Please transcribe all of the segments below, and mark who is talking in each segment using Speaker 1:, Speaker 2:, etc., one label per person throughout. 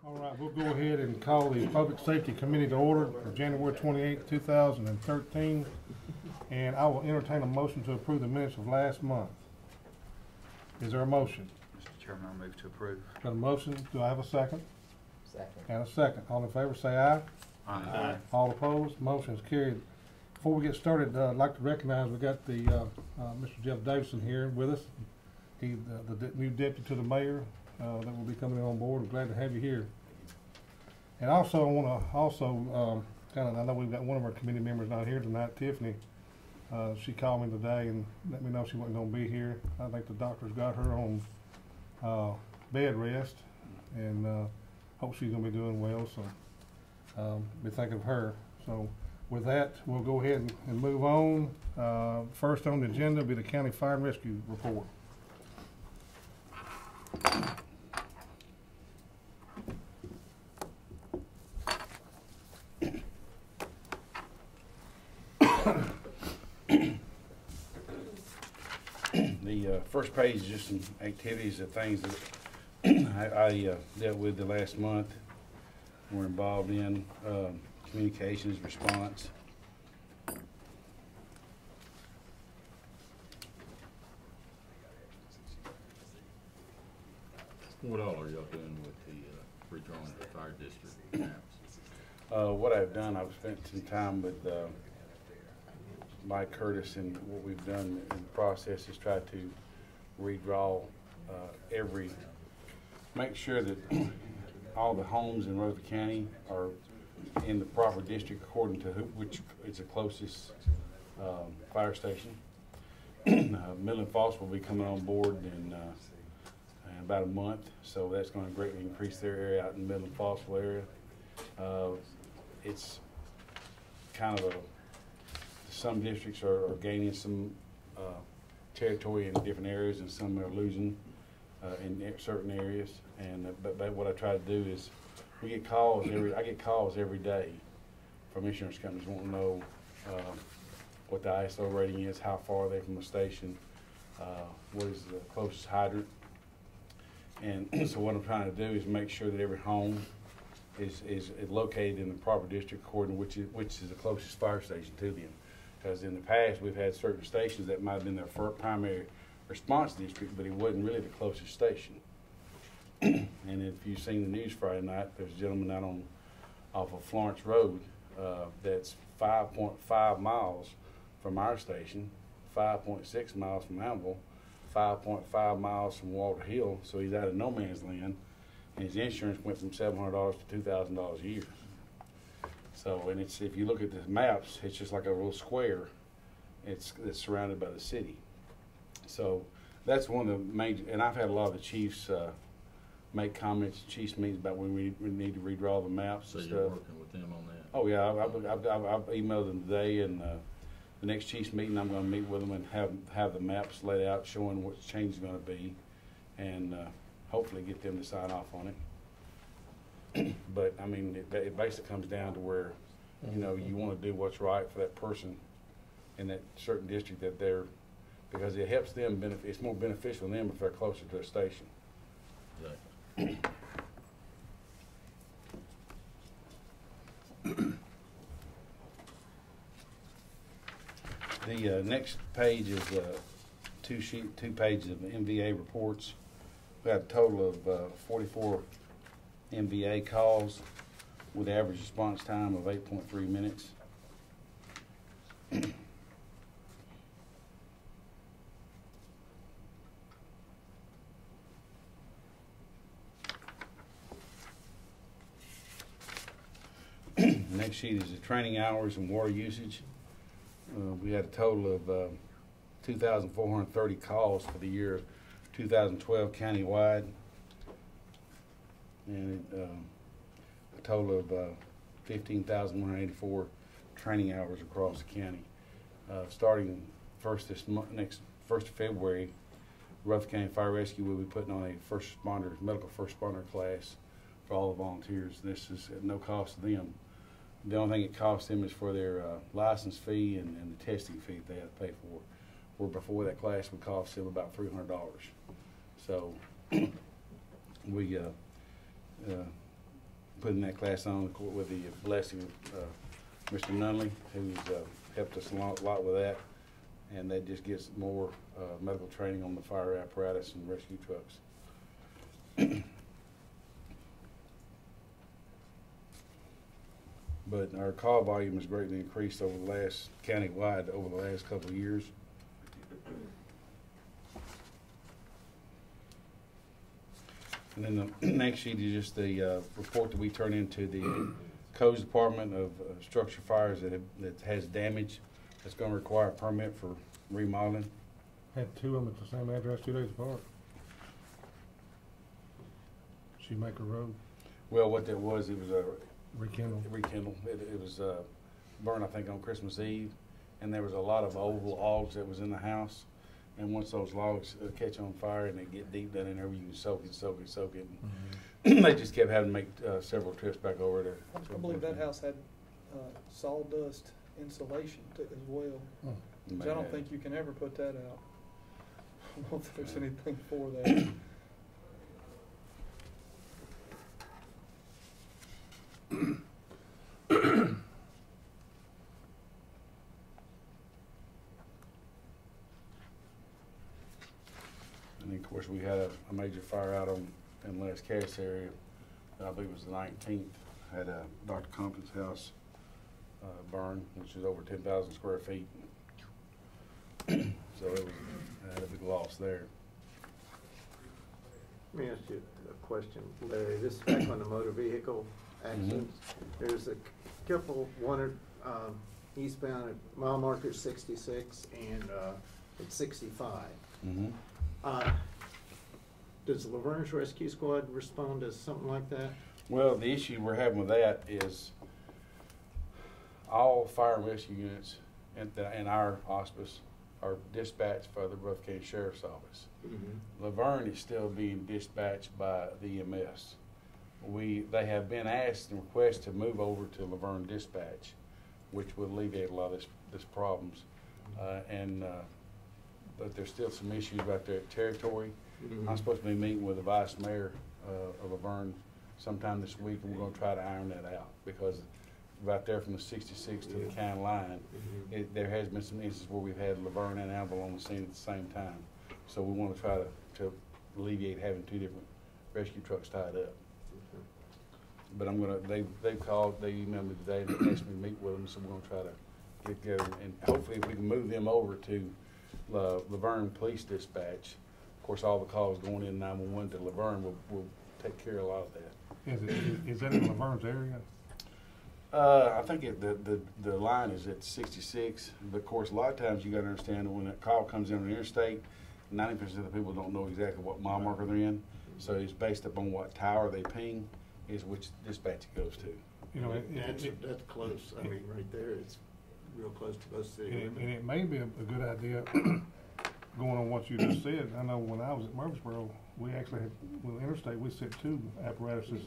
Speaker 1: All right, we'll go ahead and call the Public Safety Committee to order for January 28, 2013. And I will entertain a motion to approve the minutes of last month. Is there a motion?
Speaker 2: Mr. Chairman, I move to approve.
Speaker 1: Got a motion. Do I have a second?
Speaker 3: Second.
Speaker 1: And a second. All in favor say aye.
Speaker 2: Aye.
Speaker 1: All opposed? Motion is carried. Before we get started, I'd like to recognize we got the Mr. Jeff Davidson here with us. He's the new deputy to the mayor that will be coming on board. We're glad to have you here. And also, I want to I know we've got one of our committee members not here tonight, Tiffany. She called me today and let me know she wasn't going to be here. I think the doctor's got her on bed rest, and hope she's going to be doing well. So be thinking of her. So with that, we'll go ahead and move on. First on the agenda will be the county fire and rescue report.
Speaker 4: The first page is just some activities of things that I dealt with the last month. We're involved in communications response.
Speaker 5: What all are y'all doing with the redrawing the fire district maps?
Speaker 4: What I've done, I've spent some time with Mike Curtis, and what we've done in the process is try to redraw make sure that all the homes in Rutherford County are in the proper district according to which is the closest fire station. Midland Falls will be coming on board in about a month, so that's going to greatly increase their area out in the Midland Fossville area. It's kind of some districts are gaining some territory in different areas, and some are losing in certain areas. And but what I try to do is, I get calls every day from insurance companies wanting to know what the ISO rating is, how far are they from the station, what is the closest hydrant. And so what I'm trying to do is make sure that every home is located in the proper district according to which is the closest fire station to them. Because in the past we've had certain stations that might have been their first primary response district, but it wasn't really the closest station. And if you've seen the news Friday night, there's a gentleman out off of Florence Road that's 5.5 miles from our station, 5.6 miles from Amble, 5.5 miles from Walter Hill, so he's out of no man's land, and his insurance went from $700 to $2,000 a year. So, and it's, if you look at the maps, it's just like a little square. It's surrounded by the city. So that's one of the major, and I've had a lot of the chiefs make comments, chiefs meetings about when we need to redraw the maps.
Speaker 5: So
Speaker 4: and
Speaker 5: you're
Speaker 4: stuff.
Speaker 5: working with them on that?
Speaker 4: Oh yeah, I've emailed them today, and the next chiefs meeting I'm going to meet with them and have the maps laid out showing what the change is going to be, and hopefully get them to sign off on it. But I mean, it basically comes down to where, you know, you want to do what's right for that person in that certain district that they're, because it helps them, it's more beneficial to them if they're closer to a station. The next page is two pages of MVA reports. We have a total of 44 MVA calls with average response time of 8.3 minutes. The next sheet is the training hours and water usage. We had a total of 2,430 calls for the year 2012 countywide, and a total of 15,184 training hours across the county. Starting first of February, Rutherford County Fire Rescue will be putting on a medical first responder class for all the volunteers. This is at no cost to them. The only thing it costs them is for their license fee and the testing fee that they have to pay for. Where before that class would cost them about $300. So we putting that class on with the blessing of Mr. Nunley, who's helped us a lot with that. And that just gets more medical training on the fire apparatus and rescue trucks. But our call volume has greatly increased over the last, countywide, over the last couple of years. And then the next sheet is just the report that we turn into the codes department of structure fires that has damage that's going to require a permit for remodeling.
Speaker 1: Had two of them at the same address 2 days apart. Shoemaker Road,
Speaker 4: Well, what that was, it was a
Speaker 1: rekindle.
Speaker 4: rekindle. It was burned, I think, on Christmas Eve, and there was a lot of old logs that was in the house. And once those logs catch on fire and they get deep down in there, you can soak it.
Speaker 1: Mm-hmm.
Speaker 4: They just kept having to make several trips back over there.
Speaker 3: I believe that house had sawdust insulation as well. Which I don't think you can ever put that out. I don't know if there's anything for that.
Speaker 4: And then, of course, we had a major fire out in Les Cass area. I believe it was the 19th. Had Dr. Compton's house burned, which is over 10,000 square feet. So it was had a big loss there.
Speaker 6: Let me ask you a question, Larry. This is back on the motor vehicle accidents. There's a couple, one eastbound at mile marker 66 and at 65.
Speaker 4: Mm-hmm.
Speaker 6: Does Laverne's Rescue Squad respond to something like that?
Speaker 4: Well, the issue we're having with that is all fire and rescue units in our hospice are dispatched by the Rutherford County Sheriff's Office.
Speaker 6: Mm-hmm.
Speaker 4: Laverne is still being dispatched by the EMS. They have been asked and requested to move over to Laverne Dispatch, which would alleviate a lot of this problems. But there's still some issues out there at Territory.
Speaker 6: Mm-hmm.
Speaker 4: I'm supposed to be meeting with the vice mayor of Laverne sometime this week, and we're going to try to iron that out, because right there from the 66 to the county line,
Speaker 6: Mm-hmm.
Speaker 4: there has been some instances where we've had Laverne and Alville on the scene at the same time. So we want to try to alleviate having two different rescue trucks tied up. But I'm gonna. They emailed me today and they asked me to meet with them, so we're gonna try to get together and hopefully if we can move them over to Laverne Police Dispatch. Of course, all the calls going in 911 to Laverne will take care of a lot of that.
Speaker 1: Is that in Laverne's area?
Speaker 4: I think the line is at 66, but of course a lot of times you got to understand that when a call comes in on the interstate, 90% of the people don't know exactly what mile marker they're in, so it's based upon what tower they ping is which dispatch it goes to.
Speaker 1: You know,
Speaker 6: That's close. I mean, right there, it's real close to both city
Speaker 1: and
Speaker 6: limits.
Speaker 1: it may be a good idea, going on what you just said. I know when I was at Murfreesboro, we actually had, with the interstate, we sent two apparatuses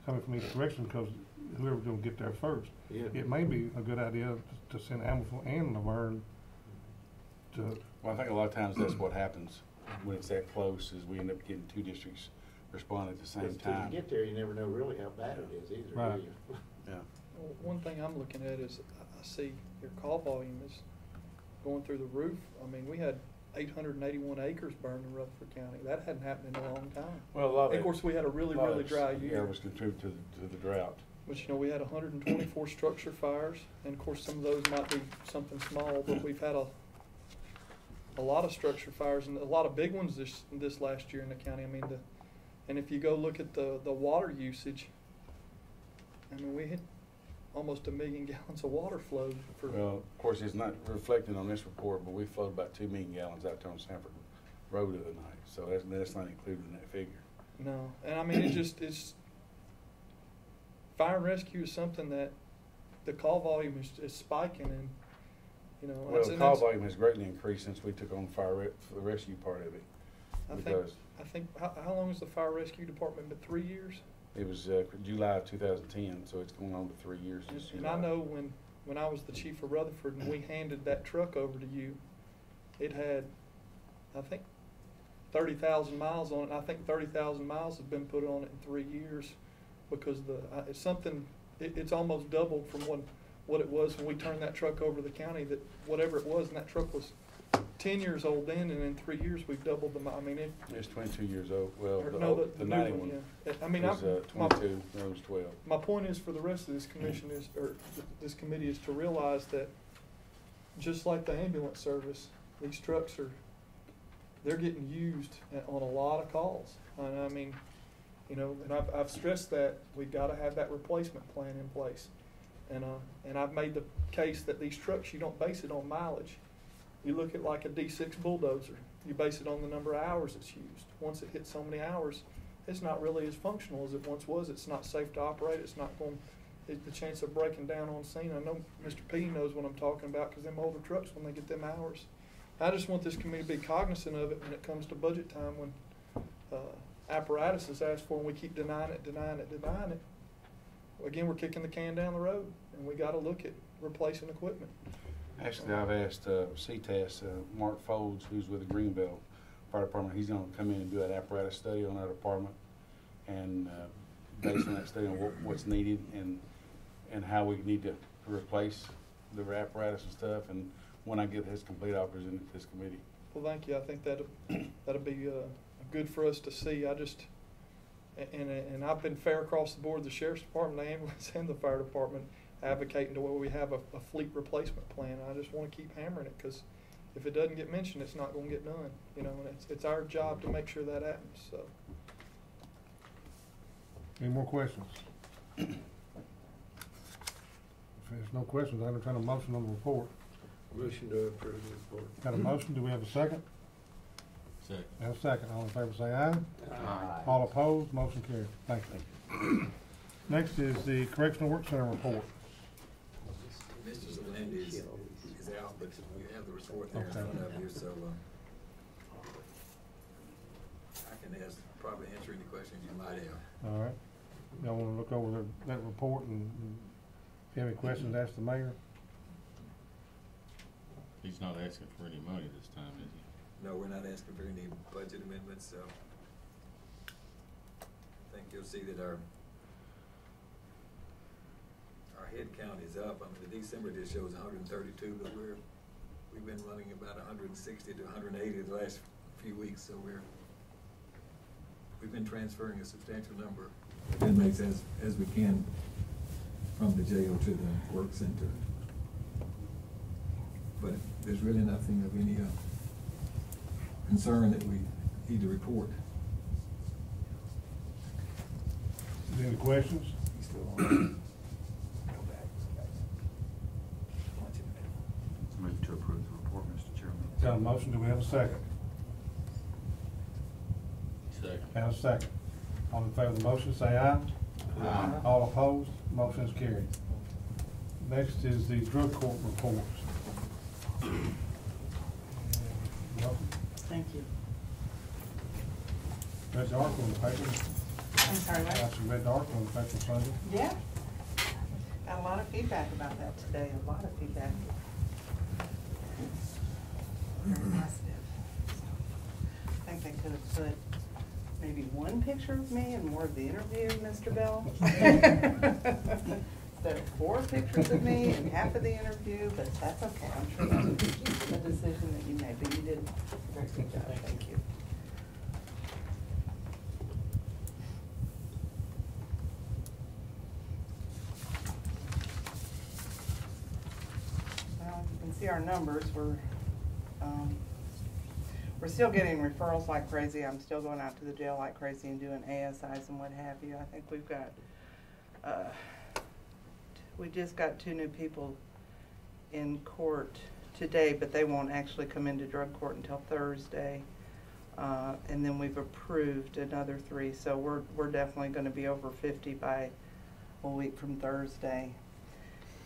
Speaker 1: coming from each direction because whoever's going to get there first.
Speaker 6: Yeah.
Speaker 1: It may be a good idea to send Hamilton and Laverne to.
Speaker 4: Well, I think a lot of times that's what happens when it's that close, is we end up getting two districts respond at the same
Speaker 6: Because till
Speaker 4: time.
Speaker 6: you get there, you never know really how bad it is either,
Speaker 1: Right.
Speaker 6: do you?
Speaker 4: Yeah.
Speaker 3: Well, one thing I'm looking at is I see your call volume is going through the roof. I mean, we had 881 acres burned in Rutherford County. That hadn't happened in a long time.
Speaker 4: Well, a lot
Speaker 3: And of course, we had a really dry year.
Speaker 4: Yeah, it was contributed to the drought.
Speaker 3: Which, you know, we had 124 structure fires, and of course, some of those might be something small, but we've had a lot of structure fires and a lot of big ones this last year in the county. I mean, and if you go look at the water usage, I mean, we had almost 1 million gallons of water flowed for.
Speaker 4: Well, of course, it's not reflected on this report, but we flowed about 2 million gallons out there on Sanford Road the other night, so that's not included in that figure.
Speaker 3: No, and I mean, it's fire and rescue is something that the call volume is spiking, and you know.
Speaker 4: Well, the call volume has greatly increased since we took on for the rescue part of it.
Speaker 3: I think how long has the fire rescue department been? 3 years?
Speaker 4: It was July of 2010, so it's going on to 3 years.
Speaker 3: And I know when I was the chief of Rutherford and we handed that truck over to you, it had, I think, 30,000 miles on it. And I think 30,000 miles have been put on it in 3 years. because it's something, it's almost doubled from what it was when we turned that truck over to the county, that whatever it was, and that truck was 10 years old then, and in 3 years, we've doubled them. I mean,
Speaker 4: It's 22 years old. Well,
Speaker 3: or
Speaker 4: the,
Speaker 3: no,
Speaker 4: old, the
Speaker 3: new
Speaker 4: 90 one
Speaker 3: yeah. I mean,
Speaker 4: was 22, that was 12.
Speaker 3: my point is for the rest of this commission is, or this committee is to realize that just like the ambulance service, these trucks they're getting used on a lot of calls. And I mean, you know, and I've stressed that we've got to have that replacement plan in place. And I've made the case that these trucks, you don't base it on mileage. You look at like a D6 bulldozer, you base it on the number of hours it's used. Once it hits so many hours, it's not really as functional as it once was. It's not safe to operate. It's not going, the chance of breaking down on scene. I know Mr. P knows what I'm talking about, because them older trucks, when they get them hours. I just want this committee to be cognizant of it when it comes to budget time, when apparatus is asked for and we keep denying it. Again, we're kicking the can down the road, and we got to look at replacing equipment.
Speaker 4: Actually, I've asked CTAS, Mark Folds, who's with the Greenbelt Fire Department, he's going to come in and do that apparatus study on our department, and based on that study on what's needed and how we need to replace the apparatus and stuff. And when I get his complete, I'll present it to this committee.
Speaker 3: Well, thank you. I think that'll be good for us to see. And I've been fair across the board, the sheriff's department, the ambulance, and the fire department, advocating to where we have a fleet replacement plan. I just want to keep hammering it, because if it doesn't get mentioned, it's not going to get done. You know, and it's our job to make sure that happens. So.
Speaker 1: Any more questions? If there's no questions, I entertain a motion on the report.
Speaker 6: Motion to approve the report.
Speaker 1: Got a motion, do we have a second?
Speaker 5: Second.
Speaker 1: Have a second, all in favor say aye.
Speaker 2: Aye.
Speaker 1: All opposed, motion carried. Thank you. Next is the Correctional Work Center report.
Speaker 7: Mr. Melendez is out, but you have the report there in front of you, so I can probably answer any questions you might have.
Speaker 1: All right. Y'all want to look over that report, and if you have any questions, ask the mayor.
Speaker 5: He's not asking for any money this time, is he?
Speaker 7: No, we're not asking for any budget amendments, so I think you'll see that our head count is up. I mean, the December just shows 132, but we've been running about 160 to 180 the last few weeks, so we've been transferring a substantial number of inmates as we can from the jail to the work center. But there's really nothing of any concern that we need to report.
Speaker 1: Any questions?
Speaker 7: He's still on.
Speaker 2: Move to approve the report, Mr. Chairman.
Speaker 1: Got a motion, do we have a second?
Speaker 5: Second.
Speaker 1: And a second. All in favor of the motion, say aye.
Speaker 2: Aye.
Speaker 1: All opposed, motion is carried. Next is the drug court reports. Welcome.
Speaker 8: Thank you.
Speaker 1: Read the article in the paper.
Speaker 8: I'm sorry, what?
Speaker 1: Actually read the article in the paper Sunday.
Speaker 8: Yeah. Got a lot of feedback about that today, a lot of feedback. Very positive. So, I think they could have put maybe one picture of me and more of the interview, Mr. Bell. Instead of 4 pictures of me and half of the interview, but that's okay. I'm sure that's a decision that you made, but you did a very good job. Thank you. Well, you can see our numbers. We're still getting referrals like crazy. I'm still going out to the jail like crazy and doing ASIs and what have you. I think we've got, we just got 2 new people in court today, but they won't actually come into drug court until Thursday. And then we've approved another 3, so we're definitely going to be over 50 by a week from Thursday.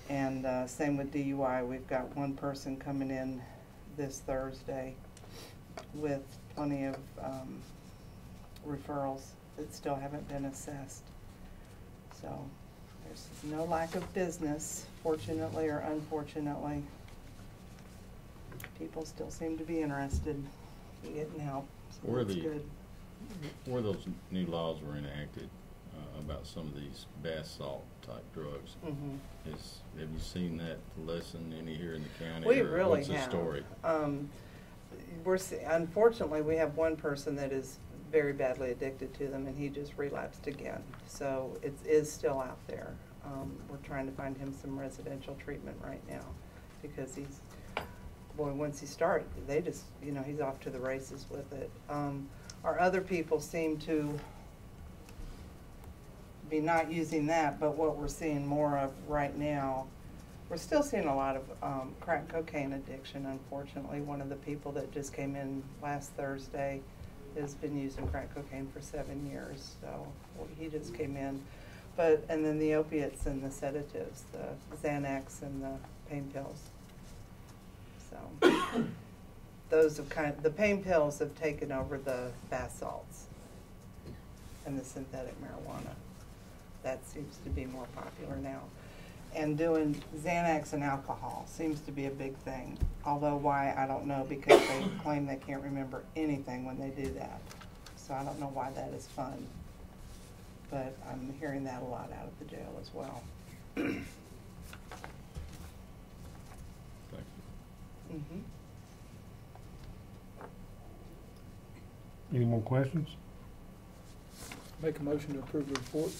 Speaker 8: And same with DUI. We've got 1 person coming in this Thursday with plenty of referrals that still haven't been assessed. So there's no lack of business, fortunately or unfortunately. People still seem to be interested in getting help, so that's good.
Speaker 5: Where those new laws were enacted, about some of these bath salt type drugs.
Speaker 8: Mhm.
Speaker 5: Have you seen that lessen any here in the county?
Speaker 8: We
Speaker 5: or
Speaker 8: really
Speaker 5: what's the
Speaker 8: have.
Speaker 5: story?
Speaker 8: Unfortunately, we have one person that is very badly addicted to them, and he just relapsed again. So it is still out there. We're trying to find him some residential treatment right now, because once he starts, they just, he's off to the races with it. Our other people seem to be not using that, but what we're seeing more of right now, we're still seeing a lot of crack cocaine addiction, unfortunately. One of the people that just came in last Thursday has been using crack cocaine for 7 years, so he just came in. And then the opiates and the sedatives, the Xanax and the pain pills. So those have the pain pills have taken over the bath salts and the synthetic marijuana. That seems to be more popular now. And doing Xanax and alcohol seems to be a big thing. Although why, I don't know, because they claim they can't remember anything when they do that. So I don't know why that is fun. But I'm hearing that a lot out of the jail as well.
Speaker 5: Thank you.
Speaker 8: Mm-hmm.
Speaker 1: Any more questions?
Speaker 3: Make a motion to approve the report.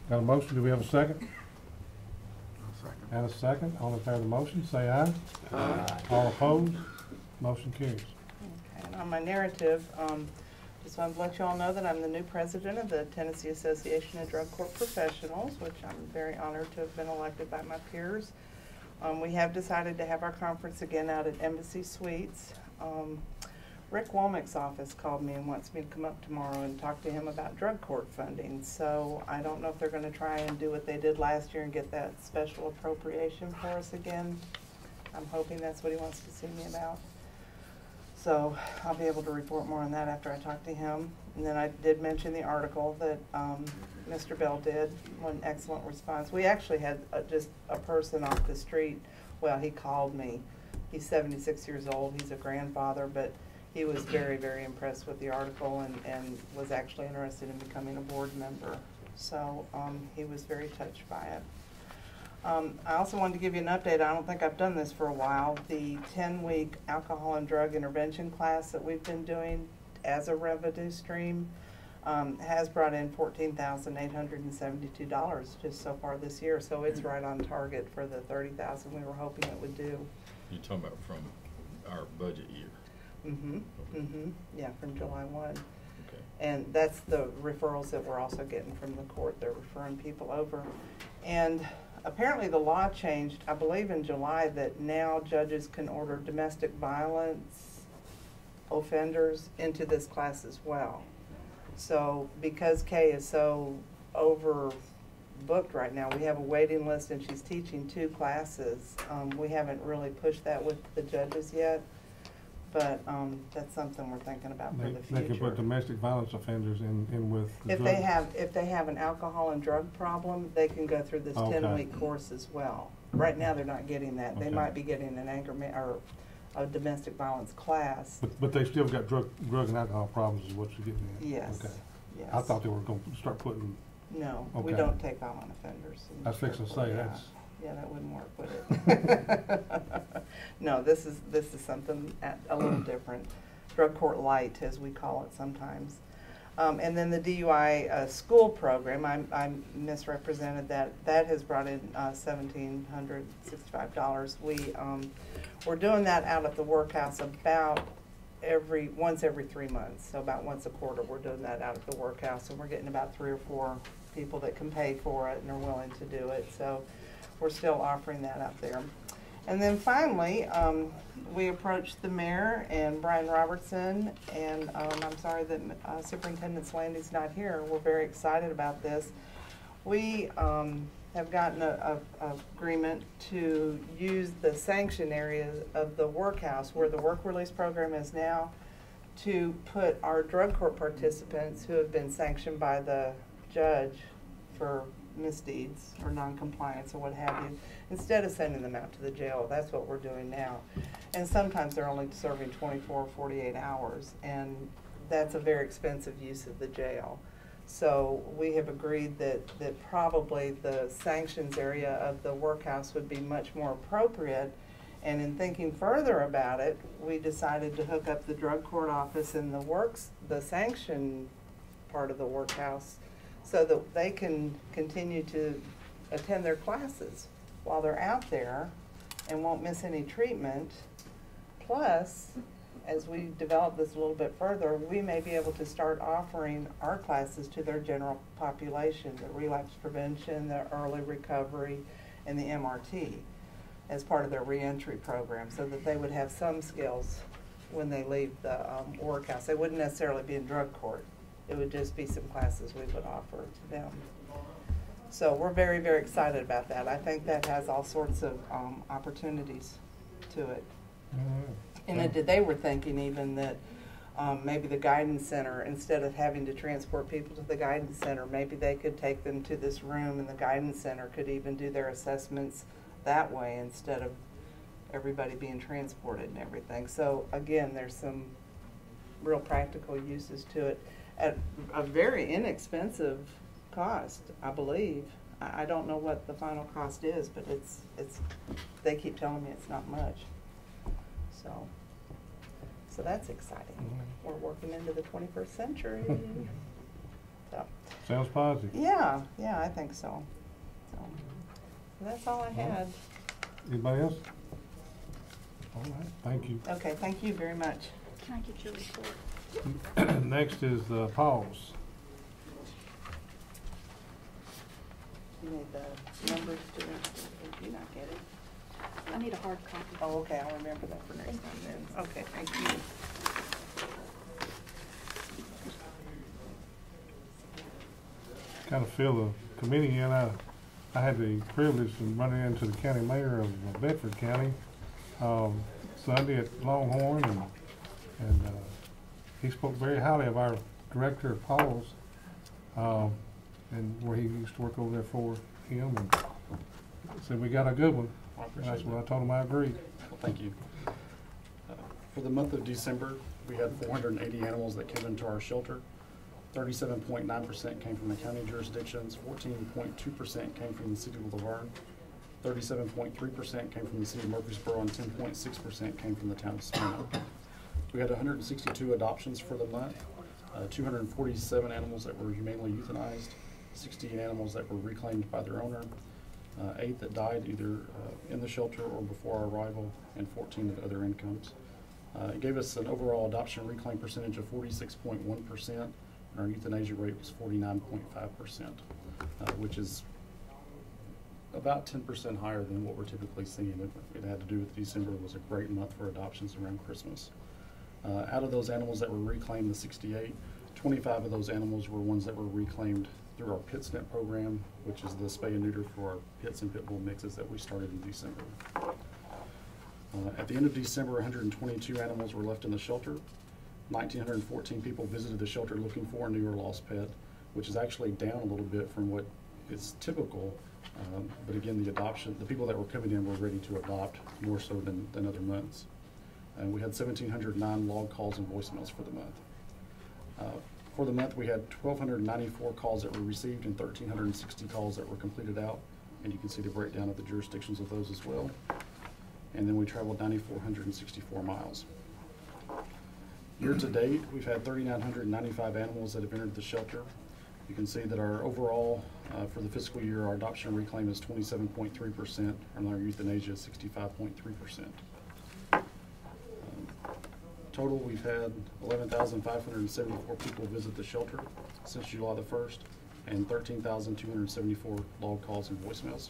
Speaker 1: Got a motion, do we have a second?
Speaker 2: Second.
Speaker 1: And a second, all in favor of the motion, say aye. Aye. All opposed, motion carries.
Speaker 8: Okay, and on my narrative, just wanted to let you all know that I'm the new president of the Tennessee Association of Drug Court Professionals, which I'm very honored to have been elected by my peers. We have decided to have our conference again out at Embassy Suites. Rick Womack's office called me and wants me to come up tomorrow and talk to him about drug court funding. So I don't know if they're going to try and do what they did last year and get that special appropriation for us again. I'm hoping that's what he wants to see me about. So I'll be able to report more on that after I talk to him. And then I did mention the article that Mr. Bell did, one excellent response. We actually had just a person off the street, well, he called me. He's 76 years old, he's a grandfather, but he was very, very impressed with the article and was actually interested in becoming a board member. So he was very touched by it. I also wanted to give you an update. I don't think I've done this for a while. The 10-week alcohol and drug intervention class that we've been doing as a revenue stream has brought in $14,872 just so far this year. So it's right on target for the $30,000 we were hoping it would do.
Speaker 5: You're talking about from our budget year?
Speaker 8: Mm-hmm. Mm-hmm. Yeah, from July 1.
Speaker 5: Okay.
Speaker 8: And that's the referrals that we're also getting from the court. They're referring people over. And apparently the law changed, I believe in July, that now judges can order domestic violence offenders into this class as well. So because Kay is so overbooked right now, we have a waiting list and she's teaching 2 classes. We haven't really pushed that with the judges yet. But that's something we're thinking about for the future.
Speaker 1: They can put domestic violence offenders in with the
Speaker 8: If they have an alcohol and drug problem, they can go through this
Speaker 1: Okay.
Speaker 8: 10-week course as well. Right now, they're not getting that. They
Speaker 1: Okay.
Speaker 8: might be getting an or a domestic violence class.
Speaker 1: But they still got drug and alcohol problems is what you're getting at?
Speaker 8: Yes.
Speaker 1: Okay.
Speaker 8: Yes.
Speaker 1: I thought they were going to start putting,
Speaker 8: No, we
Speaker 1: Okay.
Speaker 8: don't take violent offenders. in
Speaker 1: I was fixing to
Speaker 8: drug
Speaker 1: say,
Speaker 8: court.
Speaker 1: that's,
Speaker 8: Yeah, that wouldn't work, would it? No, this is something a little different. Drug court light, as we call it sometimes. And then the DUI school program, I misrepresented that. That has brought in $1,765. We're doing that out at the workhouse about once every 3 months. So about once a quarter, we're doing that out at the workhouse, and we're getting about 3 or 4 people that can pay for it and are willing to do it. So we're still offering that out there. And then finally, we approached the mayor and Brian Robertson, and I'm sorry that Superintendent Slandy's not here. We're very excited about this. We have gotten a agreement to use the sanction areas of the workhouse where the work release program is now to put our drug court participants who have been sanctioned by the judge for misdeeds or noncompliance or what have you, instead of sending them out to the jail. That's what we're doing now. And sometimes they're only serving 24 or 48 hours, and that's a very expensive use of the jail. So we have agreed that probably the sanctions area of the workhouse would be much more appropriate. And in thinking further about it, we decided to hook up the drug court office and the sanction part of the workhouse so that they can continue to attend their classes while they're out there and won't miss any treatment. Plus, as we develop this a little bit further, we may be able to start offering our classes to their general population, the relapse prevention, the early recovery, and the MRT as part of their reentry program, so that they would have some skills when they leave the workhouse. They wouldn't necessarily be in drug court. It would just be some classes we would offer to them. So we're very, very excited about that. I think that has all sorts of opportunities to it. And they were thinking even that maybe the guidance center, instead of having to transport people to the guidance center, maybe they could take them to this room and the guidance center could even do their assessments that way instead of everybody being transported and everything. So again, there's some real practical uses to it at a very inexpensive cost, I believe. I don't know what the final cost is, but it's they keep telling me it's not much. So that's exciting. We're working into the 21st century. So.
Speaker 1: Sounds positive.
Speaker 8: Yeah, I think so. So that's all I had.
Speaker 1: Anybody else? All right, thank you.
Speaker 8: Okay, thank you very much.
Speaker 9: Can I get your report?
Speaker 1: Next is Paul's.
Speaker 8: You need the numbers to, do you not get it?
Speaker 9: I need a hard copy.
Speaker 8: Oh, okay, I'll remember that for next time then. Okay, thank you.
Speaker 1: Kind of fill the committee in. I had the privilege of running into the county mayor of Bedford County Sunday at Longhorn, and he spoke very highly of our director at Paul's, and where he used to work over there for him, and said we got a good one. And that's what I told him. I agreed.
Speaker 10: Well, thank you. For the month of December, we had 480 animals that came into our shelter. 37.9% came from the county jurisdictions, 14.2% came from the city of Laverne, 37.3% came from the city of Murfreesboro, and 10.6% came from the town of Smyrna. We had 162 adoptions for the month, 247 animals that were humanely euthanized, 68 animals that were reclaimed by their owner, 8 that died either in the shelter or before our arrival, and 14 of other incomes. It gave us an overall adoption reclaim percentage of 46.1%, and our euthanasia rate was 49.5%, which is about 10% higher than what we're typically seeing. It had to do with December was a great month for adoptions around Christmas. Out of those animals that were reclaimed, the 68, 25 of those animals were ones that were reclaimed through our PitSNP program, which is the spay and neuter for our pits and pit bull mixes that we started in December. At the end of December, 122 animals were left in the shelter. 1,914 people visited the shelter looking for a new or lost pet, which is actually down a little bit from what is typical. But again, the people that were coming in were ready to adopt more so than other months. And we had 1,709 log calls and voicemails for the month. For the month, we had 1,294 calls that were received and 1,360 calls that were completed out. And you can see the breakdown of the jurisdictions of those as well. And then we traveled 9,464 miles. Year to date, we've had 3,995 animals that have entered the shelter. You can see that our overall, for the fiscal year, our adoption reclaim is 27.3%, and our euthanasia is 65.3%. Total, we've had 11,574 people visit the shelter since July the 1st, and 13,274 log calls and voicemails.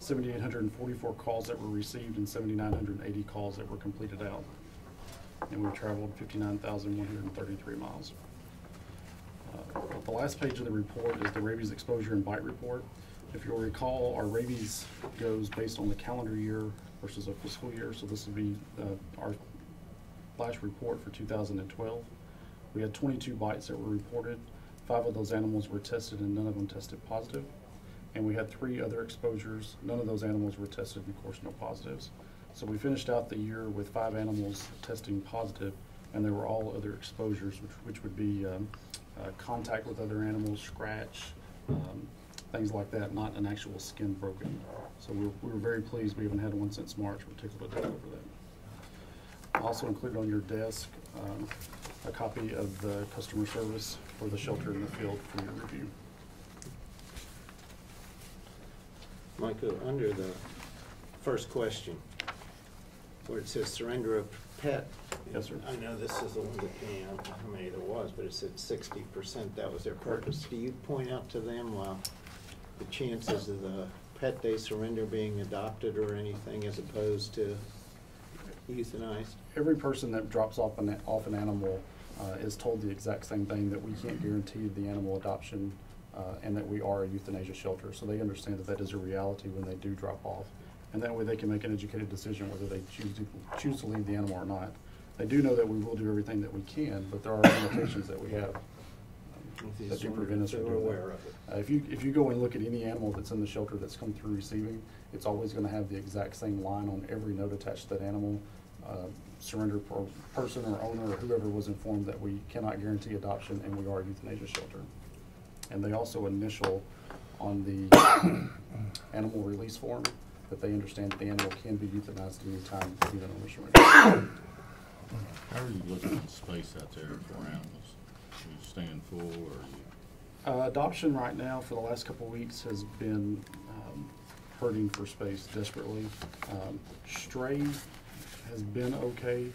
Speaker 10: 7,844 calls that were received and 7,980 calls that were completed out. And we've traveled 59,133 miles. The last page of the report is the rabies exposure and bite report. If you'll recall, our rabies goes based on the calendar year versus a fiscal year, so this will be our flash report for 2012. We had 22 bites that were reported. 5 of those animals were tested and none of them tested positive. And we had 3 other exposures. None of those animals were tested, and of course no positives. So we finished out the year with 5 animals testing positive, and there were all other exposures, which would be contact with other animals, scratch, things like that, not an actual skin broken. So we were very pleased. We haven't had one since March. We're tickled to death over that. Also included on your desk, a copy of the customer service for the shelter in the field for your review.
Speaker 6: Michael, under the first question, where it says surrender of pet.
Speaker 10: Yes, sir.
Speaker 6: I know this is the one that, I don't know how many there was, but it said 60%, that was their purpose. Do you point out to them the chances of the pet they surrender being adopted or anything as opposed to euthanized?
Speaker 10: Every person that drops off an animal is told the exact same thing, that we can't guarantee the animal adoption and that we are a euthanasia shelter. So they understand that that is a reality when they do drop off. And that way they can make an educated decision whether they choose to leave the animal or not. They do know that we will do everything that we can, but there are limitations that we have that do prevent us from doing that. If you go and look at any animal that's in the shelter that's come through receiving, it's always going to have the exact same line on every note attached to that animal. Surrender person or owner or whoever was informed that we cannot guarantee adoption and we are a euthanasia shelter. And they also initial on the animal release form that they understand that the animal can be euthanized at any time, even on surrender.
Speaker 5: How are you looking at space out there for animals? Are you staying full, or are you?
Speaker 10: Adoption right now for the last couple of weeks has been hurting for space desperately. Stray has been okay,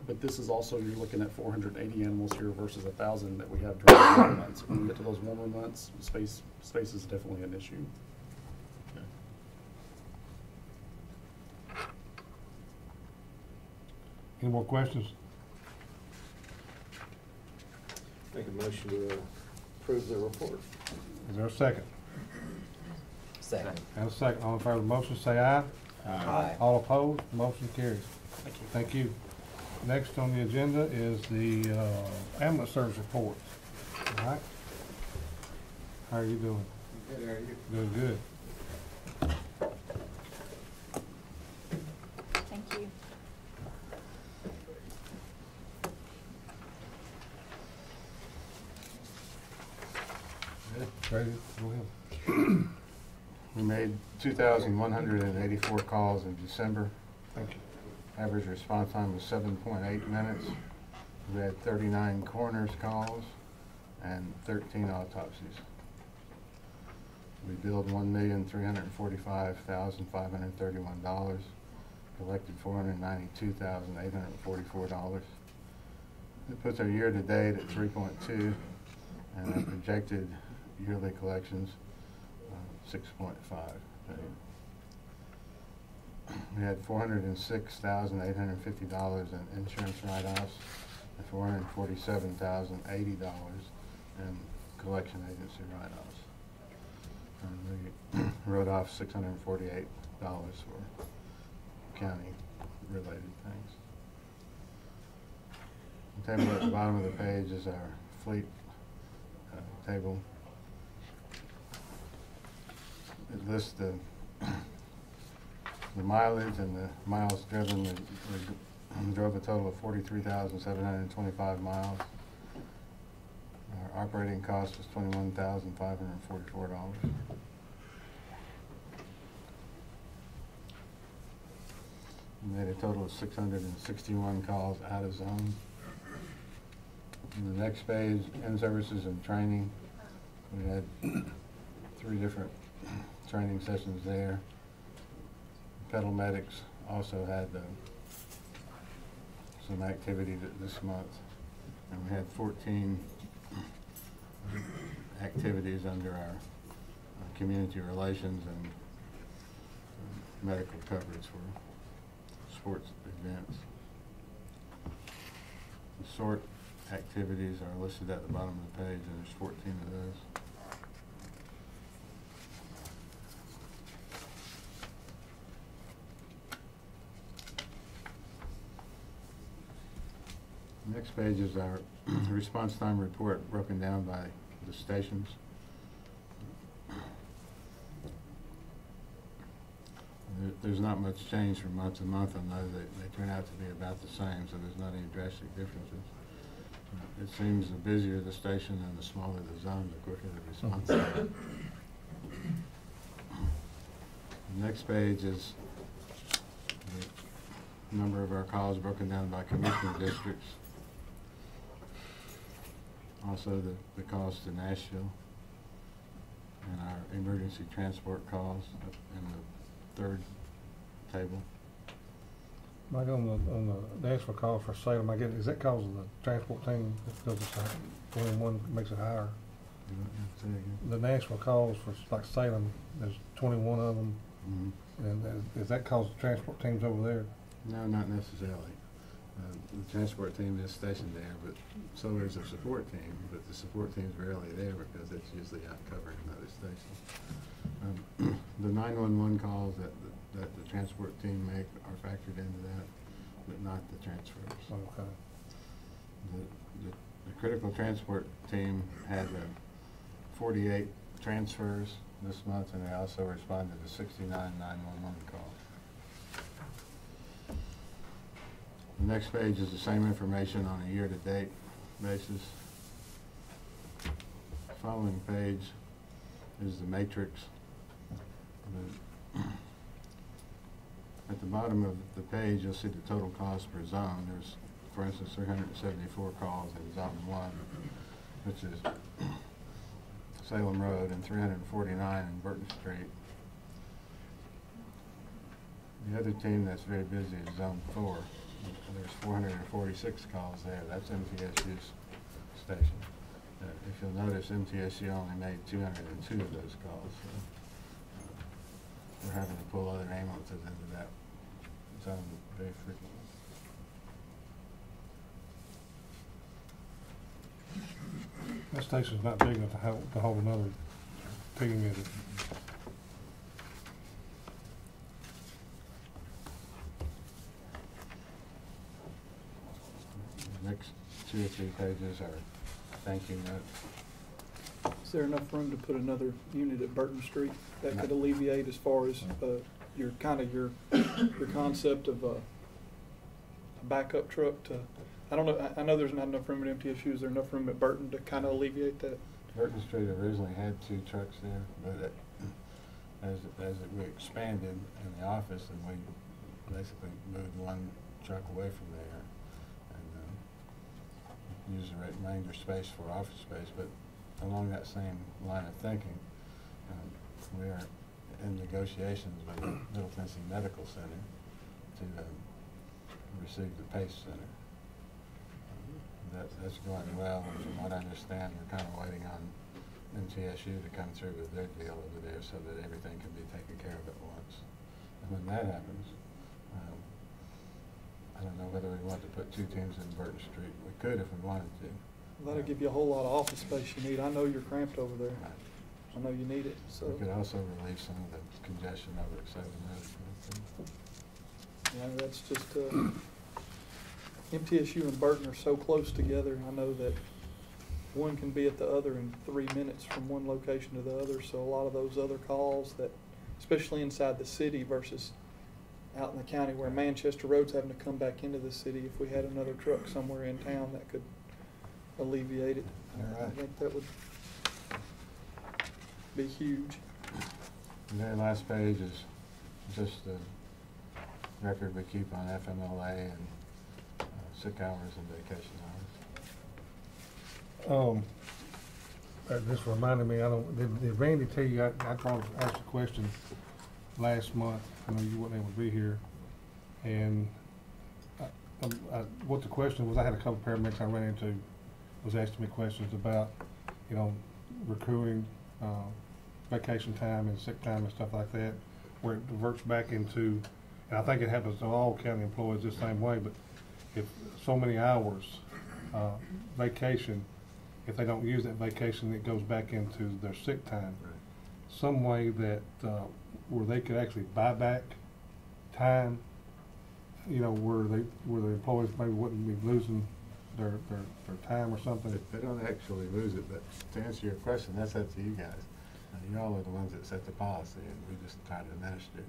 Speaker 10: but this is also, you're looking at 480 animals here versus 1,000 that we have during the warmer months. When we get to those warmer months, space is definitely an issue.
Speaker 5: Okay.
Speaker 1: Any more questions?
Speaker 6: Make a motion to approve the report.
Speaker 1: Is there a second?
Speaker 2: Second.
Speaker 1: And a second. All in favor of the motion, say aye.
Speaker 2: Aye.
Speaker 1: All opposed, motion carries.
Speaker 10: Thank you.
Speaker 1: Thank you. Next on the agenda is the ambulance service report. All right. How are you doing?
Speaker 6: Good, how are you?
Speaker 1: Doing good.
Speaker 9: Thank you.
Speaker 1: Ready? Go ahead.
Speaker 2: We made 2,184 calls in December.
Speaker 1: Thank you.
Speaker 2: Average response time was 7.8 minutes. We had 39 coroner's calls and 13 autopsies. We billed $1,345,531, collected $492,844. It puts our year-to-date at 3.2, and our projected yearly collections 6.5 million. We had $406,850 in insurance write-offs and $447,080 in collection agency write-offs. And we wrote off $648 for county-related things. The table at the bottom of the page is our fleet table. It lists the mileage and the miles driven. We drove a total of 43,725 miles. Our operating cost was $21,544. We made a total of 661 calls out of zone. On the next page, in-services and training. We had 3 different training sessions there. Pedal Medics also had some activity this month, and we had 14 activities under our community relations and medical coverage for sports events. The SORT activities are listed at the bottom of the page, and there's 14 of those. Next page is our response time report broken down by the stations. There's not much change from month to month on those. They turn out to be about the same, so there's not any drastic differences. It seems the busier the station and the smaller the zone, the quicker the response time. The next page is the number of our calls broken down by commissioner districts. Also the calls to Nashville and our emergency transport calls up in the third table.
Speaker 1: Mike, on the Nashville call for Salem, I get, is that cause of the transport team that goes to 21 makes it higher?
Speaker 2: You want to say again?
Speaker 1: The Nashville calls for like Salem, there's 21 of them,
Speaker 2: Mhm.
Speaker 1: and is that cause the transport teams over there?
Speaker 2: No, not necessarily. The transport team is stationed there, but so is the support team, but the support team's rarely there because it's usually out covering another station. The 911 calls that the transport team make are factored into that, but not the transfers.
Speaker 1: Okay.
Speaker 2: The critical transport team had 48 transfers this month, and they also responded to 69 911 calls. The next page is the same information on a year-to-date basis. The following page is the matrix. At the bottom of the page, you'll see the total cost per zone. There's, for instance, 374 calls in Zone 1, which is Salem Road, and 349 in Burton Street. The other team that's very busy is Zone 4. There's 446 calls there. That's MTSU's station. If you'll notice, MTSU only made 202 of those calls. So, we're having to pull other ambulances into that zone very frequently.
Speaker 1: That station's not big enough to hold another team, is it?
Speaker 2: The next 2 or 3 pages are thank you notes.
Speaker 3: Is there enough room to put another unit at Burton Street that could
Speaker 2: No.
Speaker 3: alleviate as far as your concept of a backup truck to, I don't know, I know there's not enough room at MTSU. Is there enough room at Burton to kind of alleviate that?
Speaker 2: Burton Street originally had 2 trucks there, but we expanded in the office, and we basically moved 1 truck away from there and used the remainder space for office space. But along that same line of thinking, we are in negotiations with the Middle Tennessee Medical Center to receive the PACE Center. That's going well, and from what I understand, we're kind of waiting on MTSU to come through with their deal over there so that everything can be taken care of at once. And when that happens, I don't know whether we want to put 2 teams in Burton Street. We could if we wanted to.
Speaker 3: That'll give you a whole lot of office space you need. I know you're cramped over there. I know you need it, so.
Speaker 2: We could also relieve some of the congestion over at 7 Road.
Speaker 3: Yeah, that's just, MTSU and Burton are so close together. I know that one can be at the other in 3 minutes from one location to the other. So a lot of those other calls that, especially inside the city versus out in the county where Manchester Road's having to come back into the city, if we had another truck somewhere in town that could alleviate it,
Speaker 2: All
Speaker 3: I
Speaker 2: right.
Speaker 3: think that would be huge.
Speaker 2: And then last page is just the record we keep on FMLA and sick hours and vacation hours.
Speaker 1: That just reminded me, did Randy tell you, I asked a question last month, I know you weren't able to be here, and what the question was, I had a couple paramedics I ran into, was asking me questions about, recruiting, vacation time and sick time and stuff like that, where it diverts back into, and I think it happens to all county employees the same way, but if so many hours, vacation, if they don't use that vacation, it goes back into their sick time.
Speaker 2: Right.
Speaker 1: Some way that, where they could actually buy back time, where the employees maybe wouldn't be losing their time or something.
Speaker 2: They don't actually lose it, but to answer your question, that's up to you guys. You all are the ones that set the policy, and we just try to administer it.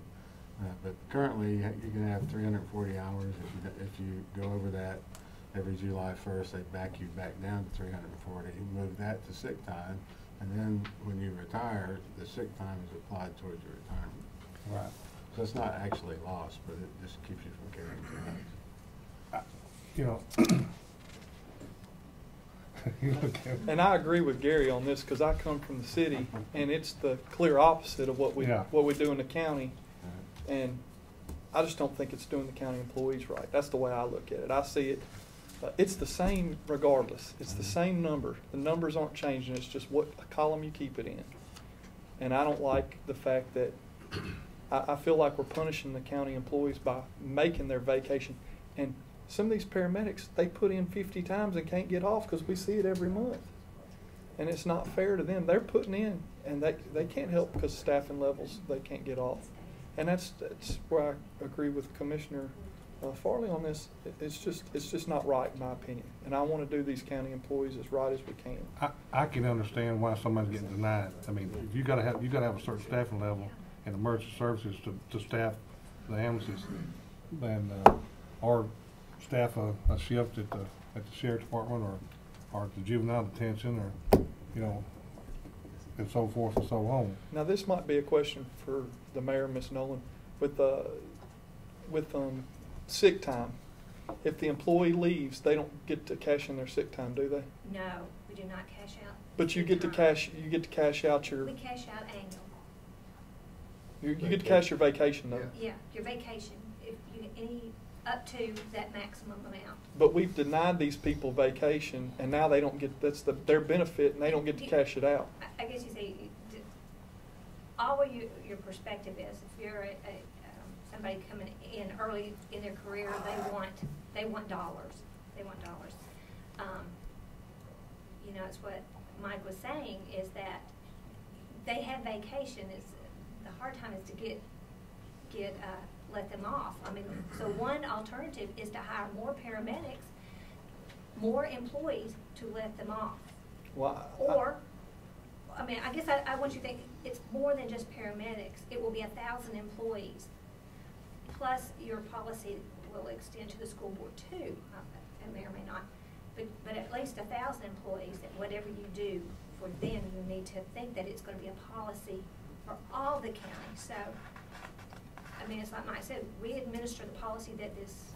Speaker 2: But currently, you can have 340 hours. If you go over that, every July 1st, they back you back down to 340, move that to sick time, and then when you retire, the sick time is applied towards your retirement.
Speaker 1: Right.
Speaker 2: So it's not actually lost, but it just keeps you from carrying too much.
Speaker 1: You know, you look at,
Speaker 3: And I agree with Gary on this because I come from the city, and it's the clear opposite of what we
Speaker 1: Yeah.
Speaker 3: do in the county. And I just don't think it's doing the county employees right. That's the way I look at it. I see it. It's the same regardless. It's the same number. The numbers aren't changing. It's just what column you keep it in. And I don't like the fact that I feel like we're punishing the county employees by making their vacation. And some of these paramedics, they put in 50 times and can't get off because we see it every month. And it's not fair to them. They're putting in, and they can't help because staffing levels, they can't get off. And that's where I agree with Commissioner Farley on this. It's just not right in my opinion. And I want to do these county employees as right as we can.
Speaker 1: I can understand why somebody's getting denied. I mean, you gotta have a certain staffing level in emergency services to staff the ambulances, and or staff a shift at the sheriff's department or the juvenile detention, or and so forth and so on.
Speaker 3: Now, this might be a question for the mayor, Ms. Nolan, with sick time. If the employee leaves, they don't get to cash in their sick time, do they?
Speaker 11: No, we do not cash out.
Speaker 3: But you get to cash. You get to cash out your.
Speaker 11: We cash out annual.
Speaker 3: You get to cash your vacation though.
Speaker 11: Yeah, your vacation. If you up to that maximum amount.
Speaker 3: But we've denied these people vacation, and now they don't get. That's their benefit, and they don't get to cash it out.
Speaker 11: I guess you say, all your perspective is, if you're somebody coming in early in their career, they want dollars. They want dollars. It's what Mike was saying is that they have vacation. The hard time is to let them off. I mean, so one alternative is to hire more paramedics, more employees to let them off.
Speaker 3: Well,
Speaker 11: I guess I want you to think it's more than just paramedics. It will be 1,000 employees. Plus, your policy will extend to the school board too. It may or may not. But at least 1,000 employees, and whatever you do for them, you need to think that it's going to be a policy for all the counties. So, it's like Mike said, we administer the policy that this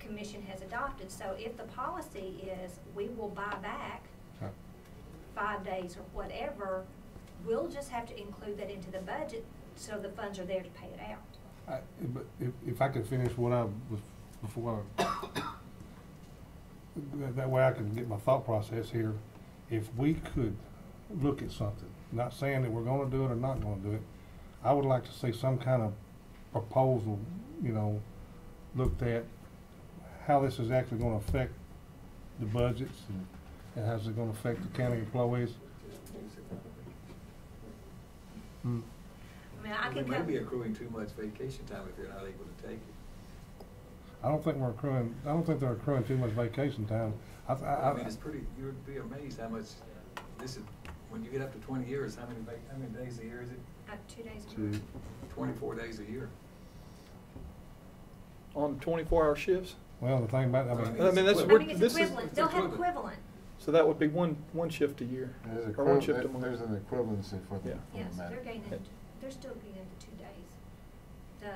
Speaker 11: commission has adopted. So if the policy is we will buy back 5 days or whatever, we'll just have to include that into the budget so the funds are there to pay it out.
Speaker 1: But if I could finish what I was before, that way I can get my thought process here. If we could look at something, not saying that we're going to do it or not going to do it, I would like to see some kind of proposal, looked at how this is actually going to affect the budgets and how's it going to affect the county employees.
Speaker 7: We may be accruing too much vacation time if you're not able to take it.
Speaker 1: I don't think they're accruing too much vacation time.
Speaker 7: It's pretty. You would be amazed how much. This is when you get up to 20 years. How many days a year is it?
Speaker 11: 2 days a year.
Speaker 7: 24 days a year.
Speaker 3: On 24-hour shifts.
Speaker 1: Well, the thing about
Speaker 11: It's equivalent. They'll have equivalent.
Speaker 3: So that would be one shift a year, or one shift a month.
Speaker 2: There's an equivalency for the
Speaker 11: Yes,
Speaker 2: medic.
Speaker 11: they're still getting into 2 days.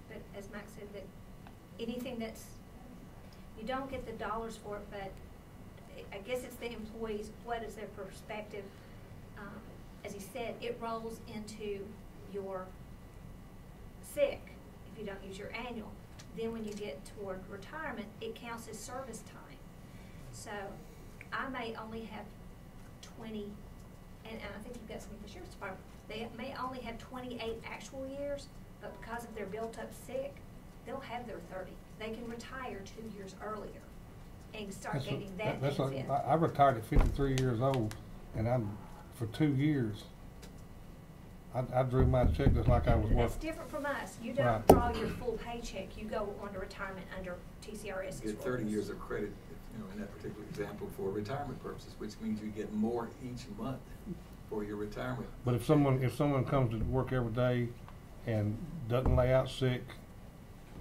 Speaker 11: But as Mike said, that anything that's, you don't get the dollars for it, but I guess it's the employees, what is their perspective? As he said, it rolls into your sick if you don't use your annual. Then when you get toward retirement, it counts as service time. So I may only have 20, and I think you've got something for the sheriff's department. They may only have 28 actual years, but because of their built-up sick, they'll have their 30. They can retire 2 years earlier and start getting that benefit.
Speaker 1: I retired at 53 years old, and for 2 years, I drew my check just like I was working.
Speaker 11: That's different from us. You don't
Speaker 1: Right.
Speaker 11: draw your full paycheck. You go on to retirement under TCRS.
Speaker 7: You get 30 years of credit, in that particular example, for retirement purposes, which means you get more each month for your retirement.
Speaker 1: But if someone comes to work every day and doesn't lay out sick,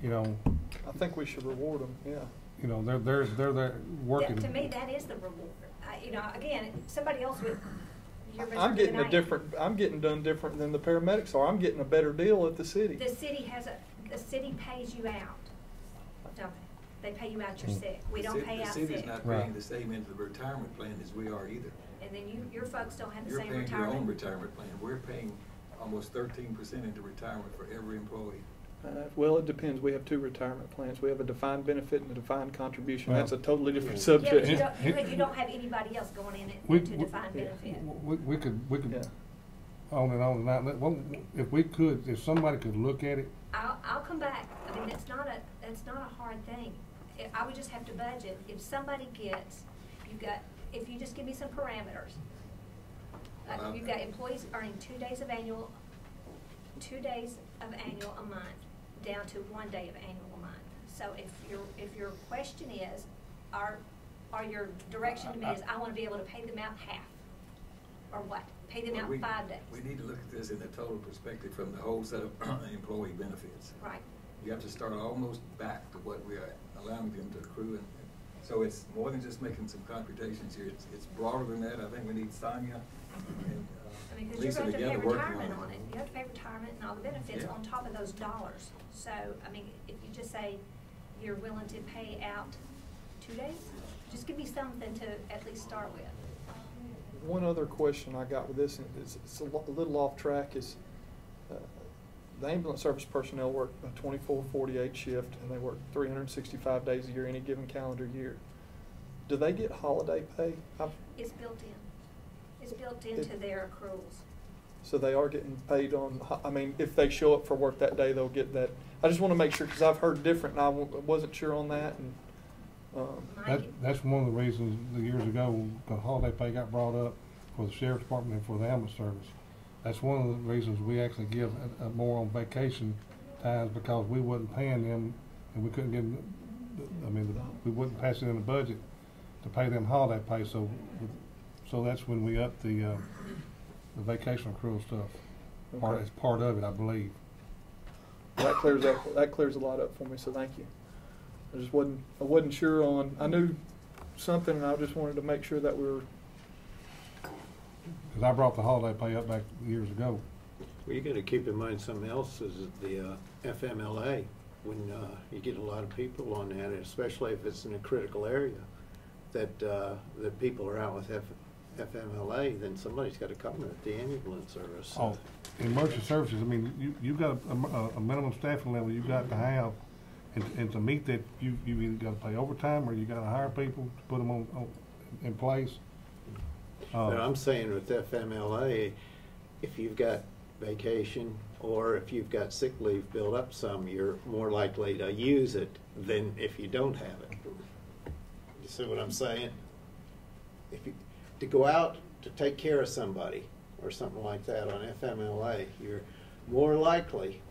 Speaker 3: I think we should reward them. Yeah.
Speaker 1: you know, they're there working.
Speaker 11: To me, that is the reward. You know, again, somebody else would, you're
Speaker 3: I'm getting
Speaker 11: than I
Speaker 3: a
Speaker 11: am.
Speaker 3: different, I'm getting done different than the paramedics are. I'm getting a better deal at the city.
Speaker 11: The city pays you out, don't they? They pay you out your sick. We don't pay out
Speaker 7: The city's
Speaker 11: sick.
Speaker 7: not
Speaker 1: Right.
Speaker 7: paying the same into the retirement plan as we are either.
Speaker 11: And then your folks don't have the
Speaker 7: You're
Speaker 11: same
Speaker 7: paying your own
Speaker 11: retirement.
Speaker 7: retirement plan. We're paying almost 13% into retirement for every employee.
Speaker 3: Well, it depends. We have two retirement plans. We have a defined benefit and a defined contribution.
Speaker 1: Well,
Speaker 3: That's a totally different
Speaker 11: Yeah, but
Speaker 3: subject.
Speaker 11: you don't have anybody else going in
Speaker 1: We-
Speaker 11: it to define benefit.
Speaker 1: We could
Speaker 3: Yeah.
Speaker 1: on and on and on. Well, if we could, if somebody could look at it,
Speaker 11: I'll come back. I mean, it's not a hard thing. I would just have to budget. If somebody gets, if you just give me some parameters. You've got employees earning 2 days of annual a month, down to 1 day of annual a month. So if your question is, or your direction to me is, I want to be able to pay them out half, or what? Pay them out 5 days.
Speaker 7: We need to look at this in the total perspective from the whole set of employee benefits.
Speaker 11: Right.
Speaker 7: You have to start almost back to what we are allowing them to accrue. And so it's more than just making some computations here. It's broader than that. I think we need Sonia and
Speaker 11: I mean, because you're
Speaker 7: Lisa
Speaker 11: going to
Speaker 7: together
Speaker 11: pay
Speaker 7: working
Speaker 11: retirement
Speaker 7: on
Speaker 11: on it. You have to pay retirement and all the benefits
Speaker 7: Yeah.
Speaker 11: on top of those dollars. So, I mean, if you just say you're willing to pay out 2 days, just give me something to at least start with.
Speaker 3: One other question I got with this, and it's a little off track, is the ambulance service personnel work a 24/48 shift, and they work 365 days a year, any given calendar year. Do they get holiday pay?
Speaker 11: It's built in. It's built into their accruals.
Speaker 3: So they are getting paid on, I mean, if they show up for work that day, they'll get that. I just want to make sure, because I've heard different, and I wasn't sure on that. And
Speaker 1: that's one of the reasons the years ago, the holiday pay got brought up for the sheriff's department and for the ambulance service. That's one of the reasons we actually give more on vacation times, because we wasn't paying them, and we couldn't give them, we wouldn't pass it in the budget to pay them holiday pay, so that's when we upped the vacation accrual stuff.
Speaker 3: Okay.
Speaker 1: It's part of it, I believe.
Speaker 3: that clears a lot up for me, so thank you. I wasn't sure on, I knew something, and I just wanted to make sure that we were.
Speaker 1: Because I brought the holiday pay up back years ago.
Speaker 6: Well, you gotta keep in mind something else is the FMLA. When you get a lot of people on that, especially if it's in a critical area, that people are out with FMLA, then somebody's got to cover it, the ambulance service.
Speaker 1: Oh, emergency services, I mean, you've got a minimum staffing level you've got to have, and to meet that, you either got to pay overtime, or you got to hire people to put them in place.
Speaker 6: But I'm saying with FMLA, if you've got vacation or if you've got sick leave built up some, you're more likely to use it than if you don't have it. You see what I'm saying? To go out to take care of somebody or something like that on FMLA, you're more likely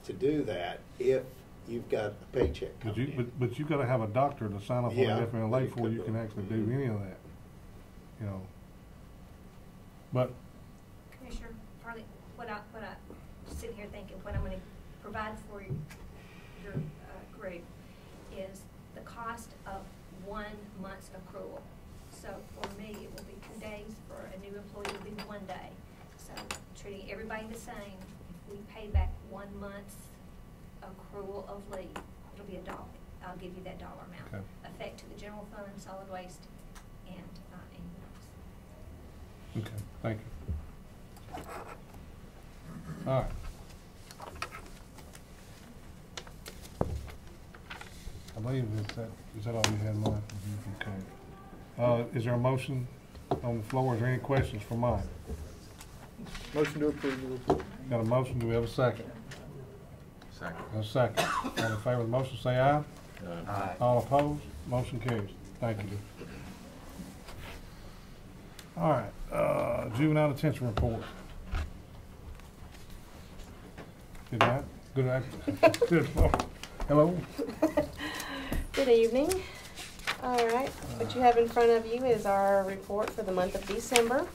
Speaker 6: to do that if you've got a paycheck coming in.
Speaker 1: But you got to have a doctor to sign up on
Speaker 6: Yeah,
Speaker 1: the FMLA
Speaker 6: you
Speaker 1: before
Speaker 6: could
Speaker 1: you
Speaker 6: do.
Speaker 1: can actually do any of that. You know. But
Speaker 11: Commissioner Farley, what I sitting here thinking, what I'm going to provide for your group is the cost of 1 month's accrual. So for me, it will be 2 days. For a new employee, it will be 1 day. So treating everybody the same, if we pay back 1 month's accrual of leave, it'll be $1. I'll give you that dollar amount.
Speaker 1: Okay.
Speaker 11: Effect to the general fund, solid waste, and ambulance.
Speaker 1: okay, thank you. All right. I believe is that all you had in mind? Okay. Is there a motion on the floor? Is there any questions for Mike?
Speaker 3: Motion to approve the report.
Speaker 1: Got a motion, do we have a second?
Speaker 5: Second.
Speaker 1: A second. All in favor of the motion, say aye.
Speaker 5: Aye.
Speaker 1: All opposed? Motion carries. Thank you. All right, juvenile detention report. Good night. Good night. Good morning. Hello.
Speaker 12: Good evening. All right, what you have in front of you is our report for the month of December,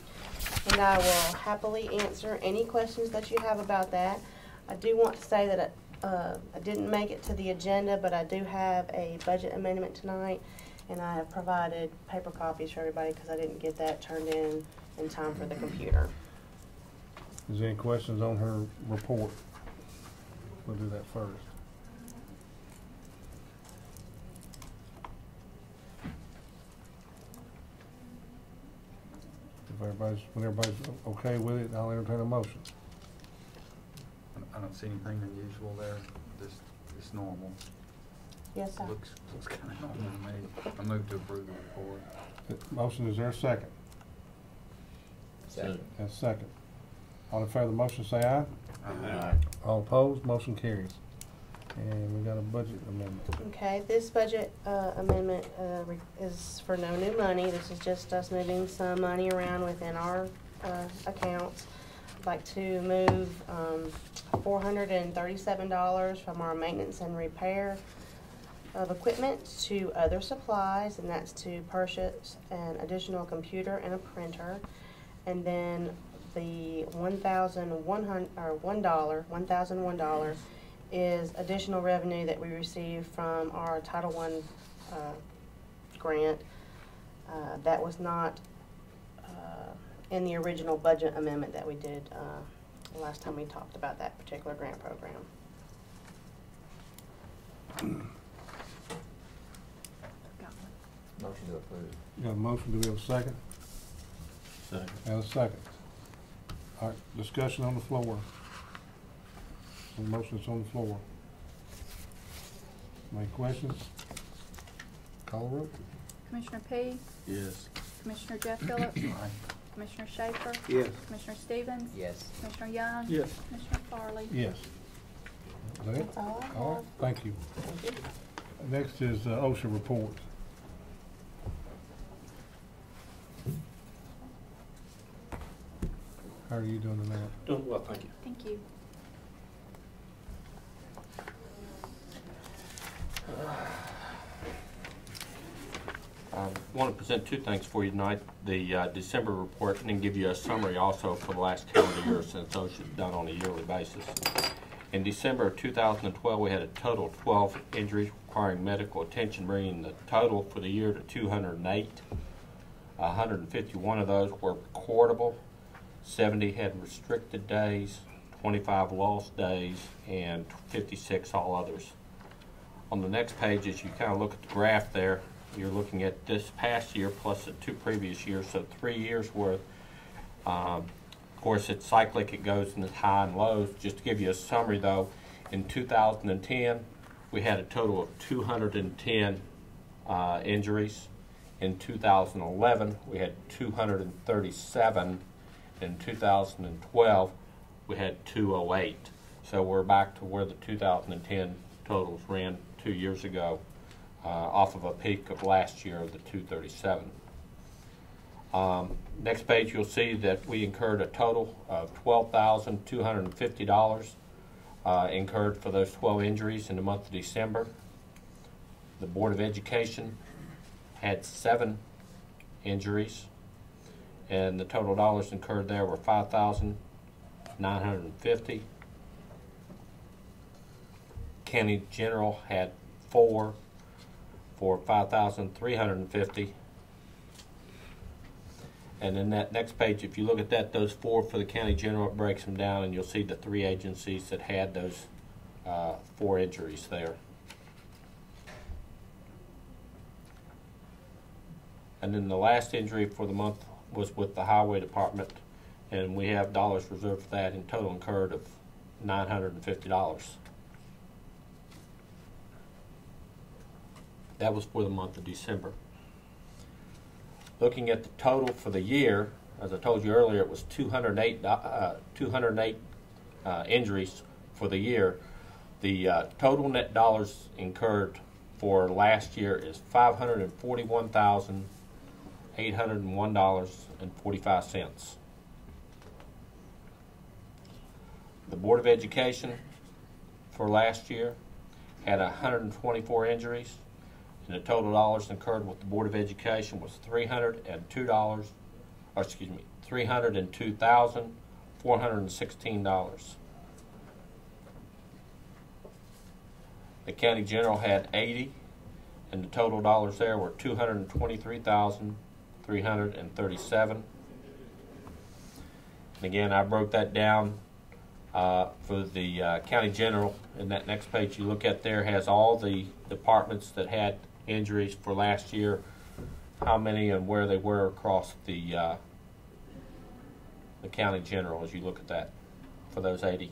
Speaker 12: and I will happily answer any questions that you have about that. I do want to say that I didn't make it to the agenda, but I do have a budget amendment tonight, and I have provided paper copies for everybody because I didn't get that turned in time for the computer.
Speaker 1: Is there any questions on her report? We'll do that first. When everybody's okay with it, I'll entertain a motion.
Speaker 13: I don't see anything unusual there, just, it's normal.
Speaker 12: Yes, sir.
Speaker 13: Looks kind of normal to me. I move to approve the report.
Speaker 1: Motion, is there a second?
Speaker 5: Second.
Speaker 1: That's second. All in favor of the motion, say aye.
Speaker 5: Aye.
Speaker 1: All opposed, motion carries. And we got a budget amendment.
Speaker 12: Okay, this budget amendment is for no new money. This is just us moving some money around within our accounts. I'd like to move $437 from our maintenance and repair of equipment to other supplies, and that's to purchase an additional computer and a printer. And then the $1,001 is additional revenue that we received from our Title I grant. That was not in the original budget amendment that we did the last time we talked about that particular grant program.
Speaker 13: Motion to approve.
Speaker 1: You got a motion, do we have a second?
Speaker 5: Second.
Speaker 1: And a second. All right, discussion on the floor. The motion is on the floor. Any questions? Call the roll.
Speaker 9: Commissioner P,
Speaker 5: Yes.
Speaker 9: Commissioner Jeff Phillips, Commissioner Schaefer,
Speaker 6: Yes.
Speaker 9: Commissioner Stevens,
Speaker 13: Yes.
Speaker 9: Commissioner Young,
Speaker 3: Yes.
Speaker 9: Commissioner Farley.
Speaker 1: Yes. Is that it?
Speaker 12: That's all I
Speaker 1: All right,
Speaker 12: have.
Speaker 1: thank you.
Speaker 12: Thank you.
Speaker 1: Next is OSHA report. How are you doing tonight?
Speaker 14: Doing well, thank you.
Speaker 9: Thank you.
Speaker 14: I want to present two things for you tonight. The December report, and then give you a summary also for the last calendar year since OSHA is done on a yearly basis. In December of 2012, we had a total of 12 injuries requiring medical attention, bringing the total for the year to 208. 151 of those were recordable, 70 had restricted days, 25 lost days, and 56 all others. On the next page, as you kind of look at the graph there, you're looking at this past year plus the 2 previous years, so 3 years worth. Of course, it's cyclic, it goes in the high and lows. Just to give you a summary though, in 2010, we had a total of 210 injuries. In 2011, we had 237. In 2012, we had 208. So we're back to where the 2010 totals ran 2 years ago, off of a peak of last year of the 237. Next page, you'll see that we incurred a total of $12,250 incurred for those 12 injuries in the month of December. The Board of Education had 7 injuries, and the total dollars incurred there were $5,950. County General had 4 for $5,350. And then that next page, if you look at that, those 4 for the County General, it breaks them down, and you'll see the 3 agencies that had those 4 injuries there. And then the last injury for the month was with the Highway Department, and we have dollars reserved for that, in total incurred of $950. That was for the month of December. Looking at the total for the year, as I told you earlier, it was 208 injuries for the year. The total net dollars incurred for last year is $541,801.45. The Board of Education for last year had 124 injuries, and the total dollars incurred with the Board of Education was $302,416. The county general had 80, and the total dollars there were $223,337. And again, I broke that down for the county general. In that next page you look at there has all the departments that had injuries for last year, how many and where they were across the county general as you look at that for those 80.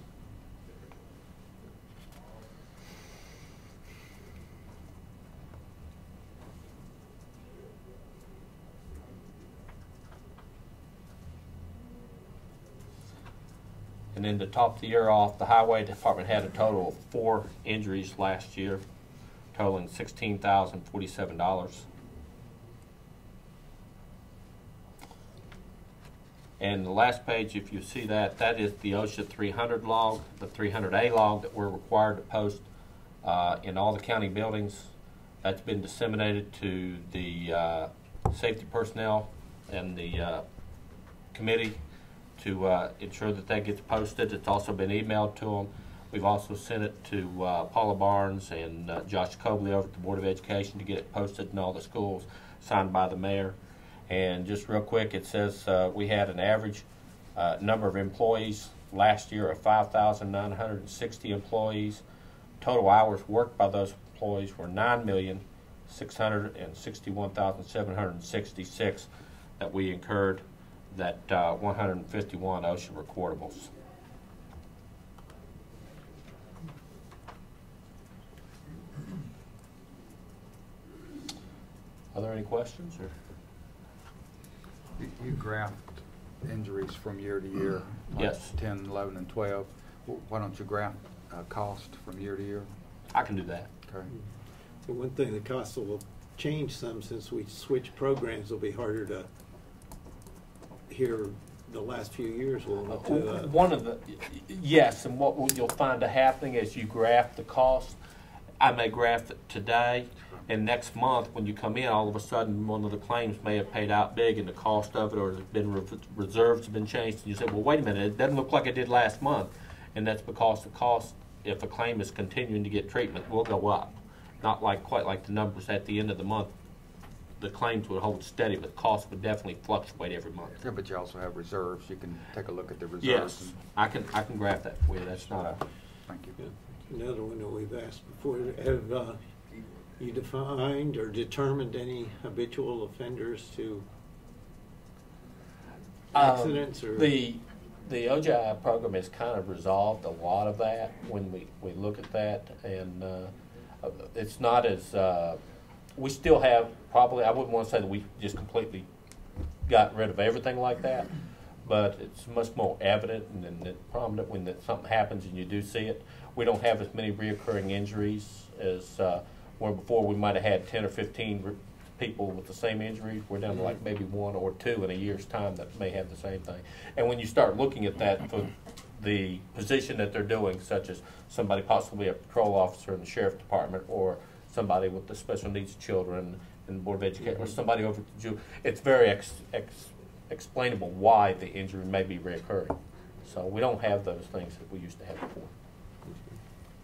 Speaker 14: And then to top the year off, the highway department had a total of 4 injuries last year, totaling $16,047. And the last page, if you see that, that is the OSHA 300 log, the 300A log that we're required to post in all the county buildings. That's been disseminated to the safety personnel and the committee to ensure that that gets posted. It's also been emailed to them. We've also sent it to Paula Barnes and Josh Cobley over at the Board of Education to get it posted in all the schools, signed by the mayor. And just real quick, it says we had an average number of employees last year of 5,960 employees. Total hours worked by those employees were 9,661,766 that we incurred that 151 OSHA recordables. Are there any questions? Or?
Speaker 13: You graphed injuries from year to year, like
Speaker 14: yes.
Speaker 13: 10, 11, and 12. Why don't you graph cost from year to year?
Speaker 14: I can do that.
Speaker 13: Okay.
Speaker 6: But one thing, the cost will change some since we switch programs. It'll be harder to hear the last few years.
Speaker 14: One of the, yes, and what you'll find happening as you graph the cost, I may graph it today, and next month when you come in, all of a sudden one of the claims may have paid out big and the cost of it or has been reserves have been changed, and you say, well, wait a minute, it doesn't look like it did last month. And that's because the cost, if a claim is continuing to get treatment, will go up. Not like quite like the numbers at the end of the month. The claims would hold steady, but costs would definitely fluctuate every month.
Speaker 13: Yeah, but you also have reserves. You can take a look at the reserves.
Speaker 14: Yes, I can graph that for you. That's not a.
Speaker 13: Thank you.
Speaker 6: Another one that we've asked before, have you defined or determined any habitual offenders to accidents? Or
Speaker 14: The OJI program has kind of resolved a lot of that when we look at that, and it's not as we still have probably, I wouldn't want to say that we just completely got rid of everything like that, but it's much more evident and prominent when something happens and you do see it. We don't have as many reoccurring injuries as where before we might have had 10 or 15 people with the same injury. We're down to like maybe 1 or 2 in a year's time that may have the same thing. And when you start looking at that for the position that they're doing, such as somebody possibly a patrol officer in the sheriff department or somebody with the special needs children in the Board of Education or somebody over at the Jew, it's very explainable why the injury may be reoccurring. So we don't have those things that we used to have before.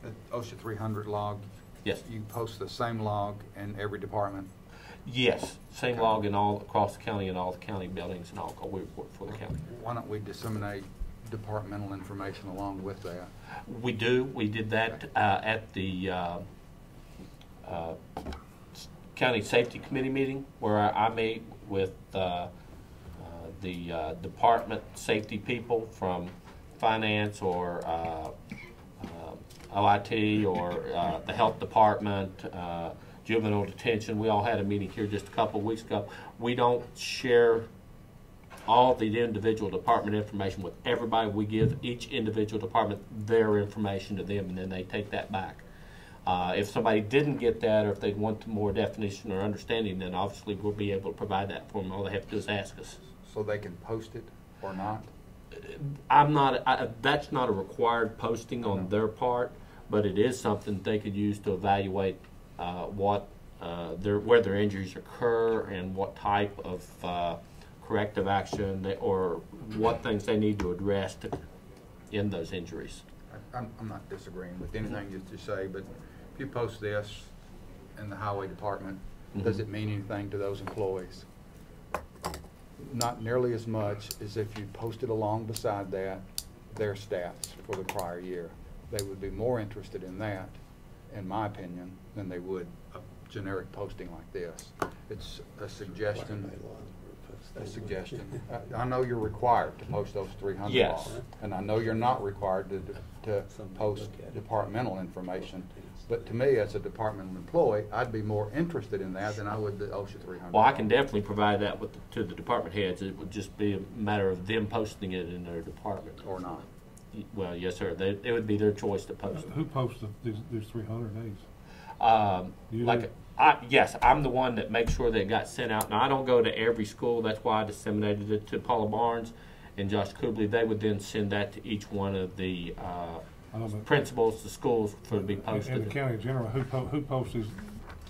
Speaker 13: The OSHA 300 log,
Speaker 14: yes.
Speaker 13: You post the same log in every department?
Speaker 14: Yes, same log in all across the county and all the county buildings and all we report for the county.
Speaker 13: Why don't we disseminate departmental information along with that?
Speaker 14: We do. We did that at the county safety committee meeting where I meet with the department safety people from finance or OIT or the health department, juvenile detention. We all had a meeting here just a couple of weeks ago. We don't share all the individual department information with everybody. We give each individual department their information to them, and then they take that back. If somebody didn't get that, or if they want more definition or understanding, then obviously we'll be able to provide that for them. All they have to do is ask us.
Speaker 13: So they can post it or not?
Speaker 14: That's not a required posting on their part, but it is something they could use to evaluate where their injuries occur and what type of corrective action or what things they need to address to end those injuries.
Speaker 13: I'm not disagreeing with anything that you say, but if you post this in the highway department, does it mean anything to those employees? Not nearly as much as if you posted along beside that their stats for the prior year. They would be more interested in that, in my opinion, than they would a generic posting like this. It's a suggestion. I know you're required to post those 300
Speaker 14: Yes.
Speaker 13: laws, and I know you're not required to post departmental information. But to me, as a departmental employee, I'd be more interested in that than I would the OSHA 300.
Speaker 14: Well, I can definitely provide that to the department heads. It would just be a matter of them posting it in their department.
Speaker 13: Or not.
Speaker 14: Well, yes, sir. It would be their choice to post it.
Speaker 1: Who posts these 300 days? You
Speaker 14: Like,
Speaker 1: do?
Speaker 14: yes, I'm the one that makes sure that it got sent out. Now, I don't go to every school. That's why I disseminated it to Paula Barnes and Josh Kubley. They would then send that to each one of the principals, the schools, for it to be posted.
Speaker 1: In the county in general, who posts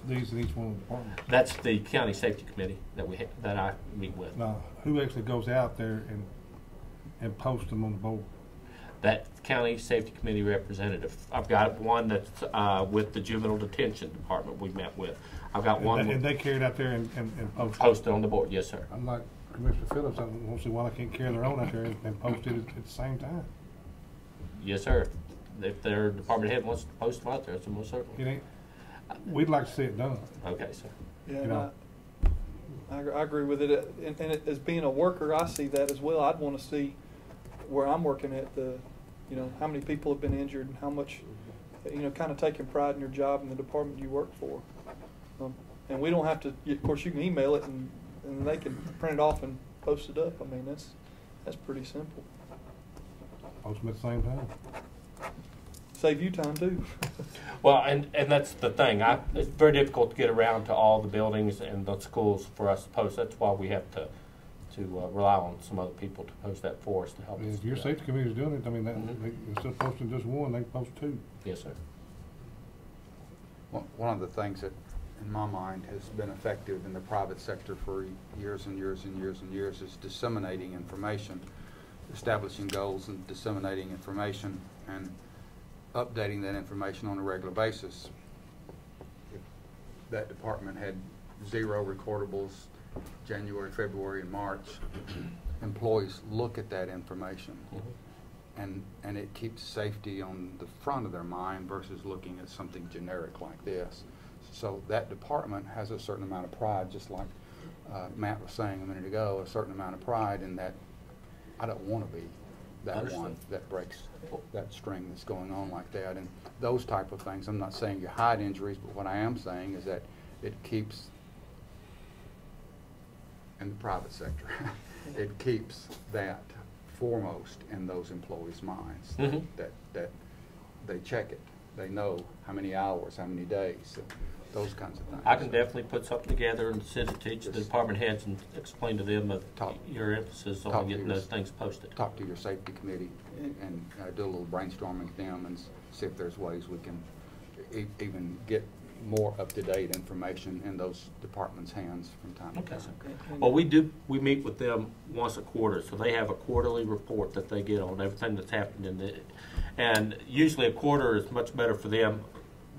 Speaker 1: these in each one of the departments?
Speaker 14: That's the county safety committee that I meet with.
Speaker 1: Now, who actually goes out there and posts them on the board?
Speaker 14: That county safety committee representative. I've got one that's with the juvenile detention department we met with. I've got one.
Speaker 1: And they carry it out there and post it?
Speaker 14: Post it on the board, yes, sir.
Speaker 1: I'm like Commissioner Phillips. I don't see why they can't carry their own out there and post it at the same time.
Speaker 14: Yes, sir. If their department head wants to post them out there, it's most certainly.
Speaker 1: It ain't, we'd like to see it done.
Speaker 14: Okay, sir.
Speaker 3: Yeah,
Speaker 1: You
Speaker 3: and
Speaker 1: know.
Speaker 3: I agree with it. And as being a worker, I see that as well. I'd want to see where I'm working at how many people have been injured and how much, kind of taking pride in your job and the department you work for. And we don't have to, of course, you can email it and they can print it off and post it up. I mean, that's pretty simple.
Speaker 1: Post them at the same time.
Speaker 3: Save you time too.
Speaker 14: Well, and that's the thing. It's very difficult to get around to all the buildings and the schools for us to post. That's why we have to rely on some other people to post that for us to help us.
Speaker 1: If your safety committee is doing it, I mean, instead of posting just one, they can post two.
Speaker 14: Yes, sir.
Speaker 13: One of the things that, in my mind, has been effective in the private sector for years and years and years and years is disseminating information, establishing goals and disseminating information and updating that information on a regular basis. If that department had 0 recordables January, February, and March, employees look at that information, and it keeps safety on the front of their mind versus looking at something generic like this. So that department has a certain amount of pride, just like Matt was saying a minute ago, a certain amount of pride in that I don't want to be that one that breaks that string that's going on like that. And those type of things, I'm not saying you hide injuries, but what I am saying is that it keeps, in the private sector, it keeps that foremost in those employees' minds, that they check it. They know how many hours, how many days, those kinds of things.
Speaker 14: I can definitely put something together and send it to each of the department heads and explain to them your emphasis on getting those things posted.
Speaker 13: Talk to your safety committee and do a little brainstorming with them and see if there's ways we can even get more up-to-date information in those departments' hands from time to time.
Speaker 14: Well, we meet with them once a quarter, so they have a quarterly report that they get on everything that's happened and usually a quarter is much better for them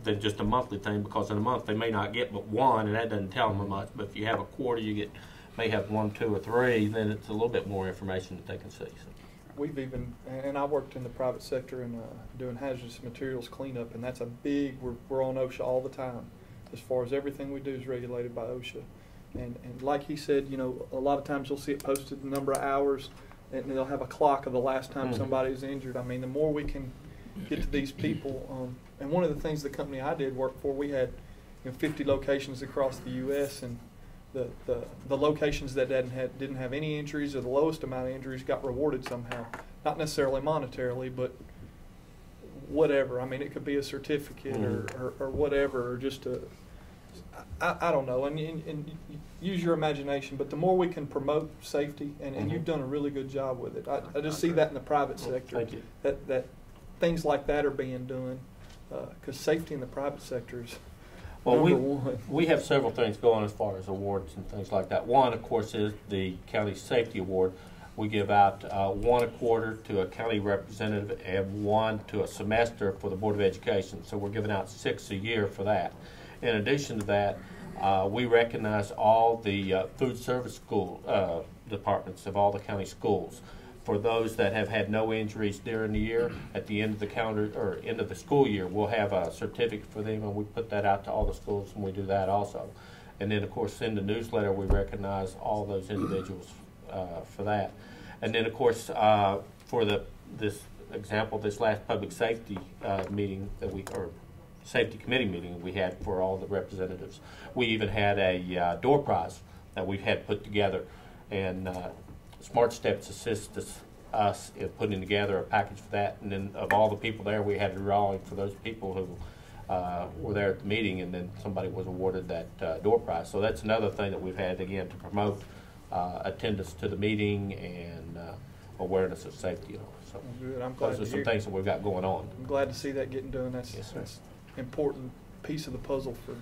Speaker 14: than just a monthly thing, because in a month they may not get but one, and that doesn't tell them much. But if you have a quarter, may have 1, 2, or 3, then it's a little bit more information that they can see. So.
Speaker 3: We've and I worked in the private sector and doing hazardous materials cleanup, and that's a big, we're on OSHA all the time. As far as everything we do is regulated by OSHA. And like he said, a lot of times you'll see it posted the number of hours, and they'll have a clock of the last time somebody's injured. I mean, the more we can get to these people, and one of the things the company I did work for, we had 50 locations across the U.S., and the locations that didn't have any injuries or the lowest amount of injuries got rewarded somehow. Not necessarily monetarily, but whatever. I mean, it could be a certificate or whatever, or just I don't know. And use your imagination, but the more we can promote safety, and you've done a really good job with it. I just see that in the private sector.
Speaker 14: Thank you.
Speaker 3: That things like that are being done, because safety in the private sector is
Speaker 14: well,
Speaker 3: number one.
Speaker 14: We have several things going as far as awards and things like that. One, of course, is the County Safety Award. We give out 1 a quarter to a county representative and 1 to a semester for the Board of Education. So we're giving out 6 a year for that. In addition to that, we recognize all the food service school departments of all the county schools. For those that have had no injuries during the year, at the end of the calendar or end of the school year, we'll have a certificate for them, and we put that out to all the schools, and we do that also. And then, of course, in the newsletter, we recognize all those individuals for that. And then, of course, for this example, this last public safety meeting that or safety committee meeting we had for all the representatives, we even had a door prize that we've had put together, and Smart Steps assists us in putting together a package for that. And then of all the people there, we had a drawing for those people who were there at the meeting, and then somebody was awarded that door prize. So that's another thing that we've had, again, to promote attendance to the meeting and awareness of safety. So
Speaker 3: good. I'm glad
Speaker 14: those are
Speaker 3: to
Speaker 14: some
Speaker 3: hear.
Speaker 14: things that we've got going on.
Speaker 3: I'm glad to see that getting done. That's
Speaker 14: Yes, sir.
Speaker 3: that's an important piece of the puzzle for.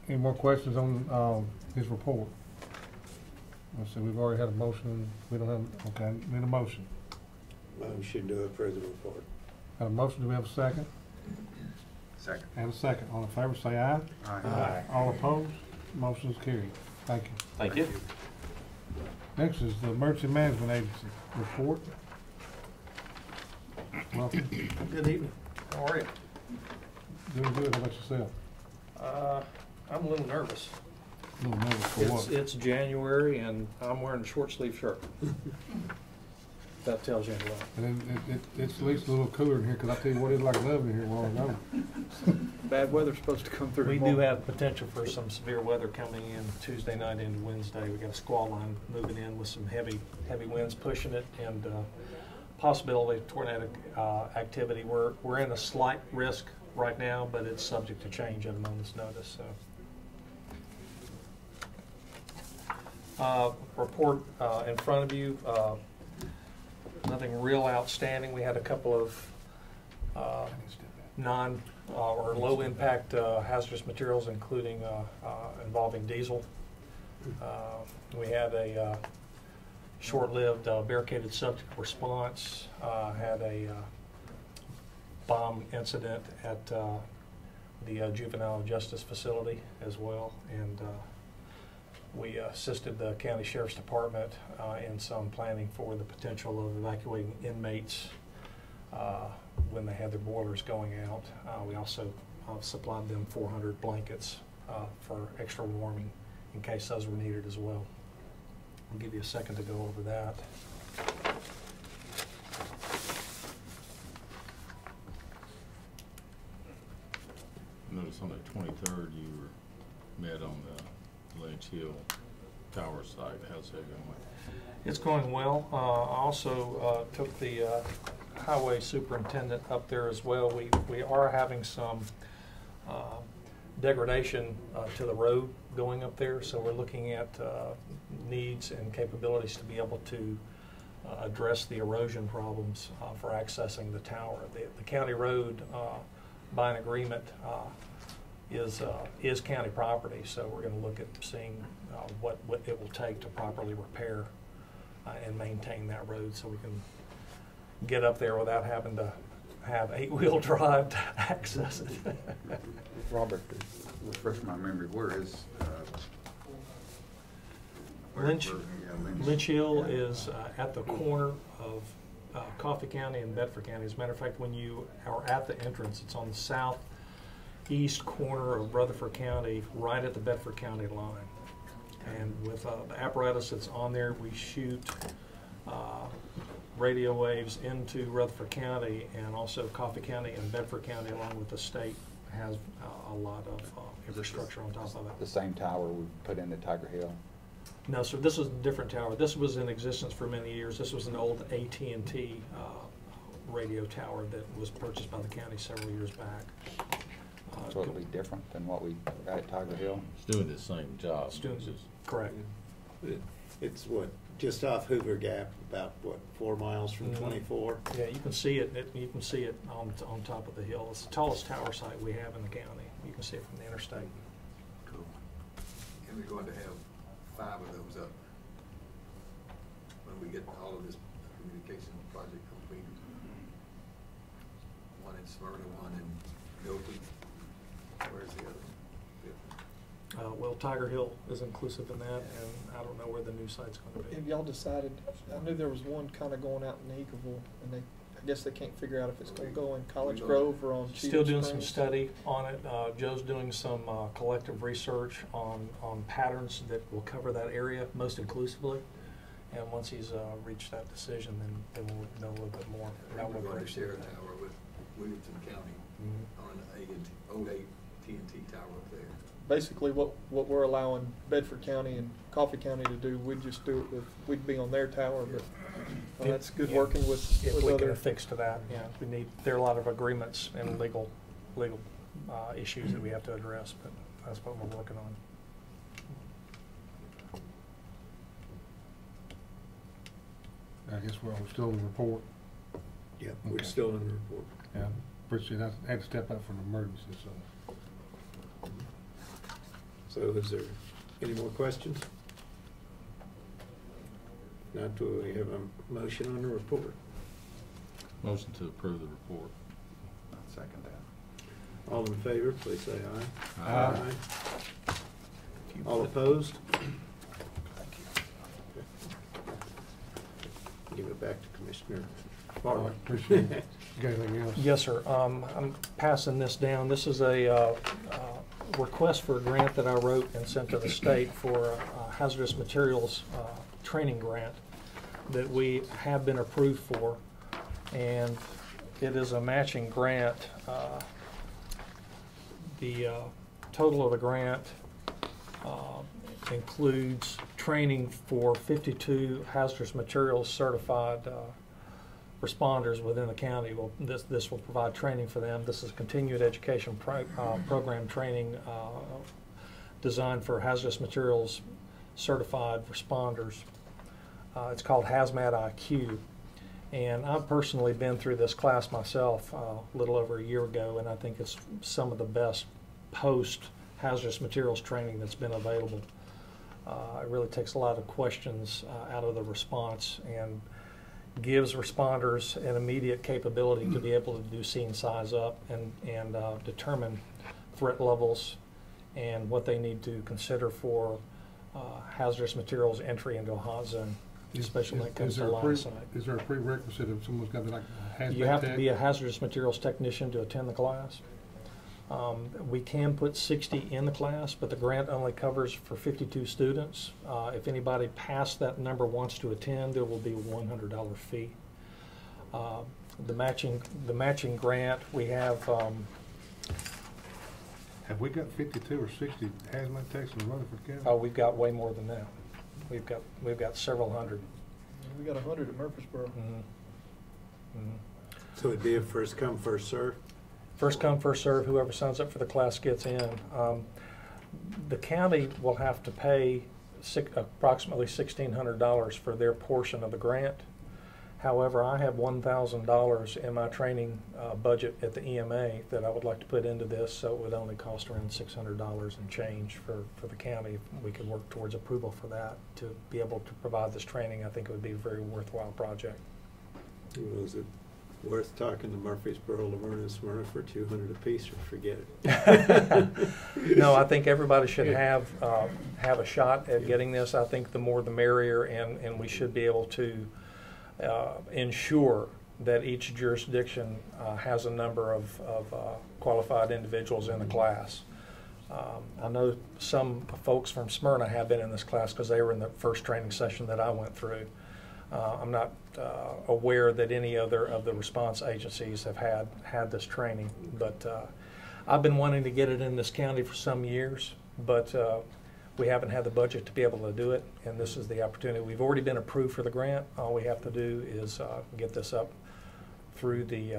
Speaker 1: Any more questions on his report? Let's see, we've already had a motion. We don't have, okay, need a motion.
Speaker 6: Motion to approve the report.
Speaker 1: Got a motion, do we have a second?
Speaker 13: Second.
Speaker 1: And a second. All in favor, say aye.
Speaker 13: Aye.
Speaker 1: All opposed? Motion is carried. Thank you.
Speaker 14: Thank you.
Speaker 1: Next is the Emergency Management Agency report. Welcome.
Speaker 15: Good evening. How are you?
Speaker 1: Doing good. How about yourself?
Speaker 15: I'm a little nervous.
Speaker 1: A little nervous for what?
Speaker 15: It's January and I'm wearing a short sleeve shirt. That tells you anything.
Speaker 1: And then it's at least a little cooler in here, because I tell you what, it's like lovely in here while ago.
Speaker 3: Bad weather's supposed to come through.
Speaker 15: We
Speaker 3: tomorrow.
Speaker 15: do have potential for some severe weather coming in Tuesday night into Wednesday. We got a squall line moving in with some heavy winds pushing it, and possibility of tornadic activity. We're in a slight risk right now, but it's subject to change at a moment's notice. So. Report in front of you. Nothing real outstanding. We had a couple of non or low impact hazardous materials, including involving diesel. We had a short-lived barricaded subject response. Had a bomb incident at the juvenile justice facility as well, and we assisted the county sheriff's department in some planning for the potential of evacuating inmates when they had their boilers going out. We also supplied them 400 blankets for extra warming in case those were needed as well. I'll give you a second to go over that.
Speaker 5: Notice on the 23rd you were met on the Lynch Hill Tower site. How's that going?
Speaker 15: It's going well. I also took the highway superintendent up there as well. We are having some degradation to the road going up there, so we're looking at needs and capabilities to be able to address the erosion problems for accessing the tower. The county road, by an agreement, is county property, so we're going to look at seeing what it will take to properly repair and maintain that road, so we can get up there without having to have 8-wheel drive to access it.
Speaker 13: Robert, refresh my memory, where is
Speaker 15: Lynch Hill is at the corner of Coffee County and Bedford County. As a matter of fact, when you are at the entrance, it's on the southeast corner of Rutherford County, right at the Bedford County line. And with the apparatus that's on there, we shoot radio waves into Rutherford County, and also Coffee County and Bedford County, along with the state, has a lot of infrastructure on top of it.
Speaker 13: the same tower we put in at Tiger Hill?
Speaker 15: No, sir, this is a different tower. This was in existence for many years. This was an old AT&T radio tower that was purchased by the county several years back.
Speaker 13: Totally different than what we got at Tiger Hill?
Speaker 5: It's doing the same job.
Speaker 15: It's doing correct.
Speaker 6: It's what, just off Hoover Gap, about what, 4 miles from 24?
Speaker 15: Yeah, you can see it. You can see it on top of the hill. It's the tallest tower site we have in the county. You can see it from the interstate.
Speaker 7: Cool. And we're going to have 5 of those up. we get all of this communication project completed. One in Smyrna, one in Milton. Where's the other?
Speaker 15: Well, Tiger Hill is inclusive in that, and I don't know where the new site's going to be.
Speaker 3: Have y'all decided, I knew there was one kind of going out in Eagleville, and I guess they can't figure out if it's going to go in College Grove or on Cheatham
Speaker 15: Still doing some
Speaker 3: Springs.
Speaker 15: study on it. Joe's doing some collective research on patterns that will cover that area most inclusively. And once he's reached that decision, then we'll know a little bit more about
Speaker 7: We're
Speaker 15: what
Speaker 7: going
Speaker 15: we're
Speaker 7: to share a tower with Williamson County on old AT&T tower up there.
Speaker 3: Basically, what we're allowing Bedford County and Coffee County to do, we'd just do it with, we'd be on their tower, but that's good working with
Speaker 15: if we can
Speaker 3: other.
Speaker 15: affix to that. Yeah, there are a lot of agreements and legal issues that we have to address, but that's what we're working on.
Speaker 1: I guess we're still in the report.
Speaker 16: Yeah, we're
Speaker 1: Okay.
Speaker 16: still in the report.
Speaker 1: Yeah, appreciate that. I had to step out for an emergency, so.
Speaker 16: So is there any more questions? Not do we have a motion on the report?
Speaker 5: Motion to approve the report.
Speaker 13: I'll second that.
Speaker 16: All in favor, please say aye.
Speaker 5: Aye.
Speaker 16: All opposed? Give it back to Commissioner Farley.
Speaker 1: Appreciate it. You got anything else?
Speaker 15: Yes, sir. I'm passing this down. This is a request for a grant that I wrote and sent to the state for a hazardous materials training grant that we have been approved for, and it is a matching grant. The total of the grant includes training for 52 hazardous materials certified responders within the county. Well, this will provide training for them. This is a continued education program training designed for hazardous materials certified responders. It's called Hazmat IQ. And I've personally been through this class myself a little over a year ago, and I think it's some of the best post-hazardous materials training that's been available. It really takes a lot of questions out of the response and gives responders an immediate capability to be able to do scene size up and determine threat levels and what they need to consider for hazardous materials entry into a hot zone, especially when it comes to line of sight.
Speaker 1: Is there a prerequisite if someone's got to be like a hazmat
Speaker 15: You have to
Speaker 1: tech?
Speaker 15: be a hazardous materials technician to attend the class. We can put 60 in the class, but the grant only covers for 52 students. If anybody past that number wants to attend, there will be a $100 fee. The matching grant, we have.
Speaker 1: Have we got 52 or 60 hazmat techs in Rutherford County?
Speaker 15: Oh, we've got way more than that. We've got several hundred.
Speaker 3: We got 100 at Murfreesboro.
Speaker 16: So it'd be a first come, first serve?
Speaker 15: First come, first serve. Whoever signs up for the class gets in. The county will have to pay approximately $1,600 for their portion of the grant. However, I have $1,000 in my training budget at the EMA that I would like to put into this, so it would only cost around $600 and change for the county. If we could work towards approval for that to be able to provide this training, I think it would be a very worthwhile project.
Speaker 16: Was it worth talking to Murfreesboro, Laverne, and Smyrna for $200 apiece, or forget it?
Speaker 15: No, I think everybody should have a shot at getting this. I think the more the merrier, and we should be able to ensure that each jurisdiction has a number of qualified individuals in the class. I know some folks from Smyrna have been in this class because they were in the first training session that I went through. I'm not aware that any other of the response agencies have had this training, but I've been wanting to get it in this county for some years, but we haven't had the budget to be able to do it, and this is the opportunity. We've already been approved for the grant. All we have to do is get this up through the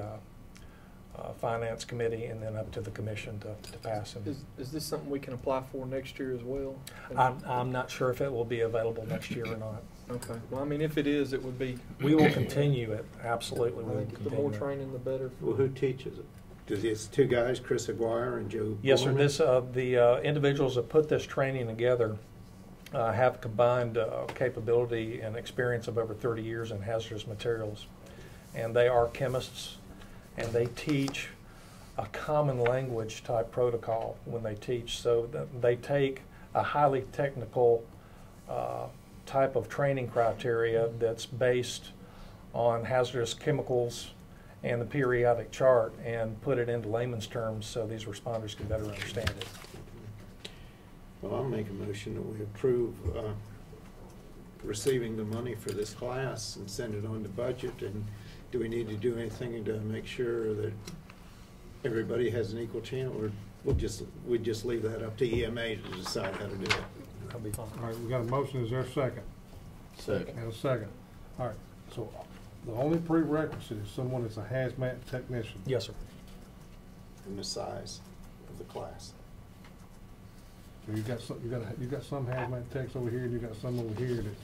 Speaker 15: Finance Committee and then up to the Commission to pass.
Speaker 3: Is this something we can apply for next year as well?
Speaker 15: I'm not sure if it will be available next year or not.
Speaker 3: Okay. Well, I mean, if it is, it would be.
Speaker 15: We will continue it, absolutely.
Speaker 3: I
Speaker 15: We will
Speaker 3: think the
Speaker 15: continue
Speaker 3: more
Speaker 15: it.
Speaker 3: training, the better.
Speaker 16: Well, who teaches it? It's two guys, Chris Aguirre and Joe
Speaker 15: Yes, sir.
Speaker 16: Borman?
Speaker 15: The individuals that put this training together have combined capability and experience of over 30 years in hazardous materials. And they are chemists, and they teach a common language type protocol when they teach. So that they take a highly technical type of training criteria that's based on hazardous chemicals and the periodic chart and put it into layman's terms so these responders can better understand it.
Speaker 16: Well, I'll make a motion that we approve receiving the money for this class and send it on to budget. And do we need to do anything to make sure that everybody has an equal chance, or we'd just leave that up to EMA to decide how to do it?
Speaker 15: That'll be fine.
Speaker 1: All right, we got a motion, is there a second?
Speaker 5: Second.
Speaker 1: And a second. All right, so the only prerequisite is someone that's a hazmat technician.
Speaker 15: Yes, sir.
Speaker 16: And the size of the class.
Speaker 1: So you got some hazmat techs over here, and you got some over here that.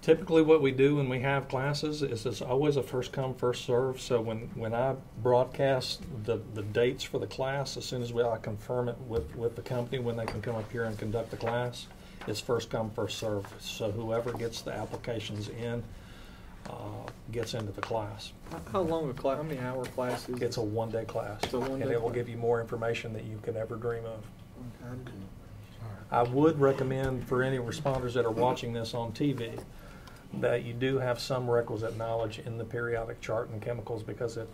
Speaker 15: Typically what we do when we have classes is it's always a first come, first serve. So when I broadcast the dates for the class, as soon as I confirm it with the company when they can come up here and conduct the class, it's first come, first serve. So whoever gets the applications in gets into the class.
Speaker 3: How long a class, how many hour class is it?
Speaker 15: It's a one-day class.
Speaker 3: It's a one-day
Speaker 15: and it will
Speaker 3: class.
Speaker 15: give you more information that you could ever dream of.
Speaker 3: Okay.
Speaker 15: I would recommend for any responders that are watching this on TV that you do have some requisite knowledge in the periodic chart and chemicals, because it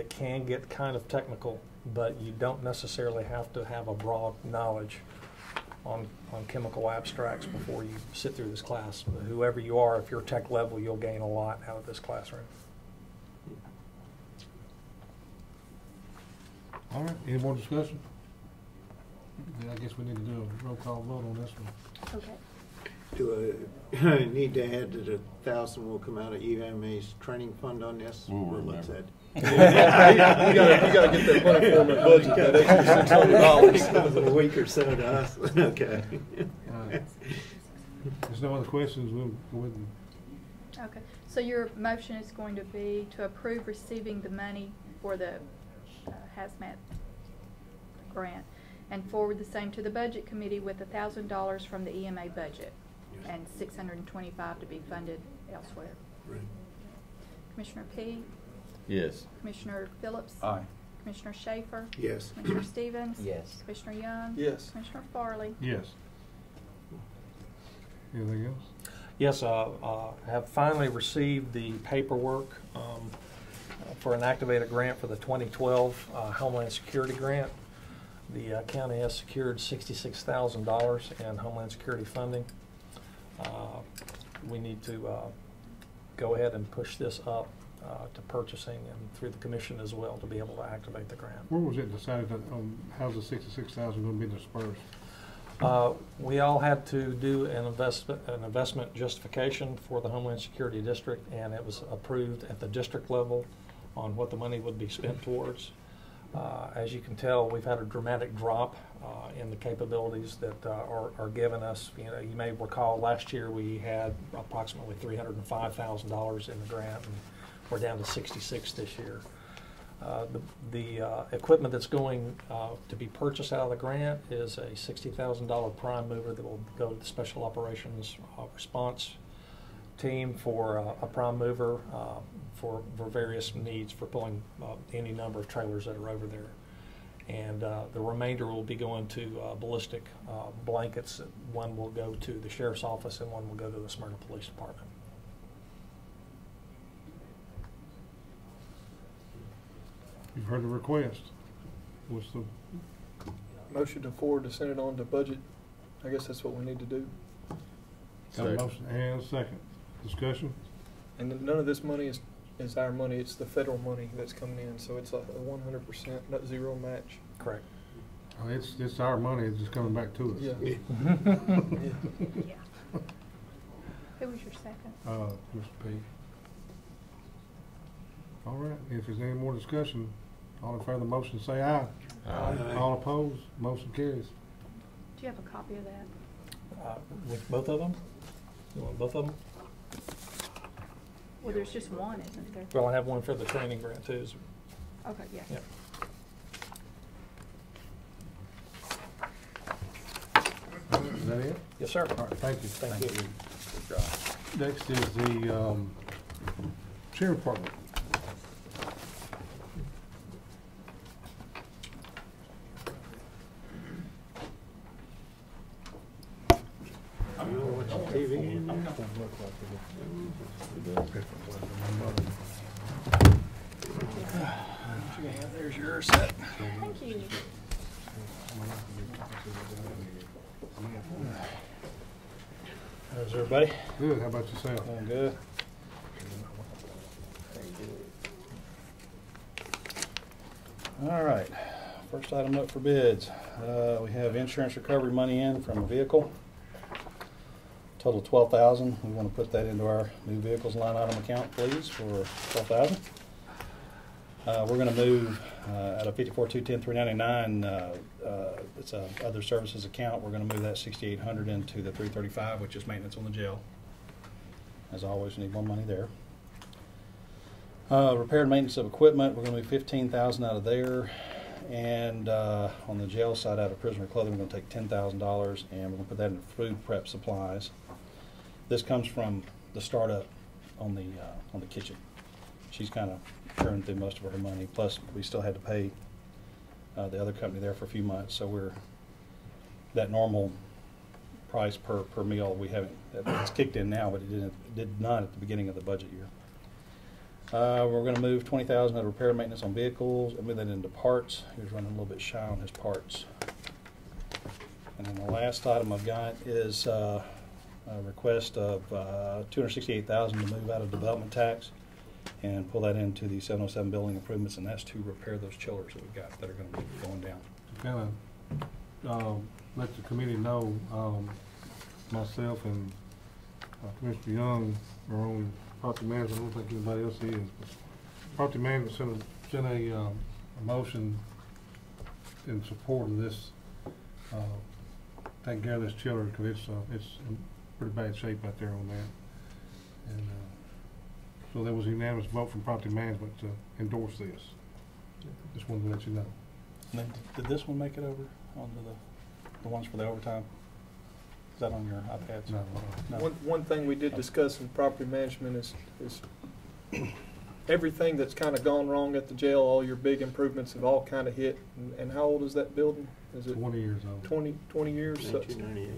Speaker 15: can get kind of technical, but you don't necessarily have to have a broad knowledge on chemical abstracts before you sit through this class. Whoever you are, if you're tech level, you'll gain a lot out of this classroom.
Speaker 1: All right, any more discussion? Then I guess we need to do a roll call vote on this one.
Speaker 9: Okay.
Speaker 16: Do I need to add that 1,000 will come out of EMA's training fund on this?
Speaker 5: We'll
Speaker 16: Or what's
Speaker 5: remember.
Speaker 16: that?
Speaker 3: you gotta get that money for them in budget, that extra $600.
Speaker 16: A week or so to us. Okay.
Speaker 1: There's no other questions, we'll go ahead and.
Speaker 9: Okay, so your motion is going to be to approve receiving the money for the hazmat grant and forward the same to the budget committee with $1,000 from the EMA budget and $625 to be funded elsewhere.
Speaker 16: Right.
Speaker 9: Commissioner P?
Speaker 5: Yes.
Speaker 9: Commissioner Phillips?
Speaker 13: Aye.
Speaker 9: Commissioner Schaefer?
Speaker 16: Yes.
Speaker 9: Commissioner Stevens?
Speaker 14: Yes.
Speaker 9: Commissioner Young?
Speaker 3: Yes.
Speaker 9: Commissioner Farley?
Speaker 1: Yes. Anything else?
Speaker 15: Yes, I have finally received the paperwork for an activated grant for the 2012 Homeland Security Grant. The county has secured $66,000 in Homeland Security funding. We need to go ahead and push this up to purchasing and through the commission as well to be able to activate the grant.
Speaker 1: Where was it decided that, how's the 66,000 going to be dispersed?
Speaker 15: We all had to do an investment justification for the Homeland Security District, and it was approved at the district level on what the money would be spent towards. As you can tell, we've had a dramatic drop in the capabilities that are given us. You know, you may recall last year we had approximately $305,000 in the grant, and we're down to 66 this year. The equipment that's going to be purchased out of the grant is a $60,000 prime mover that will go to the Special Operations Response Team for a prime mover for various needs for pulling any number of trailers that are over there. And the remainder will be going to ballistic blankets. One will go to the Sheriff's Office and one will go to the Smyrna Police Department.
Speaker 1: You've heard the request. What's the?
Speaker 3: Motion to forward to send it on to budget. I guess that's what we need to do.
Speaker 1: Got a motion and a second. Discussion?
Speaker 3: And then none of this money is our money, it's the federal money that's coming in, so it's a 100% net zero match.
Speaker 15: Correct.
Speaker 1: It's our money, it's just coming back to us.
Speaker 3: Yeah.
Speaker 9: Yeah. Who was your second?
Speaker 1: Mr. P. All right, if there's any more discussion, all in favor of the motion say aye.
Speaker 16: Aye.
Speaker 1: All opposed, motion carries.
Speaker 9: Do you have a copy of that?
Speaker 15: With both of them? You want both of them?
Speaker 9: Well, there's just one, isn't there?
Speaker 15: Well, I have one for the training grant too.
Speaker 9: Okay, yeah.
Speaker 15: Yeah.
Speaker 1: that it?
Speaker 15: Yes, sir.
Speaker 1: All right, thank you.
Speaker 15: Thank you.
Speaker 10: Good job.
Speaker 1: Next is the sheriff department.
Speaker 16: You don't watch TV in there?
Speaker 10: There's your set.
Speaker 9: Thank you.
Speaker 10: How's everybody?
Speaker 1: Good, how about yourself?
Speaker 10: Doing good. All right, first item up for bids. We have insurance recovery money in from a vehicle. Total $12,000. We want to put that into our new vehicles line item account, please, for $12,000. We're going to move out of 54,210,399. It's a other services account. We're going to move that 6,800 into the 335, which is maintenance on the jail. As always, we need more money there. Repair and maintenance of equipment. We're going to move 15,000 out of there, and on the jail side, out of prisoner clothing, we're going to take $10,000, and we're going to put that in food prep supplies. This comes from the startup on the kitchen. She's kind of churned through most of her money. Plus, we still had to pay the other company there for a few months, so we're that normal price per meal. We haven't. It's kicked in now, but it did not at the beginning of the budget year. We're going to move 20,000 out of repair and maintenance on vehicles and move that into parts. He was running a little bit shy on his parts. And then the last item I've got is a request of $268,000 to move out of development tax and pull that into the 707 building improvements, and that's to repair those chillers that we've got that are going to be going down.
Speaker 1: To kind of let the committee know, myself and Commissioner Young are on property management. I don't think anybody else is, but property management sent a motion in support of this, taking care of this chiller, because it's in pretty bad shape out there on that. And so there was a unanimous vote from property management to endorse this. Just wanted to let you know.
Speaker 10: And then did this one make it over onto the ones for the overtime? Is that on your iPads?
Speaker 1: No.
Speaker 3: One thing we did discuss in property management is everything that's kind of gone wrong at the jail. All your big improvements have all kind of hit. And how old is that building? Is it
Speaker 1: 20 years old.
Speaker 3: 20 years?
Speaker 16: 1998.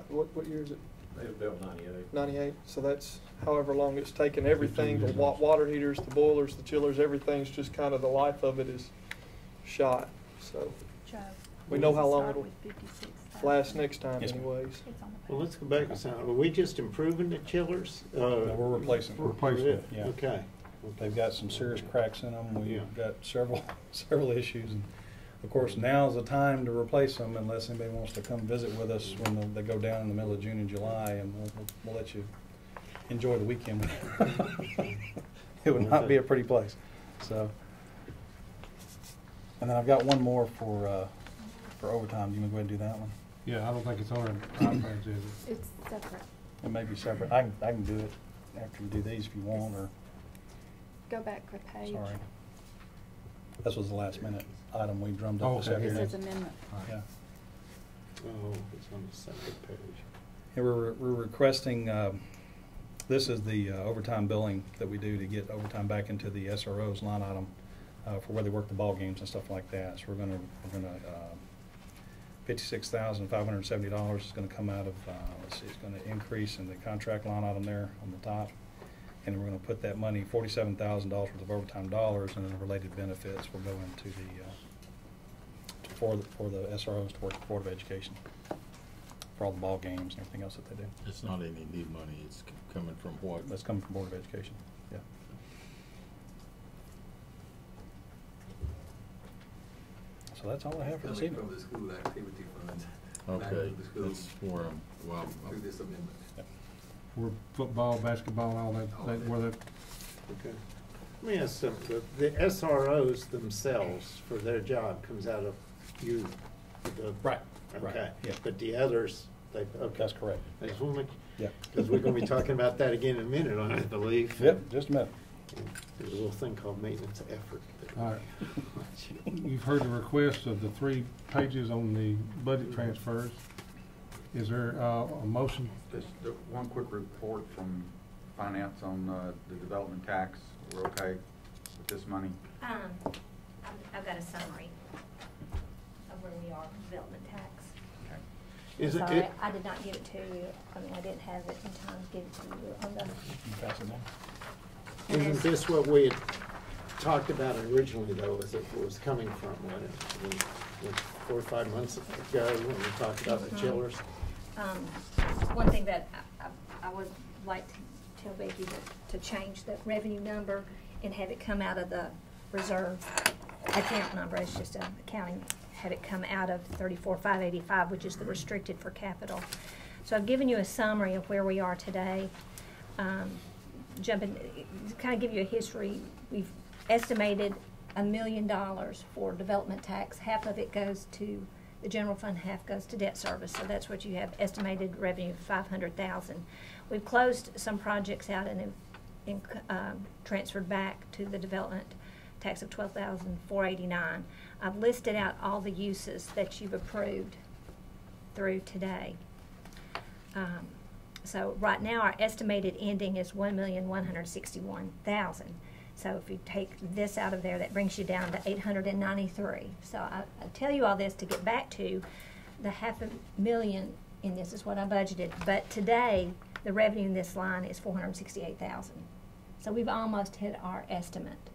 Speaker 3: What year is it?
Speaker 14: They were built 98.
Speaker 3: 98. So that's however long it's taken. Everything, the water heaters, the boilers, the chillers, everything's just kind of the life of it is shot. So
Speaker 9: Joe,
Speaker 3: we know how long
Speaker 9: start
Speaker 3: it'll
Speaker 9: with 56,000.
Speaker 3: last next time
Speaker 10: Yes, ma'am.
Speaker 3: anyways.
Speaker 9: It's on the
Speaker 16: Well, let's go back to something. Are we just improving the chillers?
Speaker 10: No, we're replacing.
Speaker 1: Replacement,
Speaker 10: yeah.
Speaker 16: Okay.
Speaker 10: They've got some serious cracks in them. We've
Speaker 16: Yeah.
Speaker 10: got several issues, and of course now's the time to replace them, unless anybody wants to come visit with us when they go down in the middle of June and July, and we'll let you enjoy the weekend. It would not be a pretty place. So, and then I've got one more for overtime. You want to go ahead and do that one?
Speaker 1: Yeah, I don't think it's on our iPads, is it?
Speaker 9: It's separate.
Speaker 10: It may be separate. I can do it after you do these if you want, or
Speaker 9: Go back a page.
Speaker 10: sorry. This was the last minute item we drummed up this
Speaker 1: Okay.
Speaker 9: It
Speaker 10: afternoon.
Speaker 9: says amendment.
Speaker 10: Yeah.
Speaker 16: Oh, it's on the second page.
Speaker 10: Yeah, we're requesting, this is the overtime billing that we do to get overtime back into the SRO's line item for where they work the ball games and stuff like that. So we're gonna $56,570 is gonna come out of, let's see, it's gonna increase in the contract line item there on the top. And then we're gonna put that money, $47,000 worth of overtime dollars, and then the related benefits will go into the, for the SROs to work with the Board of Education for all the ball games and everything else that they do.
Speaker 5: It's not any new money, it's coming from what?
Speaker 10: That's coming from Board of Education, yeah. So that's all I have for this
Speaker 7: Coming
Speaker 10: evening.
Speaker 7: from the school activity funds. back
Speaker 5: Okay,
Speaker 7: to the school
Speaker 5: that's where
Speaker 7: through this amendment.
Speaker 1: For football, basketball, all that, where that,
Speaker 16: Okay. Let me ask something. The SROs themselves, for their job, comes out of you?
Speaker 10: Right,
Speaker 16: Okay.
Speaker 10: right, yeah.
Speaker 16: But the others, okay.
Speaker 10: That's correct.
Speaker 16: I just want to make,
Speaker 10: Yeah.
Speaker 16: because we're going to be talking about that again in a minute, I believe.
Speaker 10: Yep, just a minute.
Speaker 16: And there's a little thing called maintenance effort.
Speaker 1: All right. You've heard the request of the 3 pages on the budget transfers. Is there a motion?
Speaker 13: Just one quick report from finance on the development tax. We're okay with this money?
Speaker 11: I've got a summary of where we are with development tax.
Speaker 13: Okay.
Speaker 16: Is it-
Speaker 11: Sorry, I did not give it to you. I mean, I didn't have it in time to give it to you on the.
Speaker 16: Isn't this what we had talked about originally, though, as it was coming from, when 4 or 5 months ago, when we talked about the chillers?
Speaker 11: One thing that I would like to tell Becky to change the revenue number and have it come out of the reserve account number. It's just an accounting, have it come out of 34,585, which is the restricted for capital. So I've given you a summary of where we are today. Jumping, to kind of give you a history, we've estimated $1 million for development tax. Half of it goes to the general fund, half goes to debt service. So that's what you have, estimated revenue of $500,000. We've closed some projects out and transferred back to the development tax of $12,489. I've listed out all the uses that you've approved through today. So right now our estimated ending is $1,161,000. So if you take this out of there, that brings you down to $893. So I tell you all this to get back to the $500,000 in this is what I budgeted. But today the revenue in this line is $468,000. So we've almost hit our estimate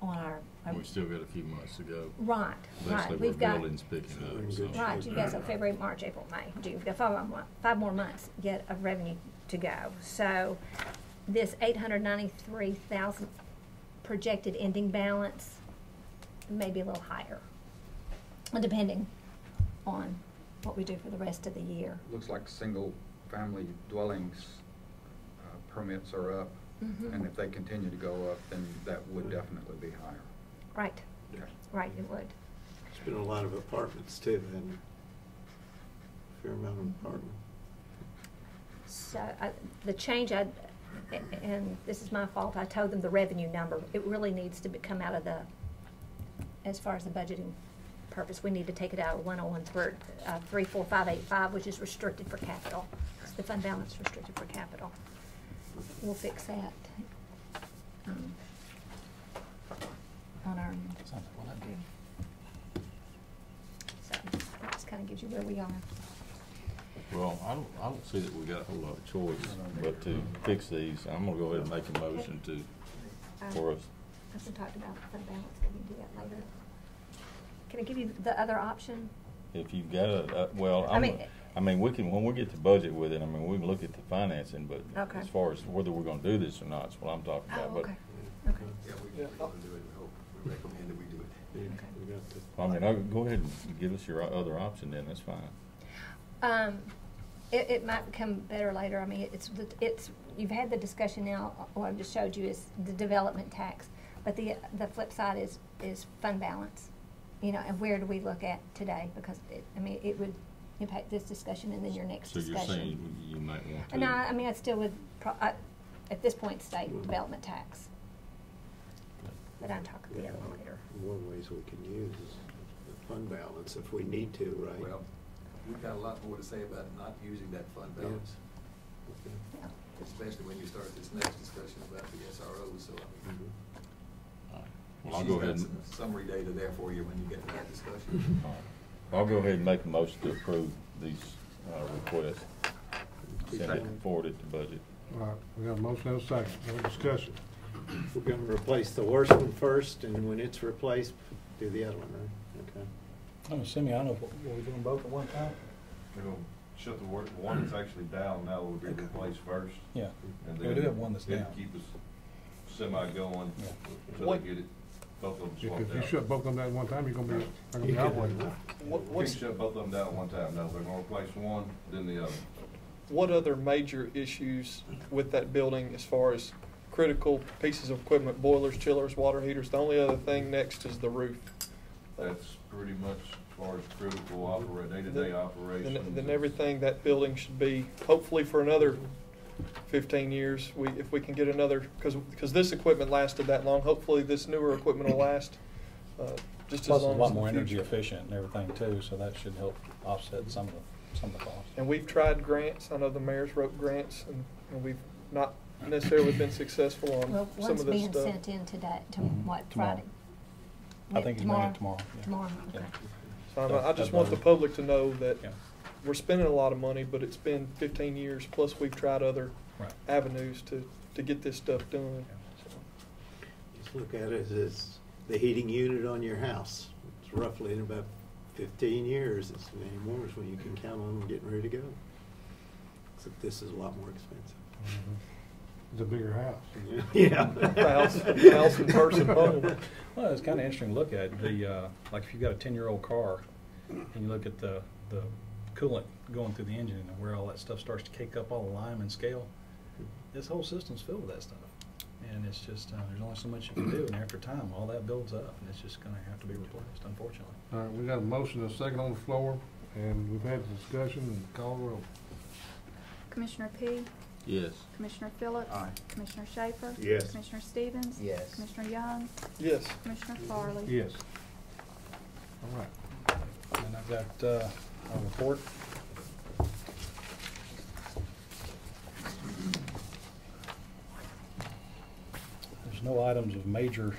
Speaker 11: on our.
Speaker 5: We still got a few months to go.
Speaker 11: Right,
Speaker 5: Basically,
Speaker 11: right. We've got
Speaker 5: building's picking up. So.
Speaker 11: Right, you guys have February, March, April, May, June. You've got 5 more months yet of revenue to go. So this $893,000 projected ending balance may be a little higher, depending on what we do for the rest of the year.
Speaker 13: Looks like single-family dwellings permits are up, and if they continue to go up, then that would definitely be higher.
Speaker 11: Right,
Speaker 13: Okay.
Speaker 11: right, it would.
Speaker 16: There's been a lot of apartments too, and a fair amount of apartments.
Speaker 11: So the change, and this is my fault, I told them the revenue number. It really needs to come out of the, as far as the budgeting purpose, we need to take it out of 101-34585, which is restricted for capital. It's the fund balance restricted for capital. We'll fix that. On our. So that just kind of gives you where we are.
Speaker 5: Well, I don't see that we got a whole lot of choice, but to fix these, I'm gonna go ahead and make a motion for us.
Speaker 11: I've been talking about fund balance. Can you do that later? Can I give you the other option?
Speaker 5: If you've got well, I mean, we can, when we get to budget with it, I mean, we can look at the financing, but
Speaker 11: Okay.
Speaker 5: as far as whether we're gonna do this or not, is what I'm talking about.
Speaker 11: Oh,
Speaker 5: But
Speaker 11: okay. Okay.
Speaker 7: Yeah, we can do it. We recommend that we do it.
Speaker 5: I mean, go ahead and give us your other option then, that's fine.
Speaker 11: It might become better later. I mean, it's you've had the discussion now. What I just showed you is the development tax, but the flip side is fund balance. You know, and where do we look at today? Because it would impact this discussion and then your next discussion.
Speaker 5: So you're saying you might want to.
Speaker 11: And I mean, I still would at this point state development tax. But I'm talking the other one later.
Speaker 16: One ways we can use is the fund balance if we need to, right?
Speaker 7: Well, we've got a lot more to say about not using that fund balance.
Speaker 11: Yeah.
Speaker 7: Especially when you start this next discussion about the SROs, so
Speaker 5: Well, I'll go ahead
Speaker 7: she's
Speaker 5: and.
Speaker 7: got some summary data there for you when you get to that discussion.
Speaker 5: I'll go ahead and make a motion to approve these requests. Send it forwarded to budget.
Speaker 1: All right, we got a motion and a second. No discussion.
Speaker 16: We're gonna replace the worst one first, and when it's replaced, do the other one, right? Okay.
Speaker 17: I'm assuming, I know, what we're doing both at one time?
Speaker 18: We're gonna shut the one that's actually down now will be replaced first.
Speaker 17: Yeah.
Speaker 18: And
Speaker 17: We
Speaker 18: then
Speaker 17: do have one that's
Speaker 18: it'll
Speaker 17: down.
Speaker 18: keep us semi-going until
Speaker 1: What-
Speaker 18: they get it, both of them
Speaker 1: If
Speaker 18: swapped
Speaker 1: you
Speaker 18: out.
Speaker 1: shut both of them down at one time, they're gonna be operating.
Speaker 18: Can't shut both of them down at one time, no, they're gonna replace one, then the other.
Speaker 3: What other major issues with that building as far as critical pieces of equipment, boilers, chillers, water heaters? The only other thing next is the roof.
Speaker 18: That's pretty much as far as critical day-to-day operations.
Speaker 3: Then everything, that building should be, hopefully for another 15 years. If we can get another, because this equipment lasted that long, hopefully this newer equipment will last just
Speaker 17: Plus,
Speaker 3: as long
Speaker 17: it's a lot
Speaker 3: as
Speaker 17: more
Speaker 3: the
Speaker 17: energy
Speaker 3: future.
Speaker 17: efficient and everything too, so that should help offset some of the costs.
Speaker 3: And we've tried grants. I know the mayor's wrote grants, and we've not necessarily been successful on
Speaker 11: Well,
Speaker 3: some
Speaker 11: one's
Speaker 3: of this
Speaker 11: being
Speaker 3: stuff.
Speaker 11: sent in today, what,
Speaker 17: Tomorrow.
Speaker 11: Friday?
Speaker 17: I think he's bringing it tomorrow. Yeah.
Speaker 11: Tomorrow,
Speaker 17: Yeah.
Speaker 11: okay.
Speaker 3: So I just want the public to know that we're spending a lot of money, but it's been 15 years, plus we've tried other
Speaker 17: Right.
Speaker 3: avenues to get this stuff done.
Speaker 16: Just look at it as the heating unit on your house. It's roughly in about 15 years. It's many more is when you can count on them getting ready to go. Except this is a lot more expensive.
Speaker 1: It's a bigger house.
Speaker 16: Yeah.
Speaker 3: House and person home.
Speaker 17: Well, it's kind of interesting to look at the like if you've got a 10-year-old car and you look at the coolant going through the engine and where all that stuff starts to cake up all the lime and scale. This whole system's filled with that stuff, and it's just there's only so much you can do, and after time, all that builds up, and it's just going to have to be replaced, unfortunately.
Speaker 1: All right, we got a motion and a second on the floor, and we've had the discussion and call the roll.
Speaker 9: Commissioner P?
Speaker 5: Yes.
Speaker 9: Commissioner Phillips?
Speaker 13: Aye.
Speaker 9: Commissioner Schaefer?
Speaker 16: Yes.
Speaker 9: Commissioner Stevens?
Speaker 13: Yes.
Speaker 9: Commissioner Young?
Speaker 3: Yes.
Speaker 9: Commissioner Farley?
Speaker 1: Yes. All right.
Speaker 17: And I've got a report. There's no items of major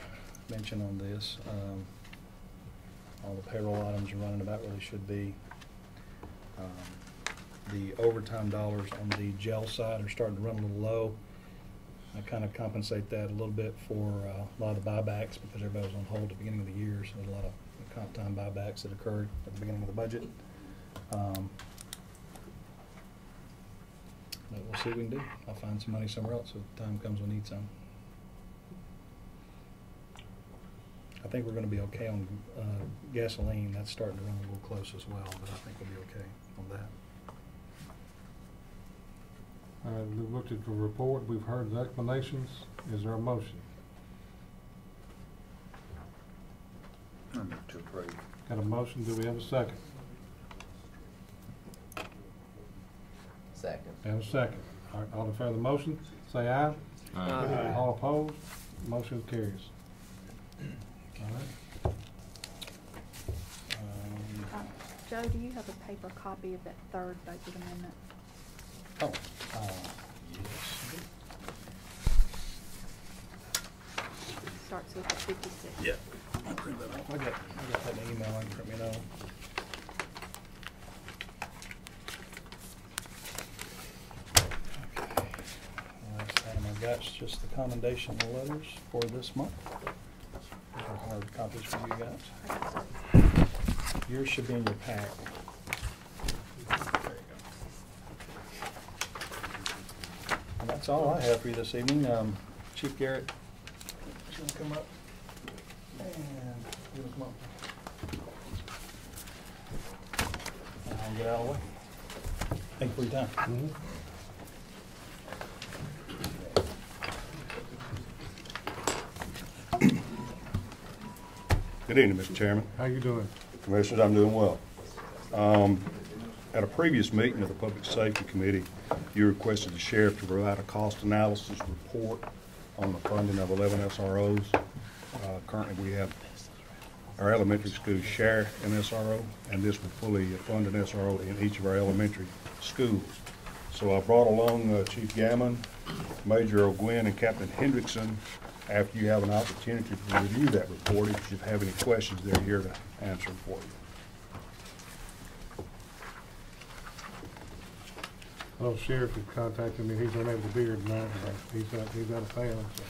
Speaker 17: mention on this. All the payroll items are running about where they should be. The overtime dollars on the jail side are starting to run a little low. I kind of compensate that a little bit for a lot of the buybacks because everybody was on hold at the beginning of the year, so there's a lot of comp time buybacks that occurred at the beginning of the budget. But we'll see what we can do. I'll find some money somewhere else if the time comes we need some. I think we're going to be okay on gasoline. That's starting to run a little close as well, but I think we'll be okay on that.
Speaker 1: We've looked at the report, we've heard the explanations. Is there a motion?
Speaker 13: I move to approve.
Speaker 1: Got a motion, do we have a second?
Speaker 13: Second.
Speaker 1: Have a second. All right, all in favor of the motion, say aye.
Speaker 3: Aye.
Speaker 1: All opposed, motion carries. All right.
Speaker 9: Joe, do you have a paper copy of that third budget amendment?
Speaker 17: Oh, yes.
Speaker 9: Starts with the 56.
Speaker 17: Yeah. I'll print that off. I got that in the email. I can print me know. Okay. Last item I got is just the commendation letters for this month. These are hard copies for you guys. Yours should be in your pack. There you go. And that's all I have for you this evening. Chief Garrett, you want to come up? And you want to come up? I'll get out of the way. Thank you for your time.
Speaker 19: Good evening, Mr. Chairman.
Speaker 1: How you doing?
Speaker 19: Commissioners, I'm doing well. At a previous meeting of the Public Safety Committee, you requested the sheriff to provide a cost analysis report on the funding of 11 SROs. Currently, we have our elementary schools share an SRO, and this will fully fund an SRO in each of our elementary schools. So I brought along Chief Gammon, Major O'Gwen, and Captain Hendrickson. After you have an opportunity to review that report, if you have any questions, they're here to answer them for you.
Speaker 1: Well, Sheriff has contacted me. He's unable to be here tonight. He's out of town. So.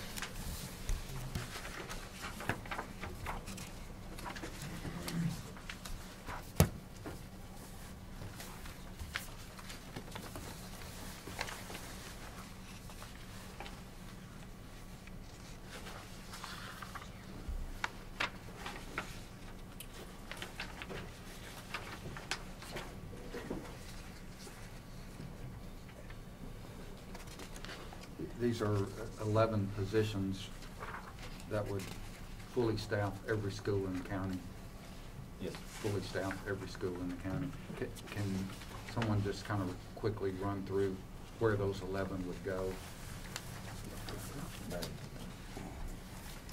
Speaker 13: These are 11 positions that would fully staff every school in the county. Yes. Fully staff every school in the county. Can someone just kind of quickly run through where those 11 would go.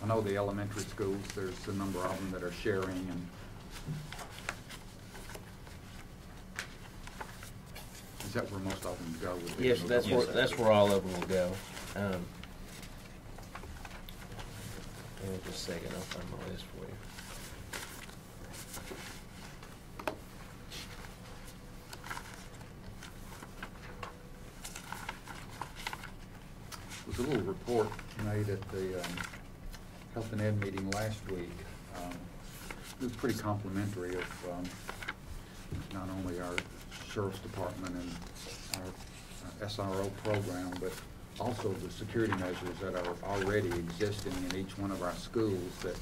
Speaker 13: I know the elementary schools, there's a number of them that are sharing, and is that where most of them go?
Speaker 20: Yes, that's where all of them will go. Give me just a second, I'll find my list for you.
Speaker 13: There was a little report made at the Health and Ed meeting last week. It was pretty complimentary of not only our Sheriff's Department and our SRO program, but also the security measures that are already existing in each one of our schools that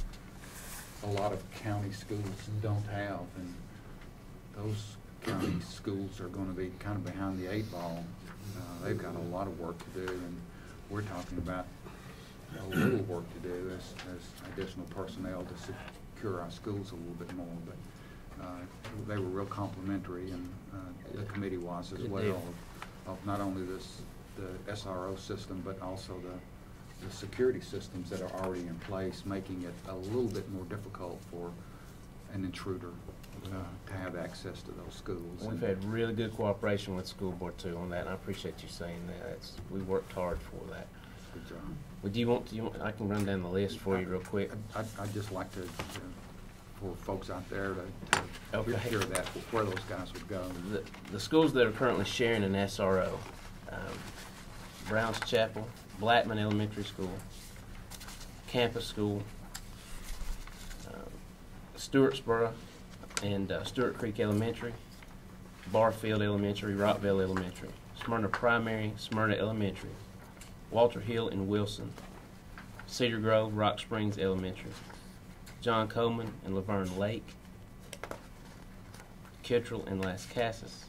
Speaker 13: a lot of county schools don't have. And those county schools are going to be kind of behind the 8 ball. They've got a lot of work to do, and we're talking about a little work to do as additional personnel to secure our schools a little bit more. But they were real complimentary, and the committee was as well, of not only the SRO system, but also the security systems that are already in place, making it a little bit more difficult for an intruder to have access to those schools.
Speaker 20: We've had really good cooperation with the school board too on that, and I appreciate you saying that. We worked hard for that.
Speaker 13: Good job.
Speaker 20: Would you want to? I can run down the list for you real quick.
Speaker 13: I'd just like to for folks out there to hear that, where those guys would go.
Speaker 20: The schools that are currently sharing an SRO, Browns Chapel, Blackman Elementary School, Campus School, Stewartsboro and Stewart Creek Elementary, Barfield Elementary, Rockville Elementary, Smyrna Primary, Smyrna Elementary, Walter Hill and Wilson, Cedar Grove, Rock Springs Elementary, John Coleman and Laverne Lake, Kittrell and Las Casas,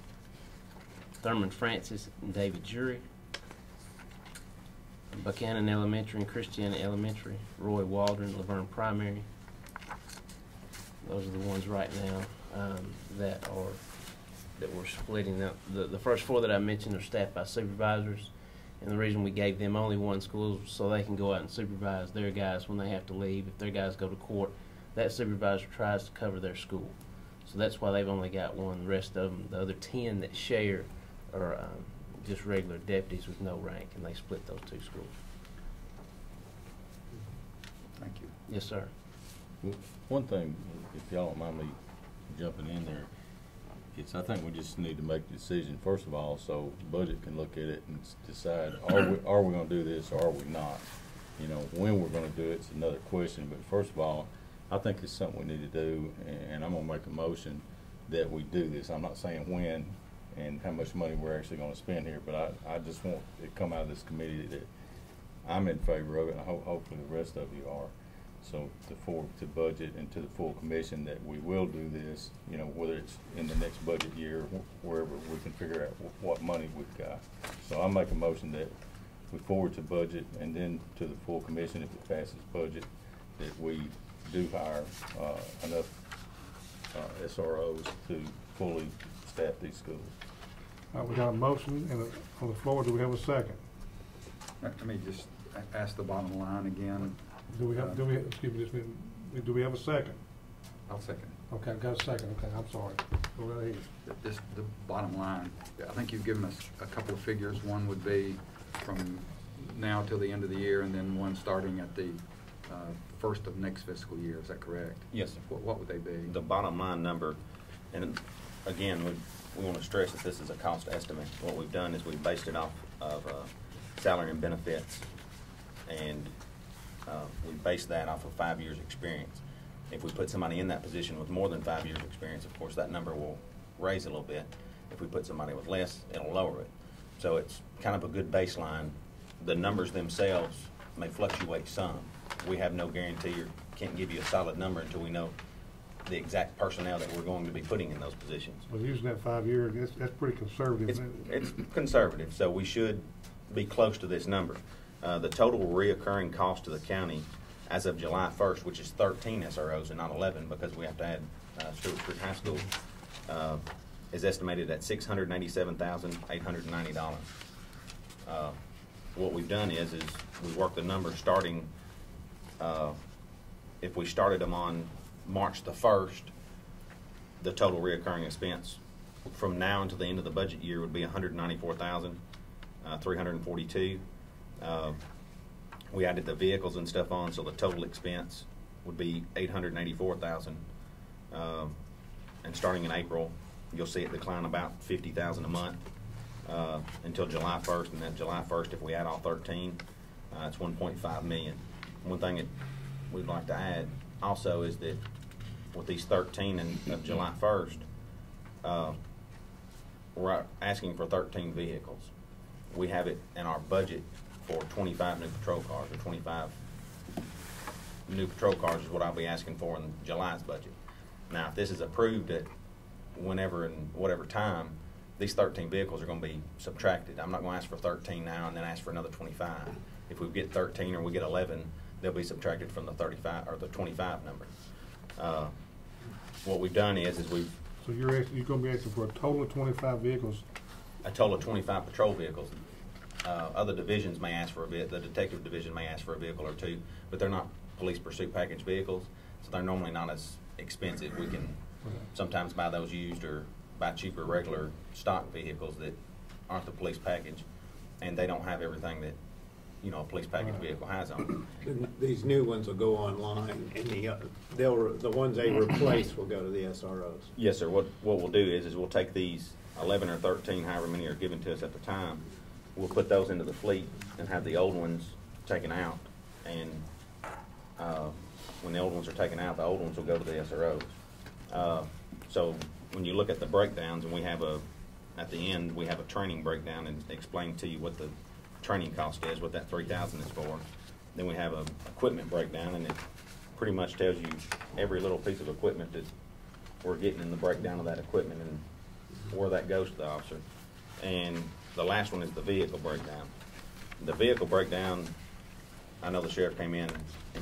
Speaker 20: Thurman Francis and David Jury, Buchanan Elementary and Christiana Elementary, Roy Waldron, Laverne Primary. Those are the ones right now that we're splitting up. The first 4 that I mentioned are staffed by supervisors, and the reason we gave them only one school is so they can go out and supervise their guys when they have to leave. If their guys go to court, that supervisor tries to cover their school. So that's why they've only got one. The rest of them, the other 10 that share, are just regular deputies with no rank, and they split those 2 schools.
Speaker 13: Thank you.
Speaker 20: Yes, sir.
Speaker 5: One thing, if y'all don't mind me jumping in there, I think we just need to make the decision, first of all, so the budget can look at it and decide, are we going to do this or are we not? You know, when we're going to do it's another question, but first of all, I think it's something we need to do, and I'm going to make a motion that we do this. I'm not saying when and how much money we're actually going to spend here, but I just want it to come out of this committee that I'm in favor of it, and hopefully the rest of you are. So to budget and to the full commission that we will do this, you know, whether it's in the next budget year, wherever we can figure out what money we've got. So I'll make a motion that we forward to budget and then to the full commission, if it passes budget, that we do hire enough SROs to fully staff these schools.
Speaker 1: We got a motion on the floor. Do we have a second?
Speaker 13: Let me just ask the bottom line again.
Speaker 1: Do we have a second?
Speaker 13: I'll second.
Speaker 1: Okay, I've got a second. Okay, I'm sorry. Go right ahead.
Speaker 13: The bottom line, I think you've given us a couple of figures. One would be from now till the end of the year, and then one starting at the first of next fiscal year. Is that correct?
Speaker 21: Yes, sir.
Speaker 13: What would they be?
Speaker 21: The bottom line number, and again, we want to stress that this is a cost estimate. What we've done is we've based it off of salary and benefits, and we base that off of 5 years experience. If we put somebody in that position with more than 5 years experience, of course that number will raise a little bit. If we put somebody with less, it'll lower it. So it's kind of a good baseline. The numbers themselves may fluctuate some. We have no guarantee or can't give you a solid number until we know the exact personnel that we're going to be putting in those positions.
Speaker 1: Well, using that 5 years, that's pretty conservative.
Speaker 21: It's conservative, so we should be close to this number. The total reoccurring cost to the county as of July 1st, which is 13 SROs and not 11 because we have to add Stewart Creek High School, is estimated at $687,890. What we've done is we worked the numbers starting, if we started them on March the 1st, the total reoccurring expense from now until the end of the budget year would be $194,342. We added the vehicles and stuff on, so the total expense would be $884,000. And starting in April, you'll see it decline about $50,000 a month until July 1st. And then July 1st, if we add all 13, it's $1.5 million. One thing that we'd like to add also is that with these 13 of July 1st, we're asking for 13 vehicles. We have it in our budget for 25 new patrol cars, or 25 new patrol cars is what I'll be asking for in July's budget. Now, if this is approved at whenever and whatever time, these 13 vehicles are going to be subtracted. I'm not going to ask for 13 now and then ask for another 25. If we get 13 or we get 11, they'll be subtracted from the 35 or the 25 number. What we've done is we've...
Speaker 1: So you're going to be asking for a total of 25 vehicles?
Speaker 21: A total of 25 patrol vehicles. Other divisions may ask for a bit. The detective division may ask for a vehicle or two, but they're not police pursuit package vehicles, so they're normally not as expensive. We can sometimes buy those used or buy cheaper regular stock vehicles that aren't the police package, and they don't have everything that, you know, a police package vehicle has on it.
Speaker 16: These new ones will go online, and the ones they replace will go to the SROs.
Speaker 21: Yes, sir. What we'll do is we'll take these 11 or 13, however many are given to us at the time, we'll put those into the fleet and have the old ones taken out, and when the old ones are taken out, the old ones will go to the SROs. So when you look at the breakdowns, and we have at the end, we have a training breakdown and explain to you what the training cost is, what that $3,000 is for. Then we have a equipment breakdown, and it pretty much tells you every little piece of equipment that we're getting in the breakdown of that equipment and where that goes to the officer. And the last one is the vehicle breakdown. The vehicle breakdown, I know the sheriff came in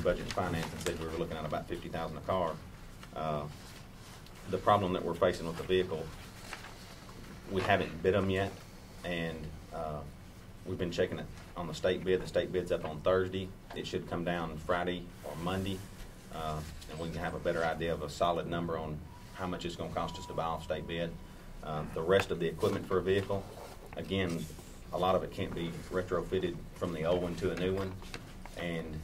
Speaker 21: Budget and Finance and said we were looking at about $50,000 a car. The problem that we're facing with the vehicle, we haven't bid them yet, and we've been checking it on the state bid. The state bid's up on Thursday. It should come down Friday or Monday, and we can have a better idea of a solid number on how much it's going to cost us to buy off state bid. The rest of the equipment for a vehicle, again, a lot of it can't be retrofitted from the old one to a new one, and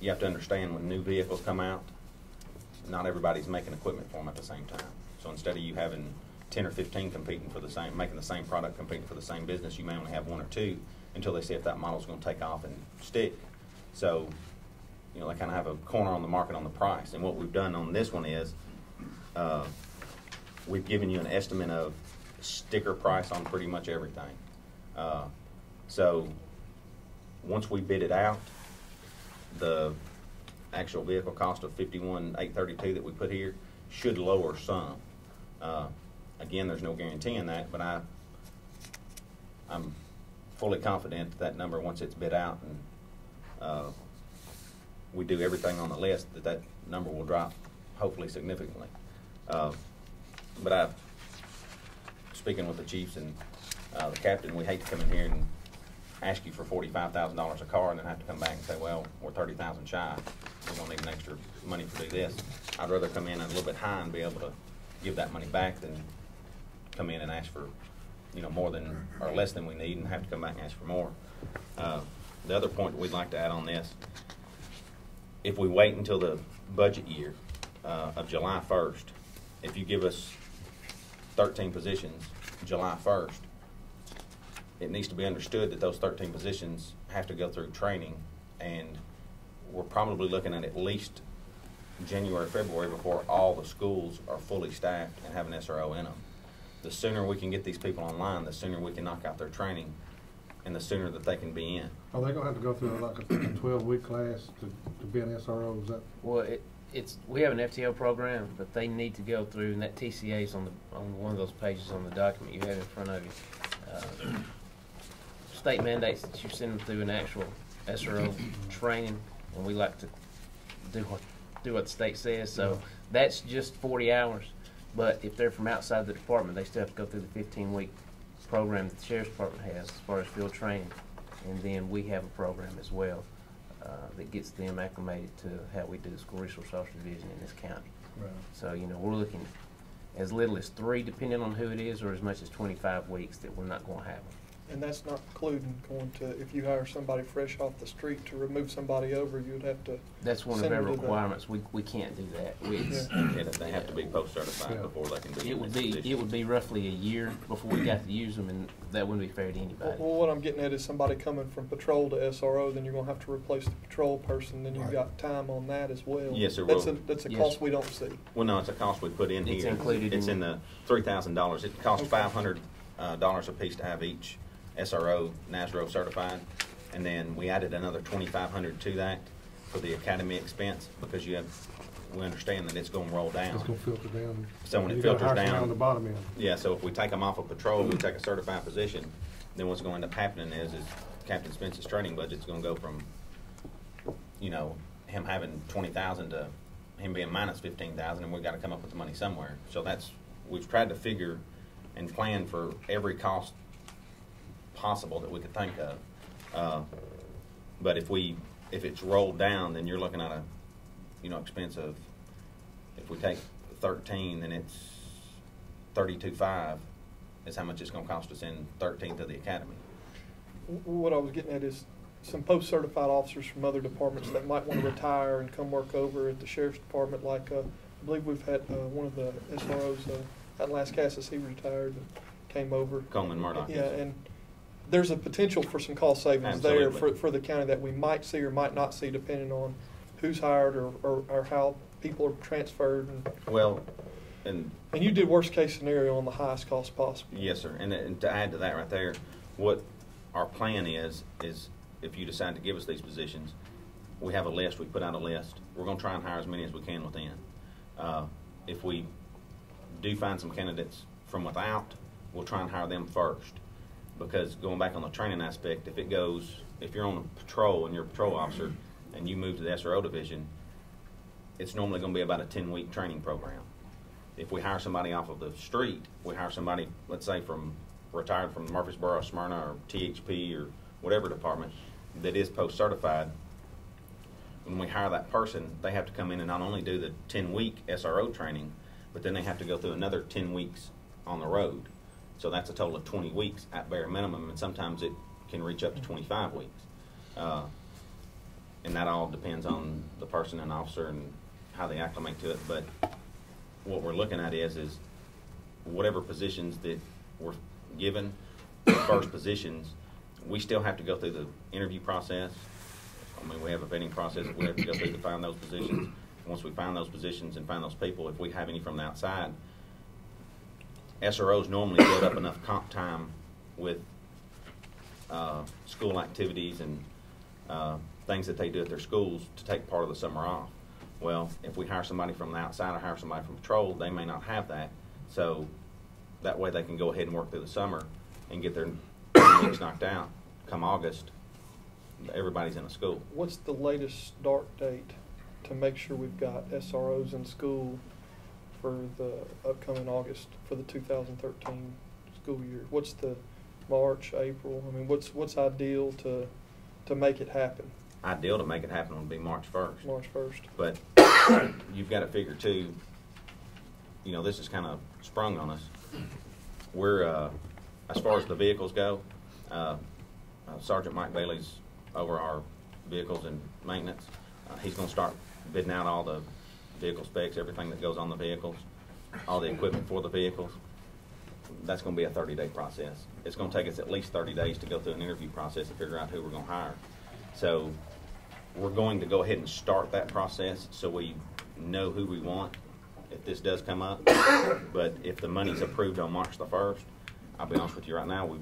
Speaker 21: you have to understand when new vehicles come out, not everybody's making equipment for them at the same time. So instead of you having 10 or 15 competing for the same, making the same product, competing for the same business, you may only have one or two until they see if that model's going to take off and stick. So, you know, they kind of have a corner on the market on the price. And what we've done on this one is we've given you an estimate of sticker price on pretty much everything. So once we bid it out, the actual vehicle cost of $51,832 that we put here should lower some. Again, there's no guarantee in that, but I'm fully confident that number, once it's bid out and we do everything on the list, that number will drop, hopefully significantly. But speaking with the chiefs and the captain, we hate to come in here and ask you for $45,000 a car and then have to come back and say, well, we're 30,000 shy. We're going to need an extra money to do this. I'd rather come in a little bit high and be able to give that money back than come in and ask for, you know, more than or less than we need and have to come back and ask for more. The other point we'd like to add on this, if we wait until the budget year of July 1st, if you give us 13 positions July 1st, it needs to be understood that those 13 positions have to go through training, and we're probably looking at least January, February before all the schools are fully staffed and have an SRO in them. The sooner we can get these people online, the sooner we can knock out their training, and the sooner that they can be in.
Speaker 1: Are they going to have to go through like a 12-week class to be an SRO? Is that?
Speaker 20: Well, we have an FTO program, but they need to go through, and that TCA is on one of those pages on the document you have in front of you. State mandates that you send them through an actual SRO training, and we like to do what the state says. So that's just 40 hours. But if they're from outside the department, they still have to go through the 15-week program that the Sheriff's Department has as far as field training. And then we have a program as well that gets them acclimated to how we do the School Resource Officer Division in this county.
Speaker 1: Right.
Speaker 20: So, you know, we're looking as little as 3, depending on who it is, or as much as 25 weeks that we're not going to have them.
Speaker 3: And that's not including going to, if you hire somebody fresh off the street to remove somebody over, you would have to.
Speaker 20: That's one of
Speaker 3: send
Speaker 20: our
Speaker 3: them to the-
Speaker 20: requirements. We can't do that.
Speaker 21: Yeah, they have to be post-certified before they can be.
Speaker 20: It would be roughly a year before we got to use them, and that wouldn't be fair to anybody.
Speaker 3: Well, what I'm getting at is somebody coming from patrol to SRO, then you're gonna have to replace the patrol person, then you've got time on that as well.
Speaker 21: Yes, sir.
Speaker 3: That's a cost we don't see.
Speaker 21: Well, no, it's a cost we put in here.
Speaker 20: It's included
Speaker 21: It's
Speaker 20: in
Speaker 21: in the $3,000. It costs $500 a piece to have each SRO NASRO certified, and then we added another $2,500 to that for the academy expense because we understand that it's going to roll down.
Speaker 1: It's gonna filter down.
Speaker 21: So when it
Speaker 1: You gotta
Speaker 21: filters
Speaker 1: hire somebody
Speaker 21: down
Speaker 1: on the bottom end.
Speaker 21: Yeah, so if we take them off of patrol, we take a certified position, then what's going to end up happening is Captain Spence's training budget's going to go from, you know, him having 20,000 to him being minus 15,000, and we've got to come up with the money somewhere. So we've tried to figure and plan for every cost possible that we could think of. But if it's rolled down, then you're looking at a, you know, expense of, if we take 13, then it's 32.5 is how much it's going to cost us in 13 to the academy.
Speaker 3: What I was getting at is some post-certified officers from other departments that might want to retire and come work over at the Sheriff's Department, like I believe we've had one of the SROs, at Las Casas, he retired and came over.
Speaker 21: Coleman Murdoch.
Speaker 3: Yeah, and there's a potential for some cost savings there
Speaker 21: Absolutely.
Speaker 3: for the county that we might see or might not see depending on who's hired or how people are transferred.
Speaker 21: Well, and
Speaker 3: you did worst case scenario on the highest cost possible.
Speaker 21: yes, sir. And to add to that right there, what our plan is if you decide to give us these positions, we have a list. We put out a list. We're going to try and hire as many as we can within. If we do find some candidates from without, we'll try and hire them first. Because going back on the training aspect, if you're on a patrol and you're a patrol officer and you move to the SRO division, it's normally going to be about a 10-week training program. If we hire somebody off of the street, we hire somebody, let's say retired from Murfreesboro, Smyrna, or THP, or whatever department that is post-certified, when we hire that person, they have to come in and not only do the 10-week SRO training, but then they have to go through another 10 weeks on the road. So that's a total of 20 weeks at bare minimum, and sometimes it can reach up to 25 weeks. And that all depends on the person and officer and how they acclimate to it. But what we're looking at is whatever positions that we're given, the first positions, we still have to go through the interview process. I mean, we have a vetting process that we have to go through to find those positions. Once we find those positions and find those people, if we have any from the outside, SROs normally build up enough comp time with school activities and things that they do at their schools to take part of the summer off. Well, if we hire somebody from the outside or hire somebody from patrol, they may not have that. So that way they can go ahead and work through the summer and get their weeks knocked out. Come August, everybody's in a school.
Speaker 3: What's the latest start date to make sure we've got SROs in school for the upcoming August for the 2013 school year? What's the March, April? I mean, what's ideal to make it happen?
Speaker 21: Ideal to make it happen would be March 1st.
Speaker 3: March 1st.
Speaker 21: But you've got to figure too, you know, this is kind of sprung on us. We're, as far as the vehicles go, Sergeant Mike Bailey's over our vehicles and maintenance. He's going to start bidding out all the vehicle specs, everything that goes on the vehicles, all the equipment for the vehicles. That's going to be a 30-day process. It's going to take us at least 30 days to go through an interview process and figure out who we're going to hire. So we're going to go ahead and start that process so we know who we want if this does come up. But if the money's approved on March the 1st, I'll be honest with you right now,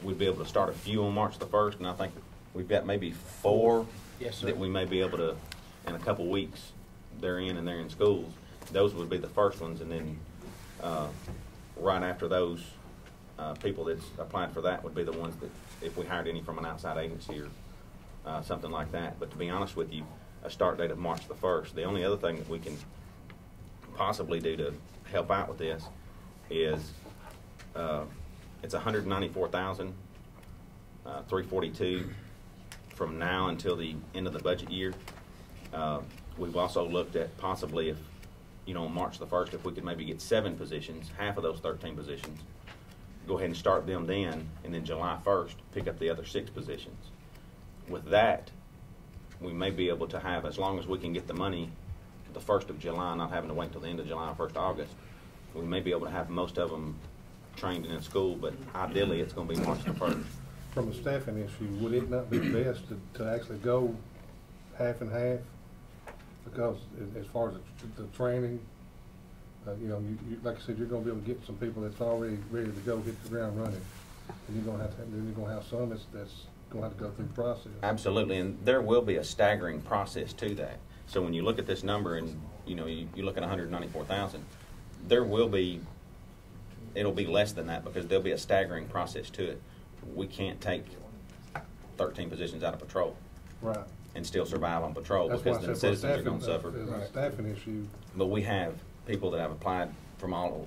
Speaker 21: we'd be able to start a few on March the 1st, and I think we've got maybe 4 that we may be able to, in a couple weeks, they're in schools. Those would be the first ones, and then right after those, people that's applied for that would be the ones that, if we hired any from an outside agency or something like that. But to be honest with you, a start date of March the 1st. The only other thing that we can possibly do to help out with this is it's 194,342 from now until the end of the budget year. We've also looked at possibly if, on March the 1st, if we could maybe get 7 positions, half of those 13 positions, go ahead and start them then, and then July 1st, pick up the other 6 positions. With that, we may be able to have, as long as we can get the money the 1st of July, not having to wait until the end of July, 1st of August, we may be able to have most of them trained and in school, but ideally it's going to be March the 1st.
Speaker 1: From a staffing issue, would it not be best to actually go half and half? Because as far as the training, you, like I said, you're going to be able to get some people that's already ready to go hit the ground running, and you're going to have some that's going to have to go through the process.
Speaker 21: Absolutely, and there will be a staggering process to that. So when you look at this number and you look at 194,000, there will be, it'll be less than that because there'll be a staggering process to it. We can't take 13 positions out of patrol,
Speaker 1: right,
Speaker 21: and still survive on patrol.
Speaker 1: That's
Speaker 21: because
Speaker 1: why I
Speaker 21: then
Speaker 1: said
Speaker 21: citizens are going to suffer.
Speaker 1: It's a staffing issue.
Speaker 21: But we have people that have applied from all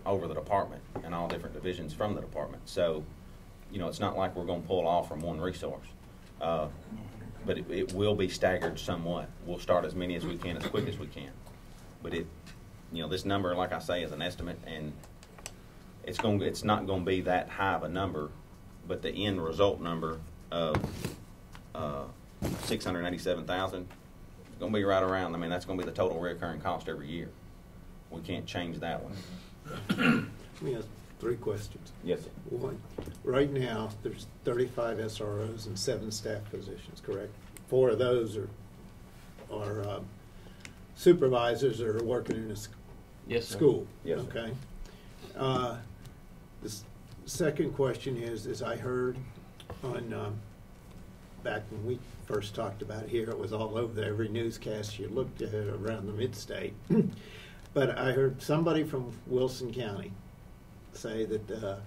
Speaker 21: over the department and all different divisions from the department. So, it's not like we're going to pull off from one resource. But it will be staggered somewhat. We'll start as many as we can, as quick as we can. But this number, like I say, is an estimate, and it's not going to be that high of a number. But the end result number of 687,000 is going to be right around. I mean, that's going to be the total recurring cost every year. We can't change that one.
Speaker 16: Let me ask 3 questions.
Speaker 21: Yes, sir.
Speaker 16: One, right now, there's 35 SROs and 7 staff positions, correct? 4 of those are supervisors that are working in a school.
Speaker 21: Yes,
Speaker 16: okay. The second question is I heard on back when we first talked about it here, it was all over every newscast you looked at around the mid-state. But I heard somebody from Wilson County say that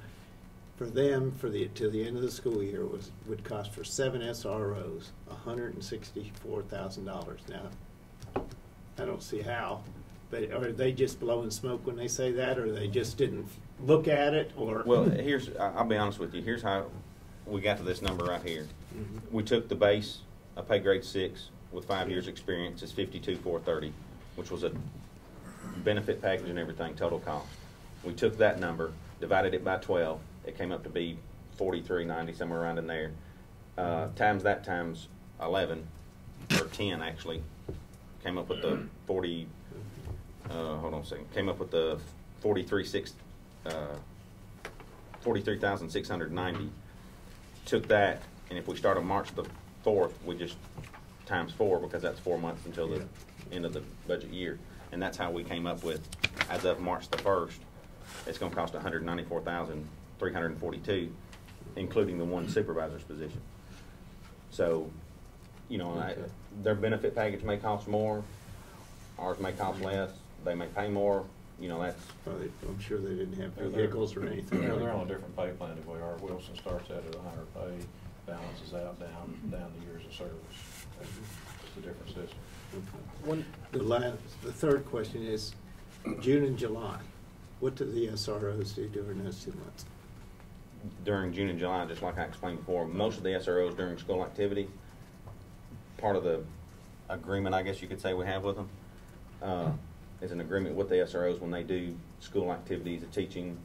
Speaker 16: for them, till the end of the school year, would cost for 7 SROs $164,000. Now, I don't see how, but are they just blowing smoke when they say that, or they just didn't look at it, or?
Speaker 21: Well, I'll be honest with you. Here's how we got to this number right here.
Speaker 16: Mm-hmm.
Speaker 21: We took the base, a pay grade 6 with 5 years experience is $52,430, which was a benefit package and everything, total cost. We took that number, divided it by 12. It came up to be $43.90, somewhere around in there. Times that times 11, or 10 actually, came up with the 40. Hold on a second. Came up with the 43,690. Took that, and if we start on March the 4th, we just times 4 because that's 4 months until the end of the budget year, and that's how we came up with, as of March the 1st, it's going to cost $194,342, including the 1 supervisor's position. So, their benefit package may cost more, ours may cost less. They may pay more. That's.
Speaker 16: I'm sure they didn't have vehicles or anything.
Speaker 4: They're on a different pay plan than we are. Wilson starts out at 100 pay, balances out down the years of service. It's a different system.
Speaker 16: The third question is June and July. What do the SROs do during those 2 months?
Speaker 21: During June and July, just like I explained before, most of the SROs during school activity, part of the agreement, I guess you could say, we have with them, is an agreement with the SROs when they do school activities, the teaching.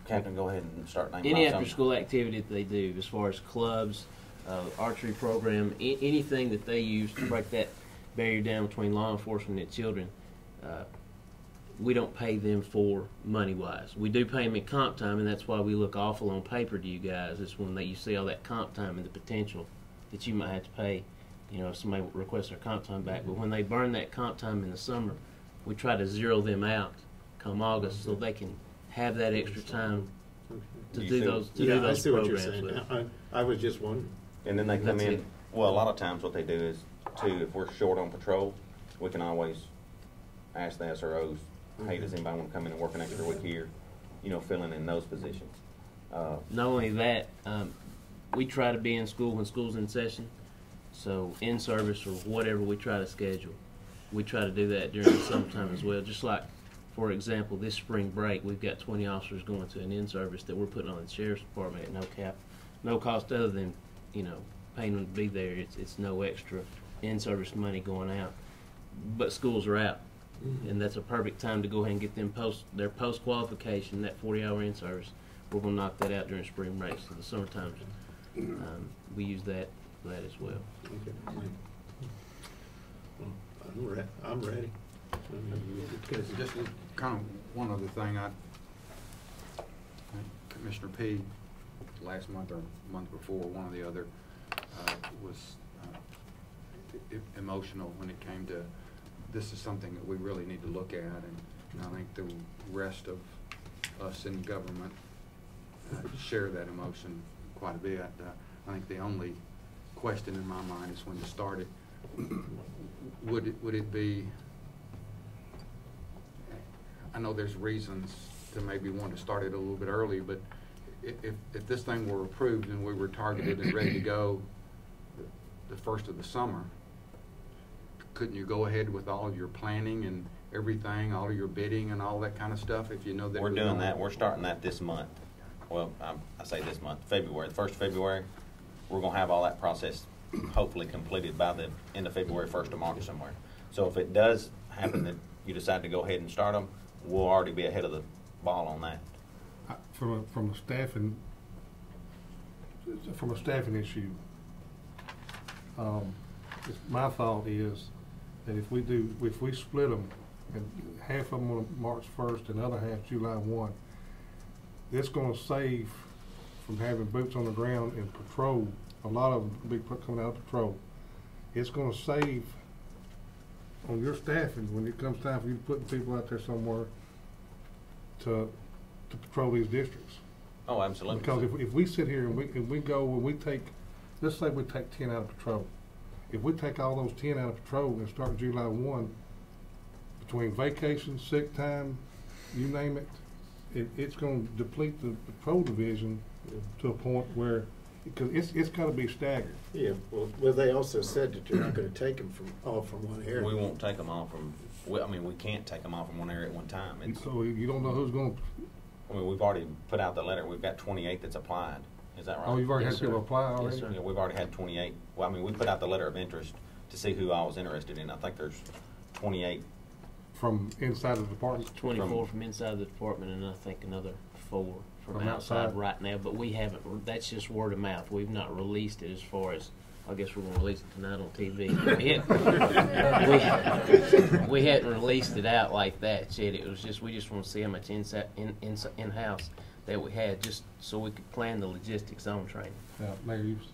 Speaker 21: Captain, go ahead and start naming
Speaker 20: any after-school activity that they do, as far as clubs, archery program, anything that they use to break that barrier down between law enforcement and children, we don't pay them for money-wise. We do pay them in comp time, and that's why we look awful on paper to you guys. It's when you see all that comp time and the potential that you might have to pay, if somebody requests their comp time back. But when they burn that comp time in the summer, we try to zero them out come August so they can have that extra time to do those programs.
Speaker 16: I see what you're saying. I was just wondering.
Speaker 21: And then they come in. Well, a lot of times what they do is, too, if we're short on patrol, we can always ask the SROs, hey, does anybody want to come in and work an extra week here? Filling in those positions.
Speaker 20: Not only that, we try to be in school when school's in session. So in service or whatever we try to schedule, we try to do that during the summertime as well. Just like For example, this spring break, we've got 20 officers going to an in-service that we're putting on the sheriff's department at no cost other than, paying them to be there. It's no extra in-service money going out. But schools are out, and that's a perfect time to go ahead and get them their post-qualification, that 40-hour in-service. We're going to knock that out during spring break, so the summertime, we use that as well.
Speaker 16: Okay. Well, I'm ready.
Speaker 13: Just kind of one other thing, Commissioner P. last month or month before, one or the other, was emotional when it came to this is something that we really need to look at, and I think the rest of us in government share that emotion quite a bit. I think the only question in my mind is when to start it. Would it be? I know there's reasons to maybe want to start it a little bit early, but if this thing were approved and we were targeted and ready to go the first of the summer, couldn't you go ahead with all of your planning and everything, all of your bidding and all that kind of stuff if you know that
Speaker 21: we're doing that? We're starting that this month. Well, I say this month, February, the 1st of February. We're going to have all that process hopefully completed by the end of February, 1st of March somewhere. So if it does happen that you decide to go ahead and start them, we'll already be ahead of the ball on that.
Speaker 1: From a staffing issue, my thought is that if we split them, and half of them on March 1st and the other half July 1, it's going to save from having boots on the ground and patrol. A lot of them will be coming out of patrol. It's going to save on your staffing when it comes time for you to put people out there somewhere to patrol these districts.
Speaker 21: Oh, absolutely.
Speaker 1: Because if we sit here and we go and we take, let's say we take 10 out of patrol. If we take all those 10 out of patrol and start July 1, between vacation, sick time, you name it, it's going to deplete the patrol division to a point where, because it's got to be staggered.
Speaker 16: Yeah, well, they also said that you're not going to take them all from one area.
Speaker 21: We won't take them all from. I mean, we can't take them all from one area at one time.
Speaker 1: So you don't know who's going to.
Speaker 21: I mean, we've already put out the letter. We've got 28 that's applied. Is that right?
Speaker 1: Oh, you've already had people apply already?
Speaker 21: Yes, sir. Yeah, we've already had 28. Well, I mean, we put out the letter of interest to see who I was interested in. I think there's 28
Speaker 1: from inside the department.
Speaker 20: 24 from inside the department, and I think another 4 from outside right now. But we haven't. That's just word of mouth. We've not released it as far as. I guess we're going to release it tonight on TV. We hadn't released it out like that yet. It was just we just want to see how much in-house that we had, just so we could plan the logistics on training.
Speaker 1: Yeah, Mayor Hughes.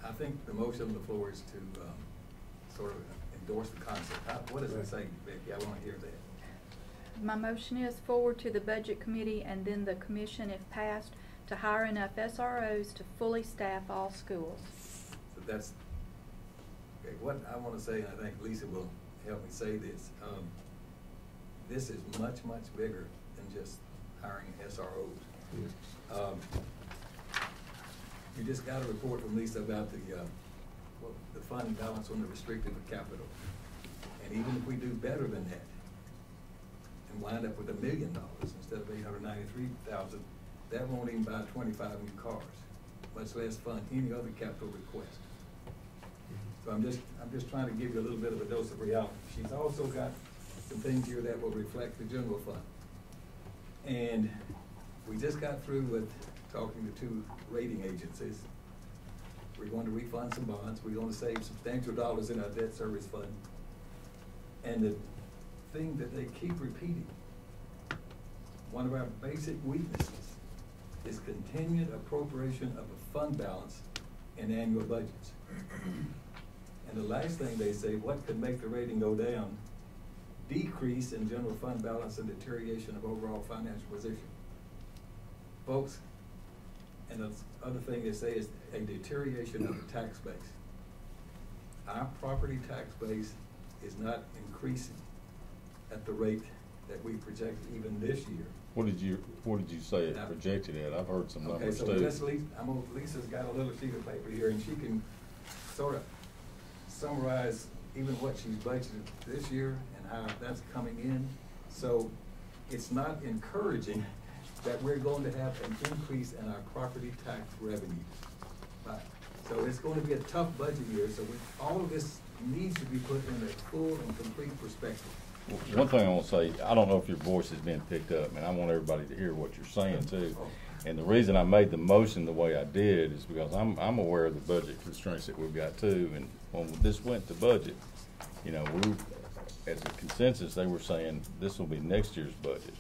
Speaker 7: I think the motion on the floor is to sort of endorse the concept. What does it say, Becky? I want to hear that.
Speaker 9: My motion is forward to the Budget Committee and then the Commission, if passed, to hire enough SROs to fully staff all schools.
Speaker 7: So that's okay, what I want to say, and I think Lisa will help me say this. This is much, much bigger than just hiring SROs. You just got a report from Lisa about the fund balance on the restricted capital. And even if we do better than that and wind up with $1 million instead of $893,000, that won't even buy 25 new cars, much less fund any other capital request. So I'm just trying to give you a little bit of a dose of reality. She's also got some things here that will reflect the general fund. And we just got through with talking to 2 rating agencies. We're going to refund some bonds. We're going to save substantial dollars in our debt service fund. And the thing that they keep repeating, one of our basic weaknesses is continued appropriation of a fund balance in annual budgets. And the last thing they say, what could make the rating go down? Decrease in general fund balance and deterioration of overall financial position. Folks, and the other thing they say is a deterioration of the tax base. Our property tax base is not increasing at the rate that we project even this year.
Speaker 5: What did you say it projected at? I've heard some numbers too.
Speaker 7: Okay, so Lisa's got a little sheet of paper here, and she can sort of summarize even what she's budgeted this year and how that's coming in, So it's not encouraging that we're going to have an increase in our property tax revenues. Right. So it's going to be a tough budget year, so all of this needs to be put in a full and complete perspective.
Speaker 5: One thing I want to say, I don't know if your voice has been picked up, and I want everybody to hear what you're saying too. And the reason I made the motion the way I did is because I'm aware of the budget constraints that we've got too. And when this went to budget, you know, as a consensus, they were saying this will be next year's budget.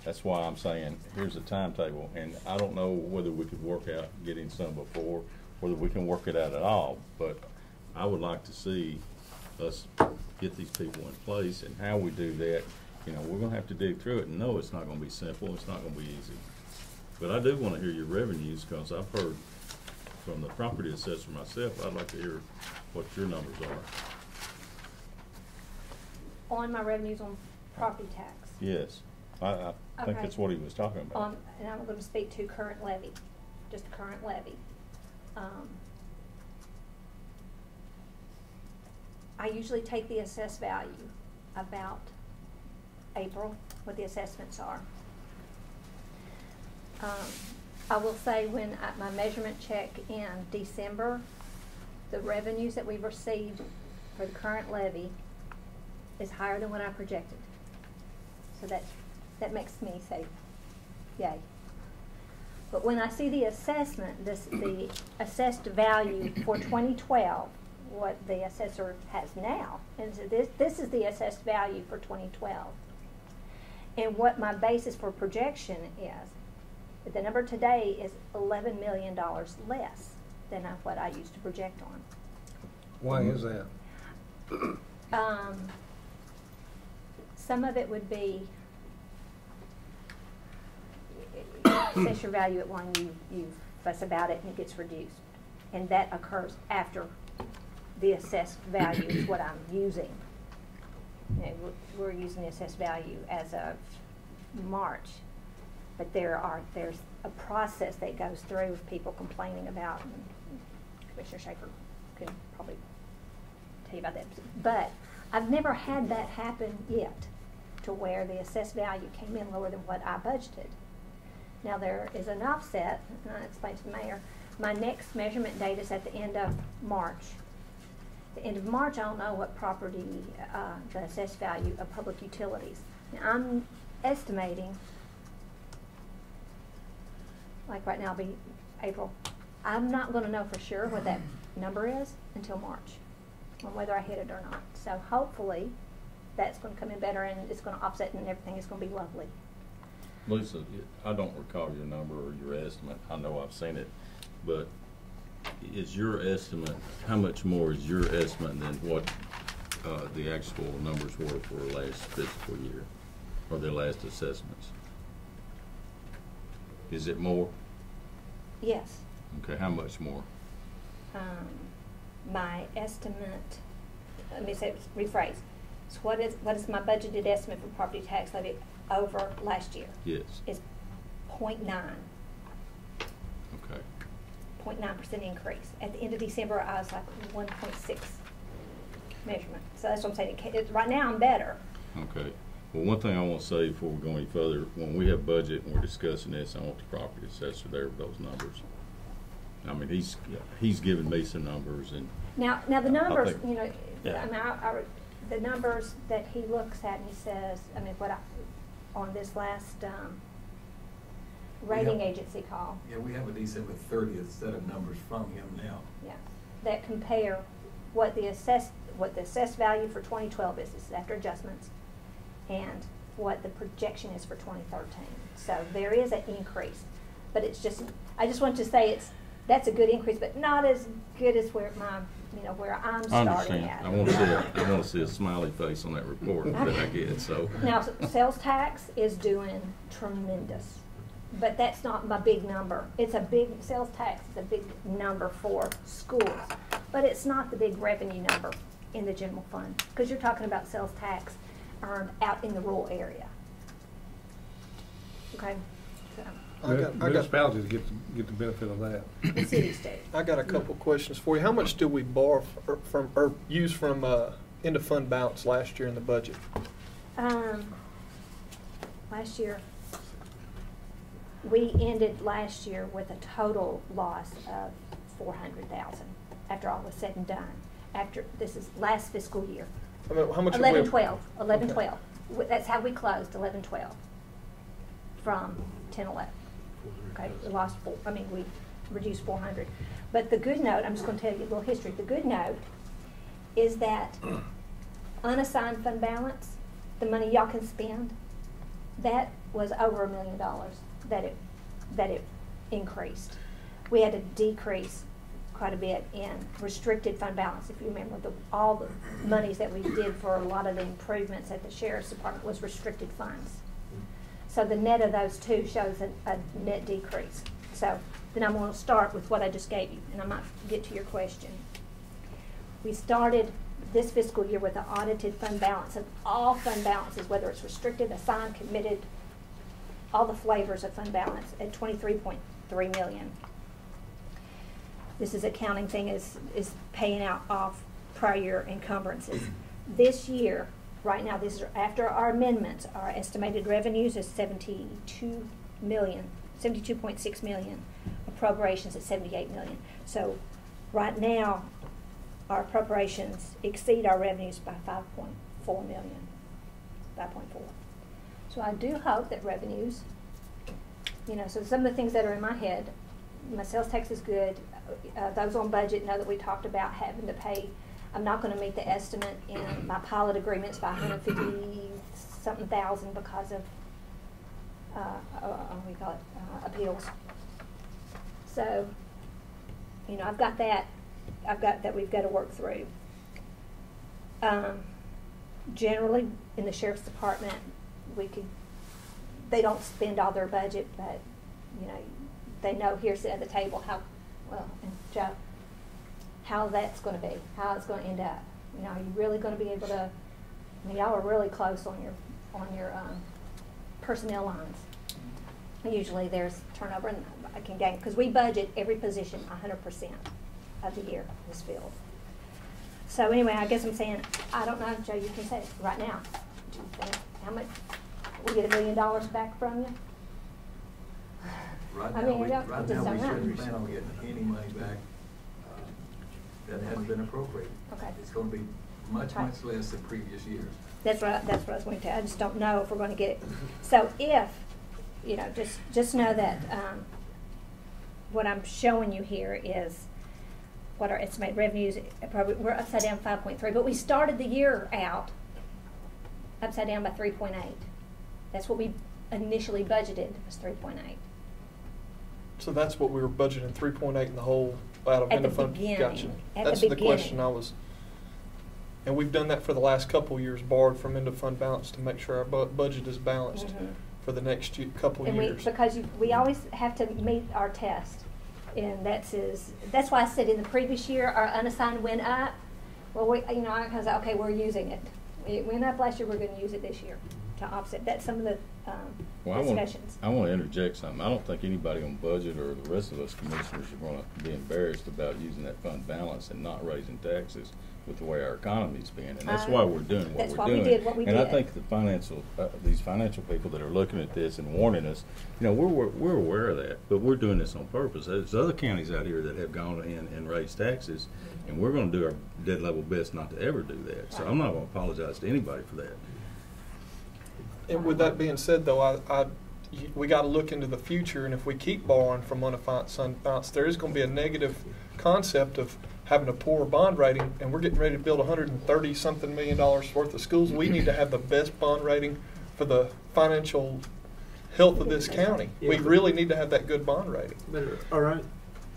Speaker 5: That's why I'm saying here's a timetable, and I don't know whether we could work out getting some before, whether we can work it out at all. But I would like to see us get these people in place, and how we do that, you know, we're gonna have to dig through it, and no, it's not gonna be simple, it's not gonna be easy. But I do want to hear your revenues, because I've heard from the property assessor myself. I'd like to hear what your numbers are.
Speaker 11: On my revenues on property tax.
Speaker 5: Yes, I think
Speaker 11: Okay.
Speaker 5: that's what he was talking about.
Speaker 11: And I'm going to speak to current levy, just current levy. I usually take the assessed value about April, what the assessments are. I will say when my measurement check in December, the revenues that we've received for the current levy is higher than what I projected. So that makes me say, yay. But when I see the assessment, the assessed value for 2012, what the assessor has now, and so this is the assessed value for 2012. And what my basis for projection is, the number today is $11 million less than what I used to project on.
Speaker 1: Why is that?
Speaker 11: Some of it would be assess your value at one, you fuss about it and it gets reduced. And that occurs after the assessed value is what I'm using. You know, we're using the assessed value as of March, but there's a process that goes through with people complaining about, and Commissioner Schaefer could probably tell you about that. But I've never had that happen yet, to where the assessed value came in lower than what I budgeted. Now there is an offset, and I explained to the mayor, my next measurement date is at the end of March. The end of March, I'll know what property, the assessed value of public utilities. Now I'm estimating, like right now, it'll be April. I'm not going to know for sure what that number is until March, on whether I hit it or not. So hopefully that's going to come in better, and it's going to offset, and everything is going to be lovely.
Speaker 5: Lisa, I don't recall your number or your estimate. I know I've seen it, but is your estimate, how much more is your estimate than what the actual numbers were for last fiscal year, or the last assessments? Is it more?
Speaker 11: Yes.
Speaker 5: Okay, how much more?
Speaker 11: My estimate, let me say, rephrase. So what is my budgeted estimate for property tax levy over last year?
Speaker 5: Yes.
Speaker 11: Is 0.9.
Speaker 5: Okay.
Speaker 11: 0.9% increase. At the end of December, I was like 1.6 measurement. So that's what I'm saying. Right now, I'm better.
Speaker 5: Okay. Well, one thing I want to say before we go any further, when we have budget and we're discussing this, I want the property assessor there with those numbers. I mean, he's given me some numbers, and
Speaker 11: now the numbers,
Speaker 5: think,
Speaker 11: you know,
Speaker 5: yeah.
Speaker 11: I mean, the numbers that he looks at and he says, I mean, on this last rating agency call.
Speaker 7: Yeah, we have a December 30th set of numbers from him now.
Speaker 11: Yeah, that compare what the assessed value for 2012 is. This is after adjustments, and what the projection is for 2013. So there is an increase, but it's just, I just want to say that's a good increase, but not as good as where I'm starting at.
Speaker 5: I want to see a smiley face on that report that I get. So
Speaker 11: now, sales tax is doing tremendous, but that's not my big number. Sales tax is a big number for schools, but it's not the big revenue number in the general fund, because you're talking about sales tax earned out in the rural area. Okay. So.
Speaker 1: Municipalities get the benefit of that.
Speaker 11: The cities do.
Speaker 3: I got a couple questions for you. How much did we borrow use from end of fund balance last year in the budget?
Speaker 11: last year, we ended last year with a total loss of 400,000 after all was said and done. After, this is last fiscal year.
Speaker 3: I mean, how much?
Speaker 11: 11-12, 11-12.
Speaker 3: Okay.
Speaker 11: That's how we closed, 11-12 from 10-11. Okay, we lost we reduced 400. But the good note, I'm just going to tell you a little history. The good note is that unassigned fund balance, the money y'all can spend, that was over $1 million that it increased. We had to decrease quite a bit in restricted fund balance. If you remember, all the monies that we did for a lot of the improvements at the Sheriff's Department was restricted funds. So the net of those two shows a net decrease. So then I'm going to start with what I just gave you, and I might get to your question. We started this fiscal year with an audited fund balance of all fund balances, whether it's restricted, assigned, committed, all the flavors of fund balance at $23.3 million. This is accounting thing is paying out off prior year encumbrances. This year, right now, this is after our amendments, our estimated revenues is $72.6 million, appropriations at $78 million. So right now, our appropriations exceed our revenues by 5.4 million, 5.4. So I do hope that revenues, so some of the things that are in my head, my sales tax is good. Those on budget know that we talked about having to pay. I'm not going to meet the estimate in my pilot agreements by 150-something thousand because of what do you call it, appeals. So, I've got that. We've got to work through. Generally, in the Sheriff's Department, they don't spend all their budget, but they know here sitting at the table and Joe, how that's going to be, how it's going to end up. Are you really going to be able to? Y'all are really close on your personnel lines. Usually there's turnover, and I can gain because we budget every position 100% of the year in this field. So anyway, I guess I'm saying I don't know, Joe. You can say it right now. Do you think how much we get $1 million back from you?
Speaker 7: Right
Speaker 11: I
Speaker 7: now,
Speaker 11: mean,
Speaker 7: we
Speaker 11: I just don't
Speaker 7: shouldn't
Speaker 11: know.
Speaker 7: plan on getting any money back that hasn't been appropriated.
Speaker 11: Okay.
Speaker 7: It's going to be much less than previous years.
Speaker 11: That's what I was going to tell you. I just don't know if we're going to get it. So if, just know that what I'm showing you here is what our estimated revenues, we're upside down 5.3, but we started the year out upside down by 3.8. That's what we initially budgeted, was 3.8.
Speaker 3: So that's what we were budgeting, 3.8 in the whole out of
Speaker 11: At the
Speaker 3: fund.
Speaker 11: beginning.
Speaker 3: Gotcha.
Speaker 11: At
Speaker 3: That's
Speaker 11: the
Speaker 3: the question
Speaker 11: beginning.
Speaker 3: I was. And we've done that for the last couple of years, borrowed from end of fund balance to make sure our budget is balanced for the next couple of years.
Speaker 11: Because we always have to meet our test, and that's why I said in the previous year our unassigned went up. Well, I was like, okay, we're using it. It went up last year. We're going to use it this year to offset. That's some of the discussions.
Speaker 5: I want to interject something. I don't think anybody on budget or the rest of us commissioners are going to be embarrassed about using that fund balance and not raising taxes with the way our economy's been, and that's why we're doing what we're doing.
Speaker 11: We did what we did.
Speaker 5: And I think the these financial people that are looking at this and warning us, we're aware of that, but we're doing this on purpose. There's other counties out here that have gone in and raised taxes, and we're going to do our dead level best not to ever do that. So I'm not going to apologize to anybody for that.
Speaker 3: And with that being said, though, we got to look into the future, and if we keep borrowing from unassigned fund balance, there is going to be a negative concept of having a poor bond rating, and we're getting ready to build $130-something million worth of schools. We need to have the best bond rating for the financial health of this county.
Speaker 16: Yeah,
Speaker 3: we really need to have that good bond rating.
Speaker 16: But our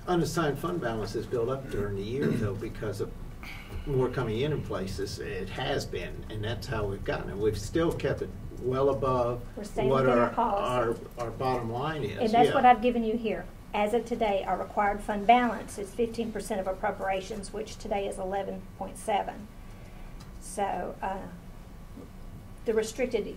Speaker 16: unassigned fund balance is built up during the year, though, because of more coming in places. It has been, and that's how we've gotten it. We've still kept it well above what our bottom line is.
Speaker 11: And that's what I've given you here. As of today, our required fund balance is 15% of appropriations, which today is 11.7. So the restricted,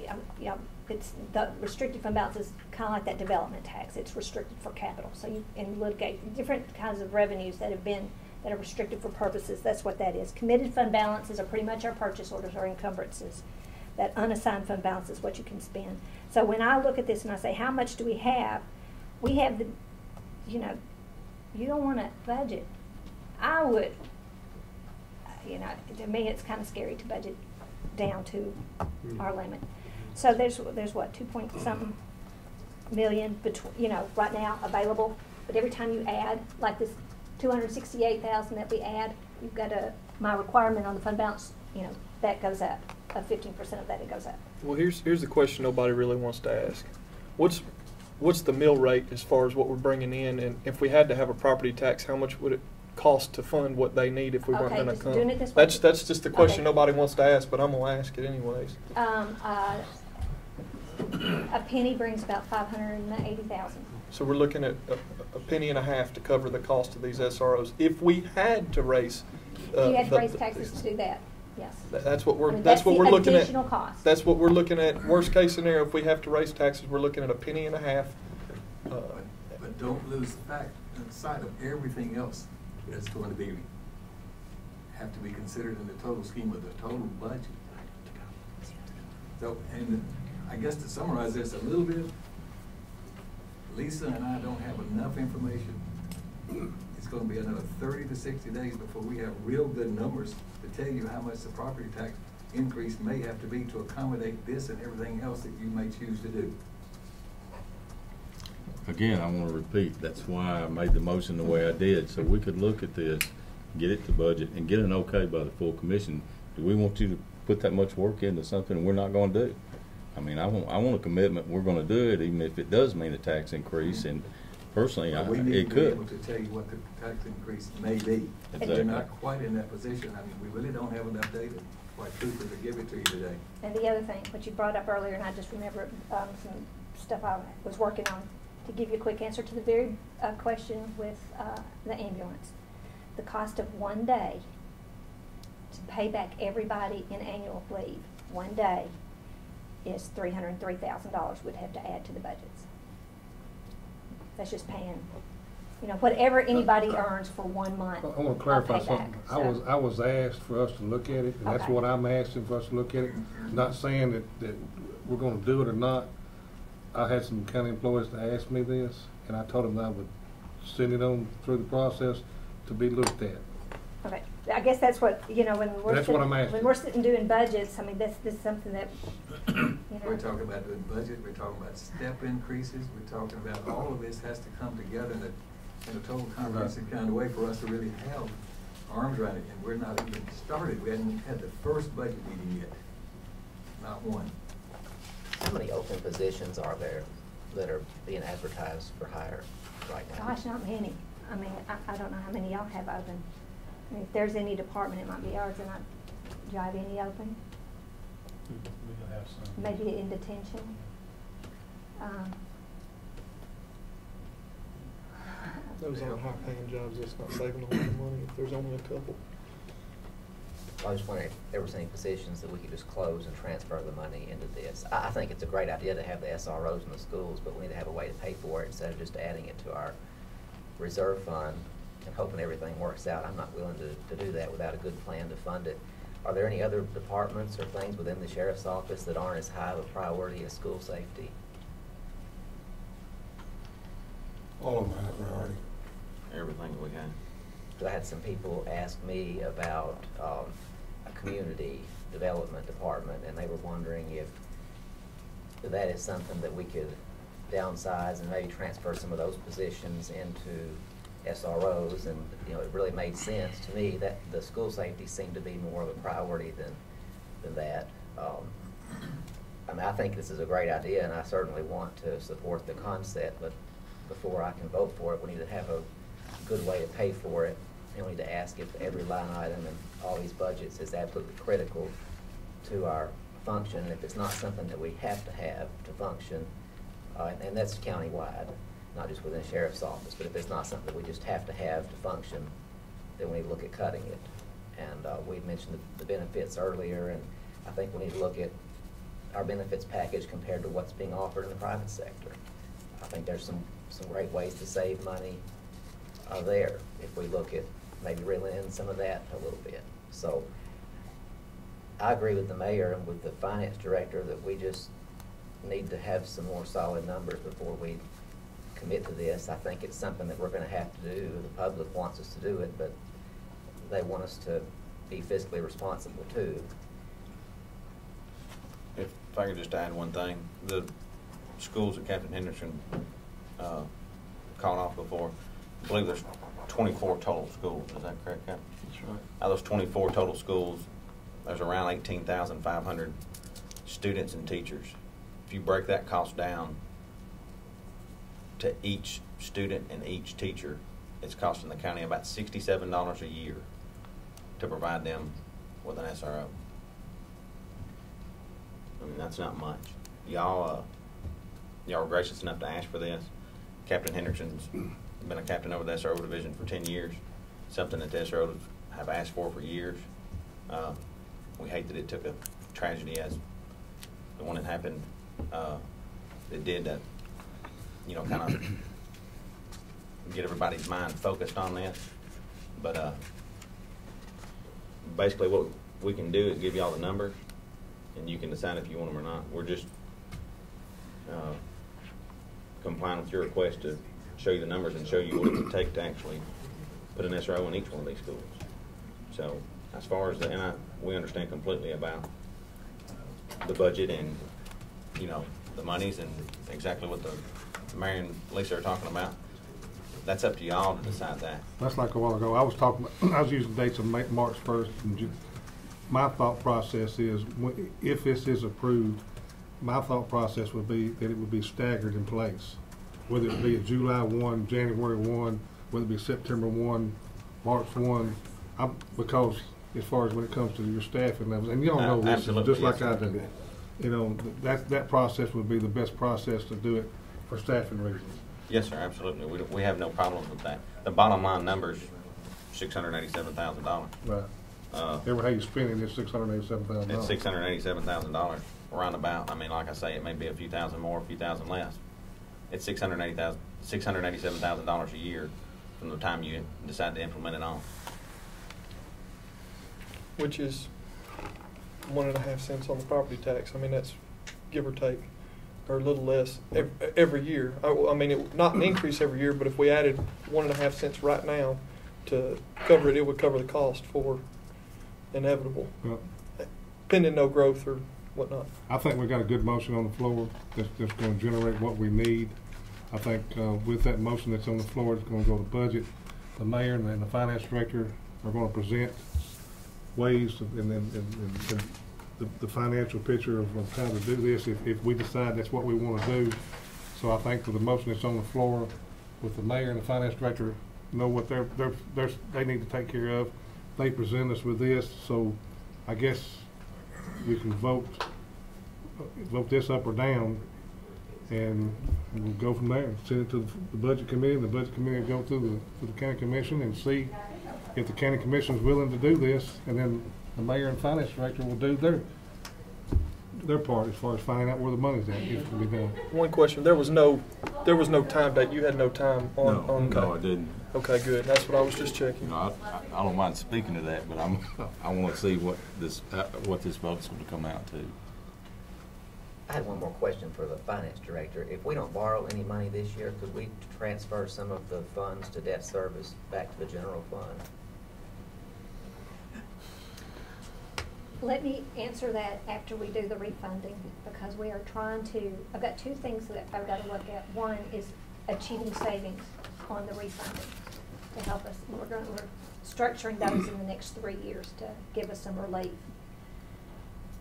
Speaker 11: the restricted fund balance is kind of like that development tax. It's restricted for capital. So you litigate different kinds of revenues that are restricted for purposes. That's what that is. Committed fund balances are pretty much our purchase orders or encumbrances. that unassigned fund balance is what you can spend. So when I look at this and I say, how much do we have the, you know, you don't want to budget. I would, you know, to me it's kind of scary to budget down to our limit. So there's what, 2-point-something million between, you know, right now available. But every time you add, like this 268,000 that we add, you've got my requirement on the fund balance, you know, that goes up. 15% of that, it goes up.
Speaker 3: Well, here's the question nobody really wants to ask. What's the mill rate as far as what we're bringing in, and if we had to have a property tax, how much would it cost to fund what they need if we weren't going to come?
Speaker 11: Doing it this way.
Speaker 3: That's just the question
Speaker 11: Okay.
Speaker 3: nobody wants to ask, but I'm gonna ask it anyways.
Speaker 11: A penny brings about 580,000.
Speaker 3: So we're looking at a penny and a half to cover the cost of these SROs. If we had to raise,
Speaker 11: If you had to raise taxes to do that, yes.
Speaker 3: That's what we're.
Speaker 11: I mean,
Speaker 3: that's what we're looking at.
Speaker 11: Additional cost.
Speaker 3: That's what we're looking at. Worst case scenario, if we have to raise taxes, we're looking at a penny and a half.
Speaker 7: But don't lose sight of everything else that's going to have to be considered in the total scheme of the total budget. So, and I guess to summarize this a little bit, Lisa and I don't have enough information. It's going to be another 30 to 60 days before we have real good numbers to tell you how much the property tax increase may have to be to accommodate this and everything else that you may choose to do.
Speaker 5: Again, I want to repeat, that's why I made the motion the way I did, so we could look at this, get it to budget, and get an okay by the full commission. Do we want you to put that much work into something we're not going to do? I mean, I want a commitment, we're going to do it, even if it does mean a tax increase, and personally,
Speaker 7: We need
Speaker 5: it
Speaker 7: to be able
Speaker 5: could.
Speaker 7: to tell you what the tax increase may be.
Speaker 5: Exactly.
Speaker 7: We're not quite in that position. I mean, we really don't have enough data, quite truthfully, to give it to you today.
Speaker 11: And the other thing, what you brought up earlier, and I just remember some stuff I was working on, to give you a quick answer to the very question with the ambulance. The cost of one day to pay back everybody in annual leave, one day, is $303,000 we'd have to add to the budgets. That's just paying, you know, whatever anybody earns for 1 month.
Speaker 1: I want to clarify
Speaker 11: of payback,
Speaker 1: something. I was asked for us to look at it, and that's
Speaker 11: Okay.
Speaker 1: what I'm asking for us to look at it. Not saying that we're going to do it or not. I had some county employees to ask me this, and I told them that I would send it on through the process to be looked at.
Speaker 11: Okay, I guess that's what, you know, when we're
Speaker 1: That's what I'm asking.
Speaker 11: when we're sitting doing budgets, I mean, this is something that, you know.
Speaker 7: We're talking about doing budget, we're talking about step increases, we're talking about all of this has to come together in a total comprehensive kind of way for us to really have arms around it, and we're not even started. We hadn't had the first budget meeting yet, not one.
Speaker 8: How many open positions are there that are being advertised for hire right now?
Speaker 11: Gosh, not many. I mean, I don't know how many y'all have open. I mean, if there's any department, it might be ours, and do you have any open?
Speaker 17: We'll have some.
Speaker 11: Maybe in detention.
Speaker 3: Those aren't high-paying jobs. That's not saving a lot of money if there's only a couple.
Speaker 8: I was just wondering if there was any positions that we could just close and transfer the money into this. I think it's a great idea to have the SROs in the schools, but we need to have a way to pay for it instead of just adding it to our reserve fund and hoping everything works out. I'm not willing to do that without a good plan to fund it. Are there any other departments or things within the sheriff's office that aren't as high of a priority as school safety?
Speaker 2: All of them have priority.
Speaker 21: Everything we got.
Speaker 8: Because I had some people ask me about a community development department, and they were wondering if that is something that we could downsize and maybe transfer some of those positions into SROs. And you know, it really made sense to me that the school safety seemed to be more of a priority than that. I mean, I think this is a great idea, and I certainly want to support the concept, but before I can vote for it, we need to have a good way to pay for it. And we need to ask if every line item in all these budgets is absolutely critical to our function. And if it's not something that we have to function, and that's countywide, not just within the sheriff's office, but if it's not something that we just have to function, then we need to look at cutting it. And we mentioned the benefits earlier, and I think we need to look at our benefits package compared to what's being offered in the private sector. I think there's some great ways to save money there if we look at maybe reeling in some of that a little bit. So I agree with the mayor and with the finance director that we just need to have some more solid numbers before we commit to this. I think it's something that we're gonna have to do. The public wants us to do it, but they want us to be fiscally responsible too.
Speaker 21: If I could just add one thing, the schools that Captain Henderson called off before, I believe there's 24 total schools. Is that correct, Captain?
Speaker 20: That's right.
Speaker 21: Out of those 24 total schools, there's around 18,500 students and teachers. If you break that cost down to each student and each teacher, it's costing the county about $67 a year to provide them with an SRO. I mean, that's not much. Y'all were gracious enough to ask for this. Captain Henderson's been a captain over the SRO division for 10 years, something that the SRO have asked for years. We hate that it took a tragedy as the one that happened, that did that, you know, kind of get everybody's mind focused on this. But basically what we can do is give y'all the numbers, and you can decide if you want them or not. We're just complying with your request to show you the numbers and show you what it would take to actually put an SRO in each one of these schools. So as far as we understand completely about the budget and, you know, the monies and exactly what the Mary and Lisa are talking about. That's up to y'all to decide that.
Speaker 1: That's like a while ago. I was using dates of March 1st. And my thought process is, if this is approved, my thought process would be that it would be staggered in place. Whether it be a July 1, January 1, whether it be September 1, March 1, because as far as when it comes to your staffing levels, and you don't know this, just like I do, you know, that process would be the best process to do it for staffing reasons.
Speaker 21: Yes, sir, absolutely. We have no problems with that. The bottom line number's $687,000.
Speaker 1: Right. Every how you spend it is $687,000.
Speaker 21: It's $687,000 roundabout. I mean, like I say, it may be a few thousand more, a few thousand less. It's $687,000 a year from the time you decide to implement it on.
Speaker 3: Which is 1.5 cents on the property tax. I mean, that's give or take, or a little less every year. I mean, it would not an increase every year, but if we added 1.5 cents right now to cover it, it would cover the cost for inevitable, pending no growth or whatnot.
Speaker 1: I think we got a good motion on the floor that's going to generate what we need. I think with that motion that's on the floor, it's going to go to budget. The mayor and the finance director are going to present ways and the financial picture of how to do this if we decide that's what we want to do. So I think with the motion that's on the floor, with the mayor and the finance director know what they need to take care of. They present us with this, so I guess we can vote this up or down, and we'll go from there. Send it to the budget committee, and the budget committee will go to the county commission and see if the county commission is willing to do this, and then the mayor and finance director will do their part as far as finding out where the money's at, if it can be done.
Speaker 3: One question: there was no time date. You had no time on.
Speaker 5: No, I didn't.
Speaker 3: Okay, good. That's what I was just checking.
Speaker 5: You know, I don't mind speaking to that, but I want to see what this vote's going to come out to.
Speaker 8: I had one more question for the finance director. If we don't borrow any money this year, could we transfer some of the funds to debt service back to the general fund?
Speaker 11: Let me answer that after we do the refunding, because we are trying to, I've got two things that I've got to look at. One is achieving savings on the refunding to help us. We're structuring those in the next 3 years to give us some relief.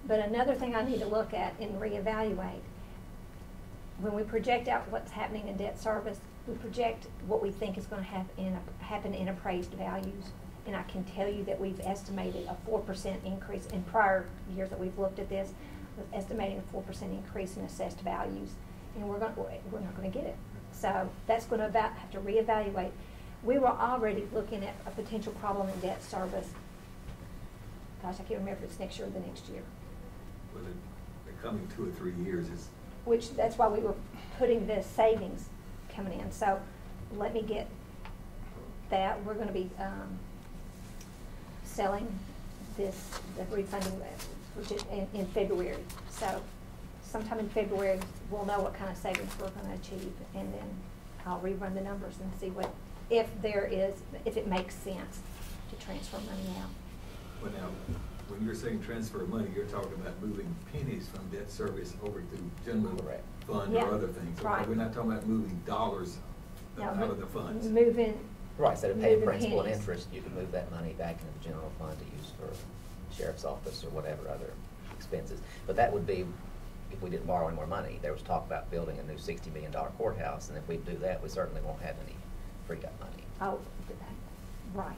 Speaker 11: But another thing I need to look at and reevaluate, when we project out what's happening in debt service, we project what we think is going to happen in appraised values. And I can tell you that we've estimated a 4% increase in prior years that we've looked at this. We're estimating a 4% increase in assessed values, and we're not going to get it. So that's going to have to reevaluate. We were already looking at a potential problem in debt service. Gosh, I can't remember if it's next year or the next year.
Speaker 7: Well, the coming 2 or 3 years is.
Speaker 11: Which that's why we were putting the savings coming in. So let me get that. We're going to be selling the refunding which is in February. So sometime in February, we'll know what kind of savings we're gonna achieve, and then I'll rerun the numbers and see if it makes sense to transfer money out.
Speaker 7: Well, now, when you're saying transfer of money, you're talking about moving pennies from debt service over to general fund
Speaker 11: Yeah,
Speaker 7: or other things.
Speaker 11: right.
Speaker 7: We're not talking about moving dollars
Speaker 11: No,
Speaker 7: out of the funds.
Speaker 11: Moving.
Speaker 8: Right, instead of paying
Speaker 11: moving
Speaker 8: principal and
Speaker 11: pennies.
Speaker 8: interest, you can move that money back into the general fund to use for sheriff's office or whatever other expenses. But that would be if we didn't borrow any more money. There was talk about building a new $60 million courthouse, and if we do that, we certainly won't have any freed up money.
Speaker 11: Oh, right.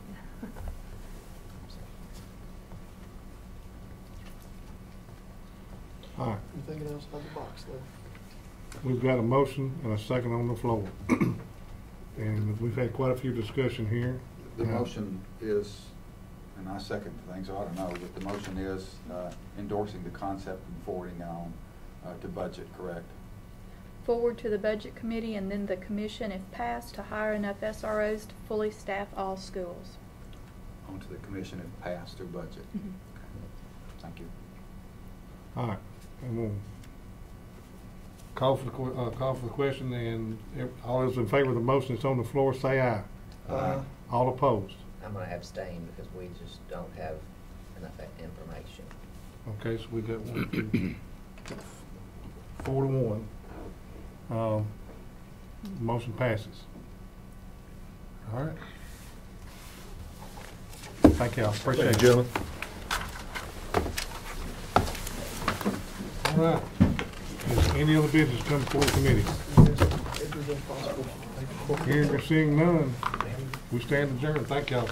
Speaker 1: All right,
Speaker 3: Anything else out of the box, though?
Speaker 1: we've got a motion and a second on the floor. And we've had quite a few discussion here.
Speaker 13: The motion is, and I second things, I ought to know, but the motion is endorsing the concept and forwarding on to budget, correct?
Speaker 9: Forward to the budget committee and then the commission, if passed, to hire enough SROs to fully staff all schools.
Speaker 13: On to the commission if passed through budget.
Speaker 9: Mhm.
Speaker 13: Okay. Thank you.
Speaker 1: All right, and we'll call for the question, and all those in favor of the motion that's on the floor, say aye.
Speaker 8: Aye.
Speaker 1: All opposed?
Speaker 8: I'm gonna abstain because we just don't have enough information.
Speaker 1: Okay, so we got 4 to 1. Motion passes. All right. Thank y'all, appreciate it.
Speaker 19: Thank you, gentlemen.
Speaker 1: All right. Is any other business come before the committee? Hearing or seeing none, we stand adjourned. Thank y'all.